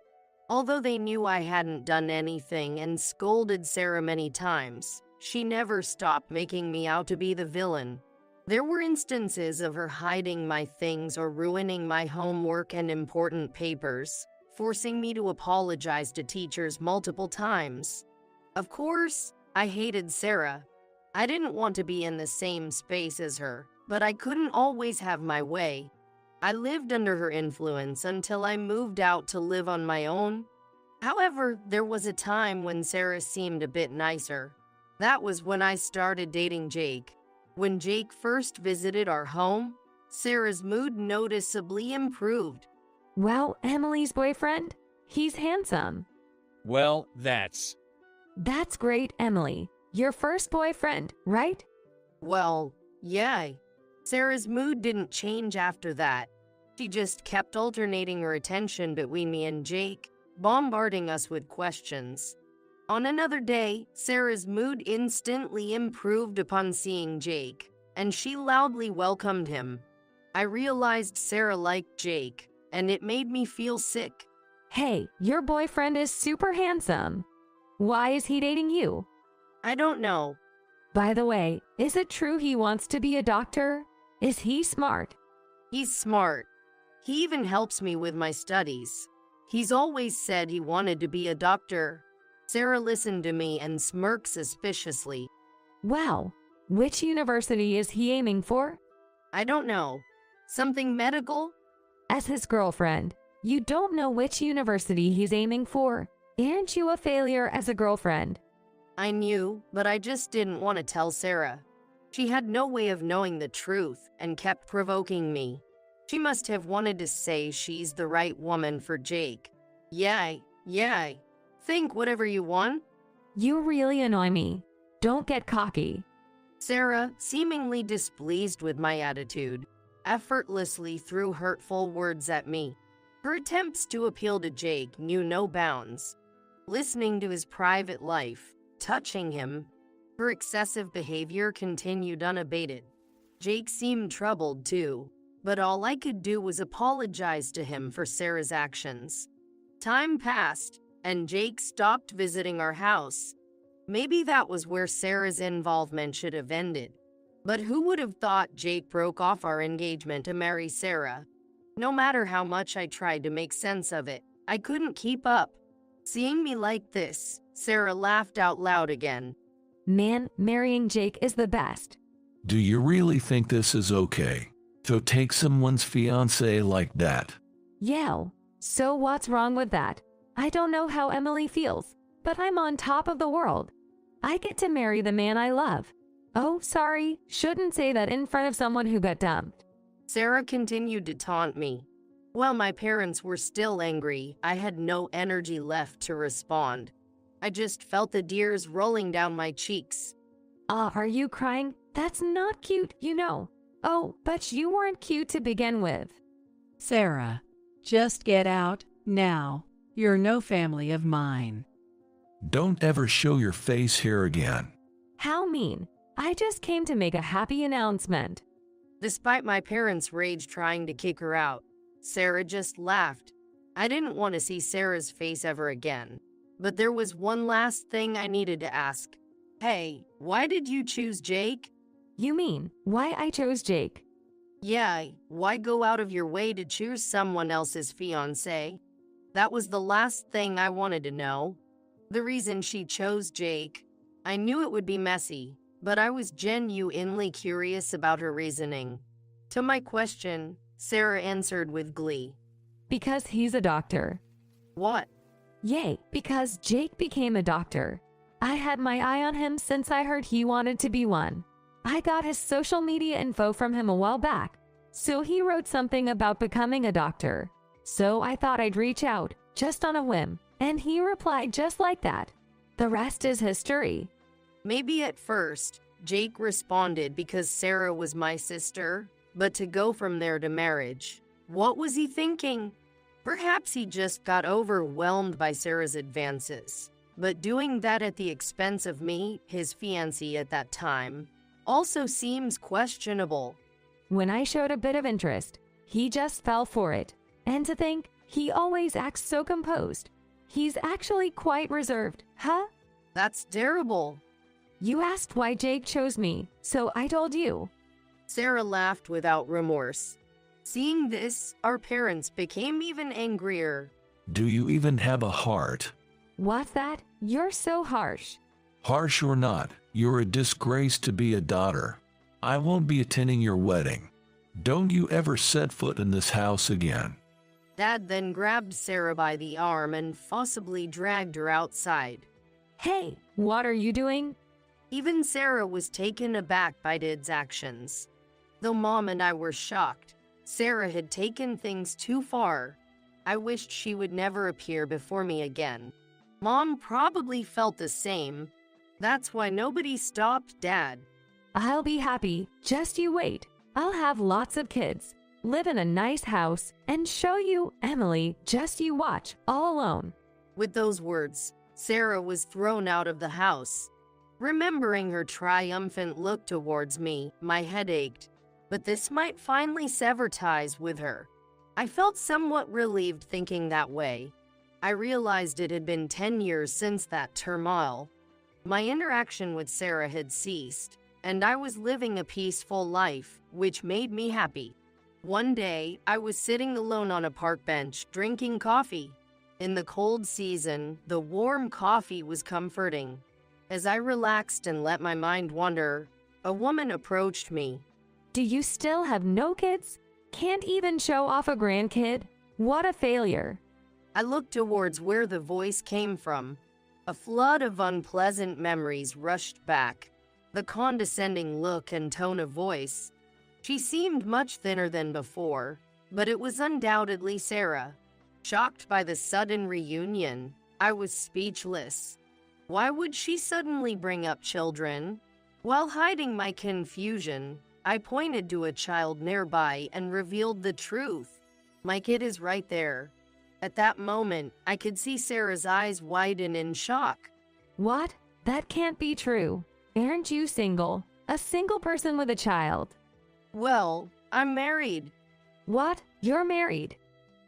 Although they knew I hadn't done anything and scolded Sarah many times, she never stopped making me out to be the villain. There were instances of her hiding my things or ruining my homework and important papers, forcing me to apologize to teachers multiple times. Of course, I hated Sarah. I didn't want to be in the same space as her, but I couldn't always have my way. I lived under her influence until I moved out to live on my own. However, there was a time when Sarah seemed a bit nicer. That was when I started dating Jake. When Jake first visited our home, Sarah's mood noticeably improved. Well, Emily's boyfriend? He's handsome. Well, that's great, Emily. Your first boyfriend, right? Well, yeah. Sarah's mood didn't change after that. She just kept alternating her attention between me and Jake, bombarding us with questions. On another day, Sarah's mood instantly improved upon seeing Jake, and she loudly welcomed him. I realized Sarah liked Jake, and it made me feel sick. Hey, your boyfriend is super handsome. Why is he dating you? I don't know. By the way, is it true he wants to be a doctor? Is he smart? He's smart. He even helps me with my studies. He's always said he wanted to be a doctor. Sarah listened to me and smirked suspiciously. Wow, which university is he aiming for? I don't know. Something medical? As his girlfriend, you don't know which university he's aiming for. Aren't you a failure as a girlfriend? I knew, but I just didn't want to tell Sarah. She had no way of knowing the truth and kept provoking me. She must have wanted to say she's the right woman for Jake. Yeah. Think whatever you want. You really annoy me. Don't get cocky. Sarah, seemingly displeased with my attitude, effortlessly threw hurtful words at me. Her attempts to appeal to Jake knew no bounds. Listening to his private life, touching him, her excessive behavior continued unabated. Jake seemed troubled too, but all I could do was apologize to him for Sarah's actions. Time passed, and Jake stopped visiting our house. Maybe that was where Sarah's involvement should have ended. But who would have thought Jake broke off our engagement to marry Sarah? No matter how much I tried to make sense of it, I couldn't keep up. Seeing me like this, Sarah laughed out loud again. Man, marrying Jake is the best. Do you really think this is okay? To take someone's fiancé like that? Yeah, so what's wrong with that? I don't know how Emily feels, but I'm on top of the world. I get to marry the man I love. Oh, sorry, shouldn't say that in front of someone who got dumped. Sarah continued to taunt me. While my parents were still angry, I had no energy left to respond. I just felt the tears rolling down my cheeks. Are you crying? That's not cute, you know. Oh, but you weren't cute to begin with. Sarah, just get out now. You're no family of mine. Don't ever show your face here again. How mean. I just came to make a happy announcement. Despite my parents' rage trying to kick her out, Sarah just laughed. I didn't want to see Sarah's face ever again. But there was one last thing I needed to ask. Hey, why did you choose Jake? You mean, why I chose Jake? Yeah, why go out of your way to choose someone else's fiancé? That was the last thing I wanted to know. The reason she chose Jake. I knew it would be messy, but I was genuinely curious about her reasoning. To my question, Sarah answered with glee. Because he's a doctor. What? Yay, because Jake became a doctor. I had my eye on him since I heard he wanted to be one. I got his social media info from him a while back, so he wrote something about becoming a doctor. So I thought I'd reach out, just on a whim, and he replied just like that. The rest is history. Maybe at first, Jake responded because Sarah was my sister, but to go from there to marriage, what was he thinking? Perhaps he just got overwhelmed by Sarah's advances, but doing that at the expense of me, his fiancé at that time, also seems questionable. When I showed a bit of interest, he just fell for it. And to think, he always acts so composed. He's actually quite reserved, huh? That's terrible. You asked why Jake chose me, so I told you. Sarah laughed without remorse. Seeing this, our parents became even angrier. Do you even have a heart? What's that? You're so harsh. Harsh or not, you're a disgrace to be a daughter. I won't be attending your wedding. Don't you ever set foot in this house again. Dad then grabbed Sarah by the arm and forcibly dragged her outside. Hey, what are you doing? Even Sarah was taken aback by Dad's actions. Though Mom and I were shocked, Sarah had taken things too far. I wished she would never appear before me again. Mom probably felt the same. That's why nobody stopped Dad. I'll be happy. Just you wait. I'll have lots of kids, live in a nice house, and show you, Emily, just you watch, all alone. With those words, Sarah was thrown out of the house. Remembering her triumphant look towards me, my head ached. But this might finally sever ties with her. I felt somewhat relieved thinking that way. I realized it had been 10 years since that turmoil. My interaction with Sarah had ceased, and I was living a peaceful life, which made me happy. One day, I was sitting alone on a park bench, drinking coffee. In the cold season, the warm coffee was comforting. As I relaxed and let my mind wander, a woman approached me. Do you still have no kids? Can't even show off a grandkid? What a failure. I looked towards where the voice came from. A flood of unpleasant memories rushed back. The condescending look and tone of voice. She seemed much thinner than before, but it was undoubtedly Sarah. Shocked by the sudden reunion, I was speechless. Why would she suddenly bring up children? While hiding my confusion, I pointed to a child nearby and revealed the truth. My kid is right there. At that moment, I could see Sarah's eyes widen in shock. What? That can't be true. Aren't you single? A single person with a child? Well, I'm married. What? You're married?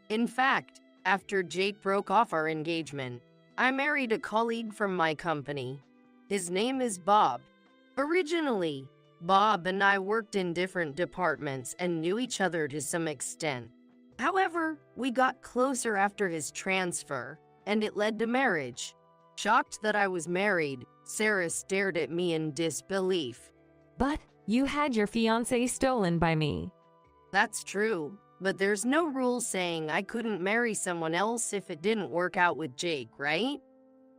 In fact, after Jake broke off our engagement, I married a colleague from my company. His name is Bob. Originally, Bob and I worked in different departments and knew each other to some extent. However, we got closer after his transfer, and it led to marriage. Shocked that I was married, Sarah stared at me in disbelief. But you had your fiancé stolen by me. That's true, but there's no rule saying I couldn't marry someone else if it didn't work out with Jake, right?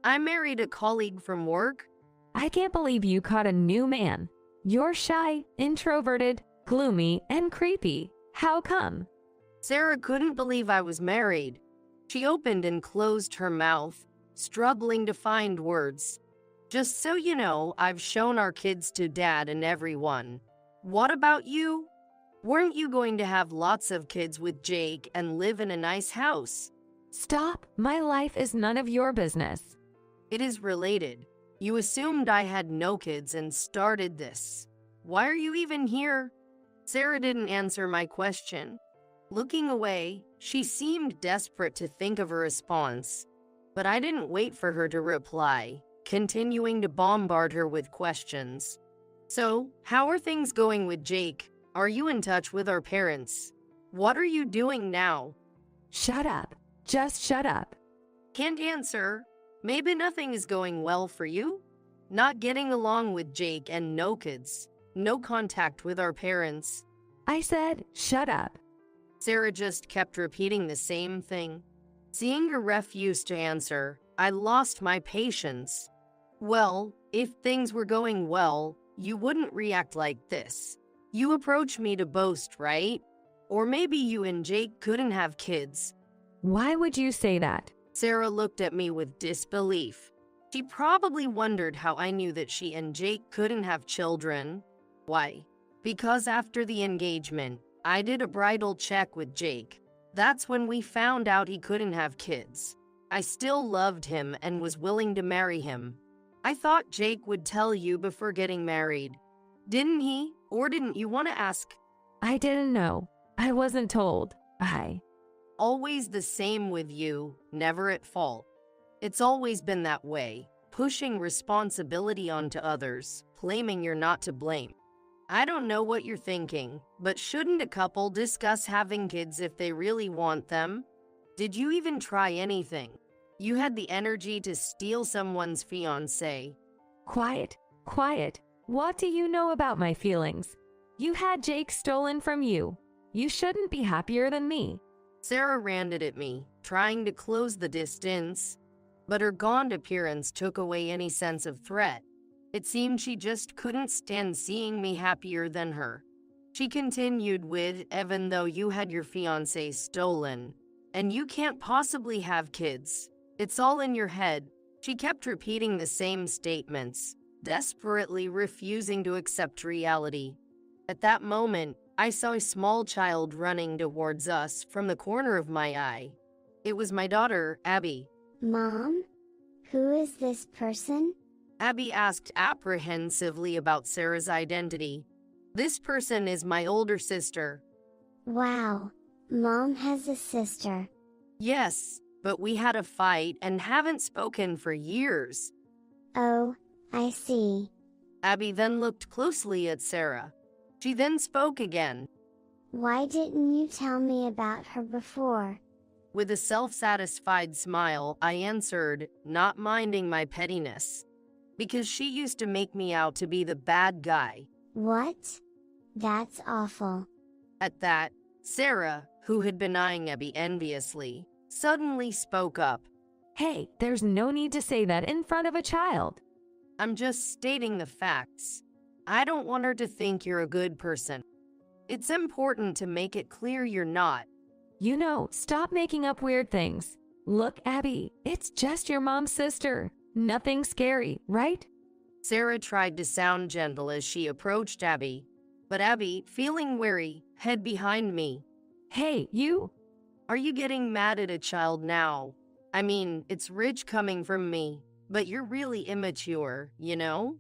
I married a colleague from work. I can't believe you caught a new man. You're shy, introverted, gloomy, and creepy. How come? Sarah couldn't believe I was married. She opened and closed her mouth, struggling to find words. Just so you know, I've shown our kids to Dad and everyone. What about you? Weren't you going to have lots of kids with Jake and live in a nice house? Stop. My life is none of your business. It is related. You assumed I had no kids and started this. Why are you even here? Sarah didn't answer my question. Looking away, she seemed desperate to think of a response. But I didn't wait for her to reply, continuing to bombard her with questions. So, how are things going with Jake? Are you in touch with our parents? What are you doing now? Shut up. Just shut up. Can't answer. Maybe nothing is going well for you? Not getting along with Jake and no kids. No contact with our parents. I said, shut up. Sarah just kept repeating the same thing. Seeing her refuse to answer, I lost my patience. Well, if things were going well, you wouldn't react like this. You approached me to boast, right? Or maybe you and Jake couldn't have kids. Why would you say that? Sarah looked at me with disbelief. She probably wondered how I knew that she and Jake couldn't have children. Why? Because after the engagement, I did a bridal check with Jake. That's when we found out he couldn't have kids. I still loved him and was willing to marry him. I thought Jake would tell you before getting married. Didn't he? Or didn't you want to ask? I didn't know. I wasn't told. Always the same with you, never at fault. It's always been that way, pushing responsibility onto others, claiming you're not to blame. I don't know what you're thinking, but shouldn't a couple discuss having kids if they really want them? Did you even try anything? You had the energy to steal someone's fiancé. Quiet, quiet. What do you know about my feelings? You had Jake stolen from you. You shouldn't be happier than me. Sarah ranted at me, trying to close the distance, but her gaunt appearance took away any sense of threat. It seemed she just couldn't stand seeing me happier than her. She continued with, even though you had your fiancé stolen, and you can't possibly have kids. It's all in your head. She kept repeating the same statements, desperately refusing to accept reality. At that moment, I saw a small child running towards us from the corner of my eye. It was my daughter, Abby. Mom? Who is this person? Abby asked apprehensively about Sarah's identity. This person is my older sister. Wow, Mom has a sister. Yes, but we had a fight and haven't spoken for years. Oh, I see. Abby then looked closely at Sarah. She then spoke again. Why didn't you tell me about her before? With a self-satisfied smile, I answered, not minding my pettiness. Because she used to make me out to be the bad guy. What? That's awful. At that, Sarah, who had been eyeing Abby enviously, suddenly spoke up. Hey, there's no need to say that in front of a child. I'm just stating the facts. I don't want her to think you're a good person. It's important to make it clear you're not. You know, stop making up weird things. Look, Abby, it's just your mom's sister. Nothing scary, right? Sarah tried to sound gentle as she approached Abby, but Abby, feeling wary, hid behind me. Hey, you! Are you getting mad at a child now? I mean, it's rich coming from me, but you're really immature, you know?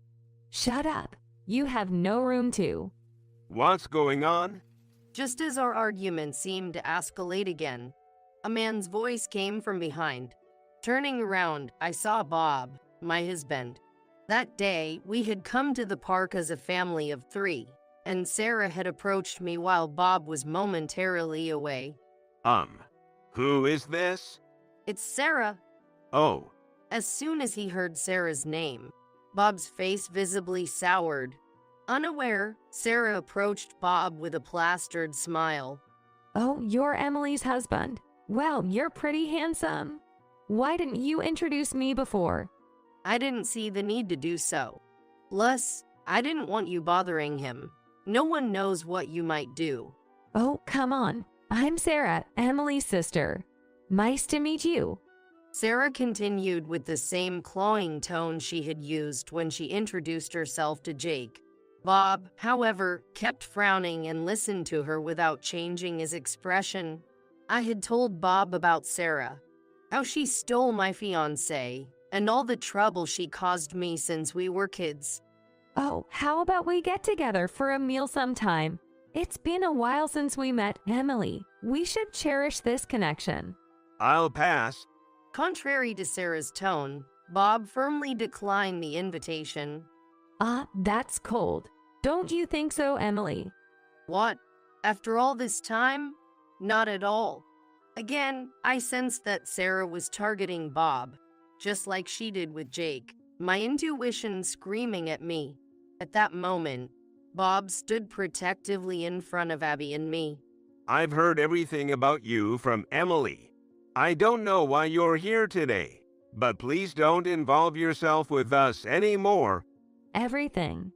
Shut up. You have no room to. What's going on? Just as our argument seemed to escalate again, a man's voice came from behind. Turning around, I saw Bob, my husband. That day, we had come to the park as a family of 3, and Sarah had approached me while Bob was momentarily away. Who is this? It's Sarah. Oh. As soon as he heard Sarah's name, Bob's face visibly soured. Unaware, Sarah approached Bob with a plastered smile. Oh, you're Emily's husband. Well, you're pretty handsome. Why didn't you introduce me before? I didn't see the need to do so. Plus, I didn't want you bothering him. No one knows what you might do. Oh, come on. I'm Sarah, Emily's sister. Nice to meet you. Sarah continued with the same clawing tone she had used when she introduced herself to Jake. Bob, however, kept frowning and listened to her without changing his expression. I had told Bob about Sarah, how she stole my fiancé, and all the trouble she caused me since we were kids. Oh, how about we get together for a meal sometime? It's been a while since we met, Emily. We should cherish this connection. I'll pass. Contrary to Sarah's tone, Bob firmly declined the invitation. That's cold. Don't you think so, Emily? What? After all this time? Not at all. Again, I sensed that Sarah was targeting Bob, just like she did with Jake, my intuition screaming at me. At that moment, Bob stood protectively in front of Abby and me. I've heard everything about you from Emily. I don't know why you're here today, but please don't involve yourself with us anymore. Everything.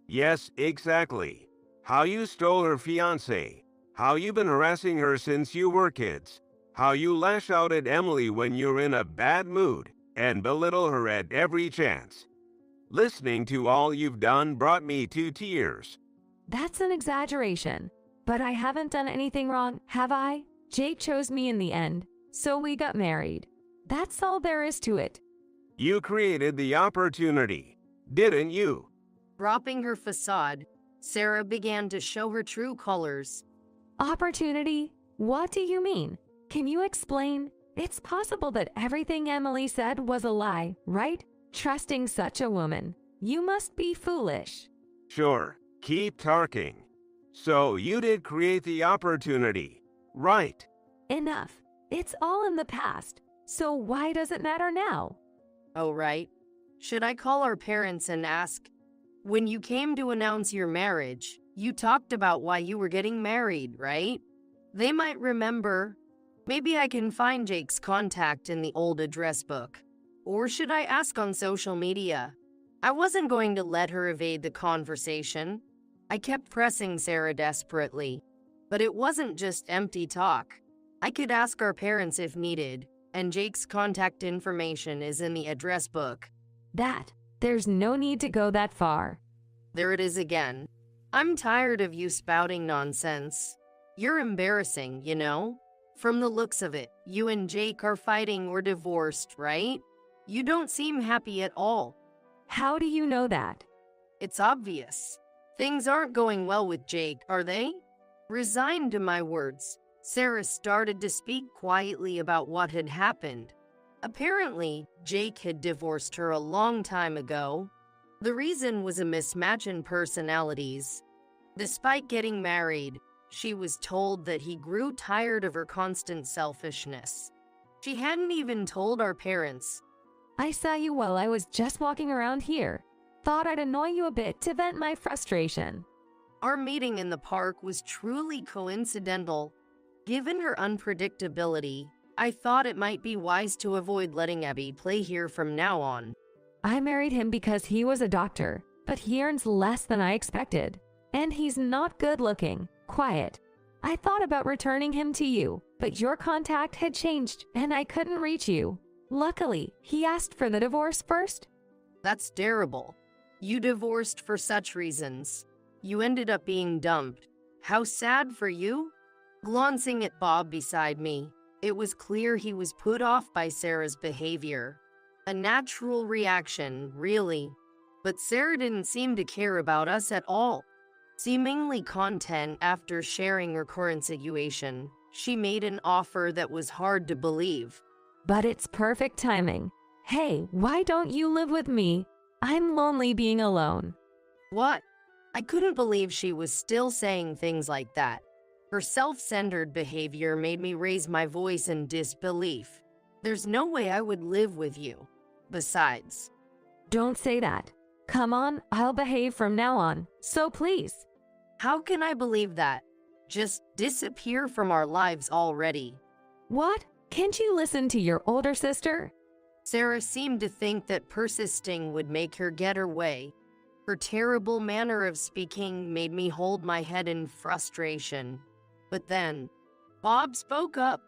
Yes, exactly. How you stole her fiancé, how you've been harassing her since you were kids, how you lash out at Emily when you're in a bad mood and belittle her at every chance. Listening to all you've done brought me to tears. That's an exaggeration. But I haven't done anything wrong, have I? Jake chose me in the end, so we got married. That's all there is to it. You created the opportunity, didn't you? Dropping her facade, Sarah began to show her true colors. Opportunity? What do you mean? Can you explain? It's possible that everything Emily said was a lie, right? Trusting such a woman. You must be foolish. Sure. Keep talking. So you did create the opportunity, right? Enough. It's all in the past. So why does it matter now? Oh, right. Should I call our parents and ask? When you came to announce your marriage, you talked about why you were getting married, right? They might remember. Maybe I can find Jake's contact in the old address book. Or should I ask on social media? I wasn't going to let her evade the conversation. I kept pressing Sarah desperately. But it wasn't just empty talk. I could ask our parents if needed, and Jake's contact information is in the address book. There's no need to go that far. There it is again. I'm tired of you spouting nonsense. You're embarrassing, you know? From the looks of it, you and Jake are fighting or divorced, right? You don't seem happy at all. How do you know that? It's obvious. Things aren't going well with Jake, are they? Resigned to my words, Sarah started to speak quietly about what had happened. Apparently, Jake had divorced her a long time ago. The reason was a mismatch in personalities. Despite getting married, she was told that he grew tired of her constant selfishness. She hadn't even told our parents. I saw you while I was just walking around here. Thought I'd annoy you a bit to vent my frustration. Our meeting in the park was truly coincidental. Given her unpredictability, I thought it might be wise to avoid letting Abby play here from now on. I married him because he was a doctor, but he earns less than I expected. And he's not good looking, quiet. I thought about returning him to you, but your contact had changed and I couldn't reach you. Luckily, he asked for the divorce first. That's terrible. You divorced for such reasons. You ended up being dumped. How sad for you? Glancing at Bob beside me, it was clear he was put off by Sarah's behavior. A natural reaction, really. But Sarah didn't seem to care about us at all. Seemingly content after sharing her current situation, she made an offer that was hard to believe. But it's perfect timing. Hey, why don't you live with me? I'm lonely being alone. What? I couldn't believe she was still saying things like that. Her self-centered behavior made me raise my voice in disbelief. There's no way I would live with you. Besides, don't say that. Come on, I'll behave from now on, so please. How can I believe that? Just disappear from our lives already. What? Can't you listen to your older sister? Sarah seemed to think that persisting would make her get her way. Her terrible manner of speaking made me hold my head in frustration. But then, Bob spoke up.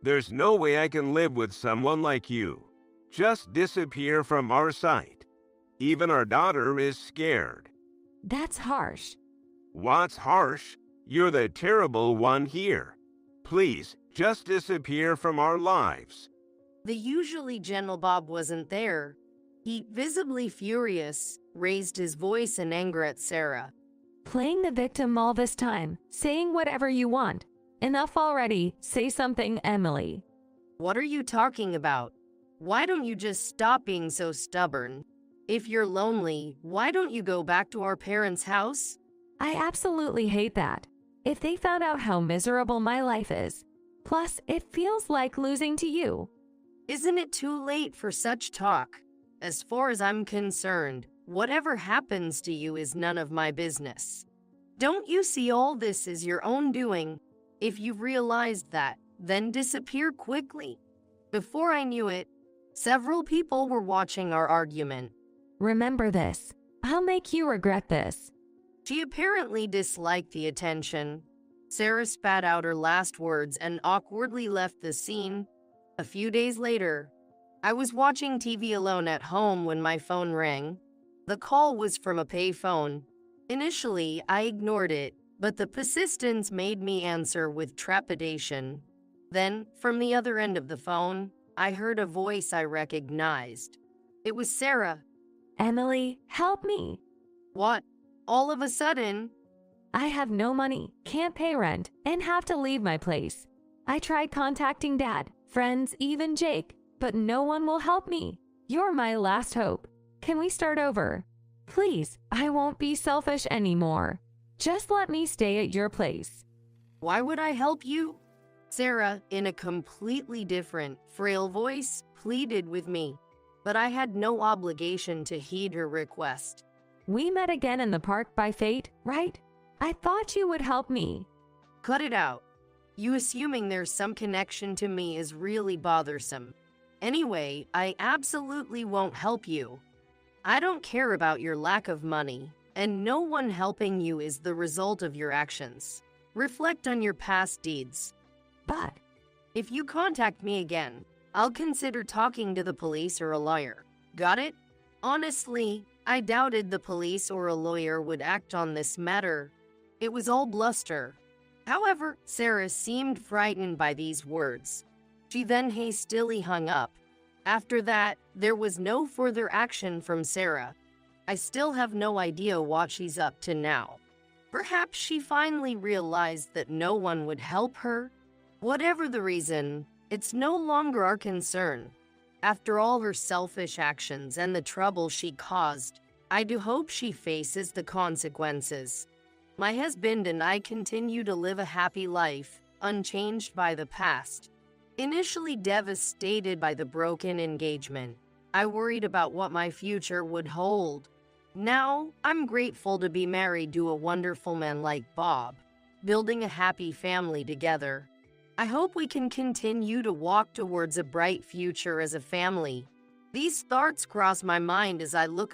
There's no way I can live with someone like you. Just disappear from our sight. Even our daughter is scared. That's harsh. What's harsh? You're the terrible one here. Please, just disappear from our lives. The usually gentle Bob wasn't there. He, visibly furious, raised his voice in anger at Sarah. Playing the victim all this time, saying whatever you want. Enough already. Say something, Emily. What are you talking about? Why don't you just stop being so stubborn? If you're lonely, why don't you go back to our parents' house? I absolutely hate that. If they found out how miserable my life is. Plus, it feels like losing to you. Isn't it too late for such talk? As far as I'm concerned, whatever happens to you is none of my business. Don't you see all this is your own doing? If you've realized that, then disappear quickly. Before I knew it, several people were watching our argument. Remember this. I'll make you regret this. She apparently disliked the attention. Sarah spat out her last words and awkwardly left the scene. A few days later, I was watching TV alone at home when my phone rang. The call was from a payphone. Initially, I ignored it, but the persistence made me answer with trepidation. Then, from the other end of the phone, I heard a voice I recognized. It was Sarah. Emily, help me. What? All of a sudden? I have no money, can't pay rent, and have to leave my place. I tried contacting Dad, friends, even Jake, but no one will help me. You're my last hope. Can we start over? Please, I won't be selfish anymore. Just let me stay at your place. Why would I help you? Sarah, in a completely different, frail voice, pleaded with me, but I had no obligation to heed her request. We met again in the park by fate, right? I thought you would help me. Cut it out. You assuming there's some connection to me is really bothersome. Anyway, I absolutely won't help you. I don't care about your lack of money, and no one helping you is the result of your actions. Reflect on your past deeds. But if you contact me again, I'll consider talking to the police or a lawyer. Got it? Honestly, I doubted the police or a lawyer would act on this matter. It was all bluster. However, Sarah seemed frightened by these words. She then hastily hung up. After that, there was no further action from Sarah. I still have no idea what she's up to now. Perhaps she finally realized that no one would help her. Whatever the reason, it's no longer our concern. After all her selfish actions and the trouble she caused, I do hope she faces the consequences. My husband and I continue to live a happy life, unchanged by the past. Initially devastated by the broken engagement, I worried about what my future would hold. Now, I'm grateful to be married to a wonderful man like Bob, building a happy family together. I hope we can continue to walk towards a bright future as a family. These thoughts cross my mind as I look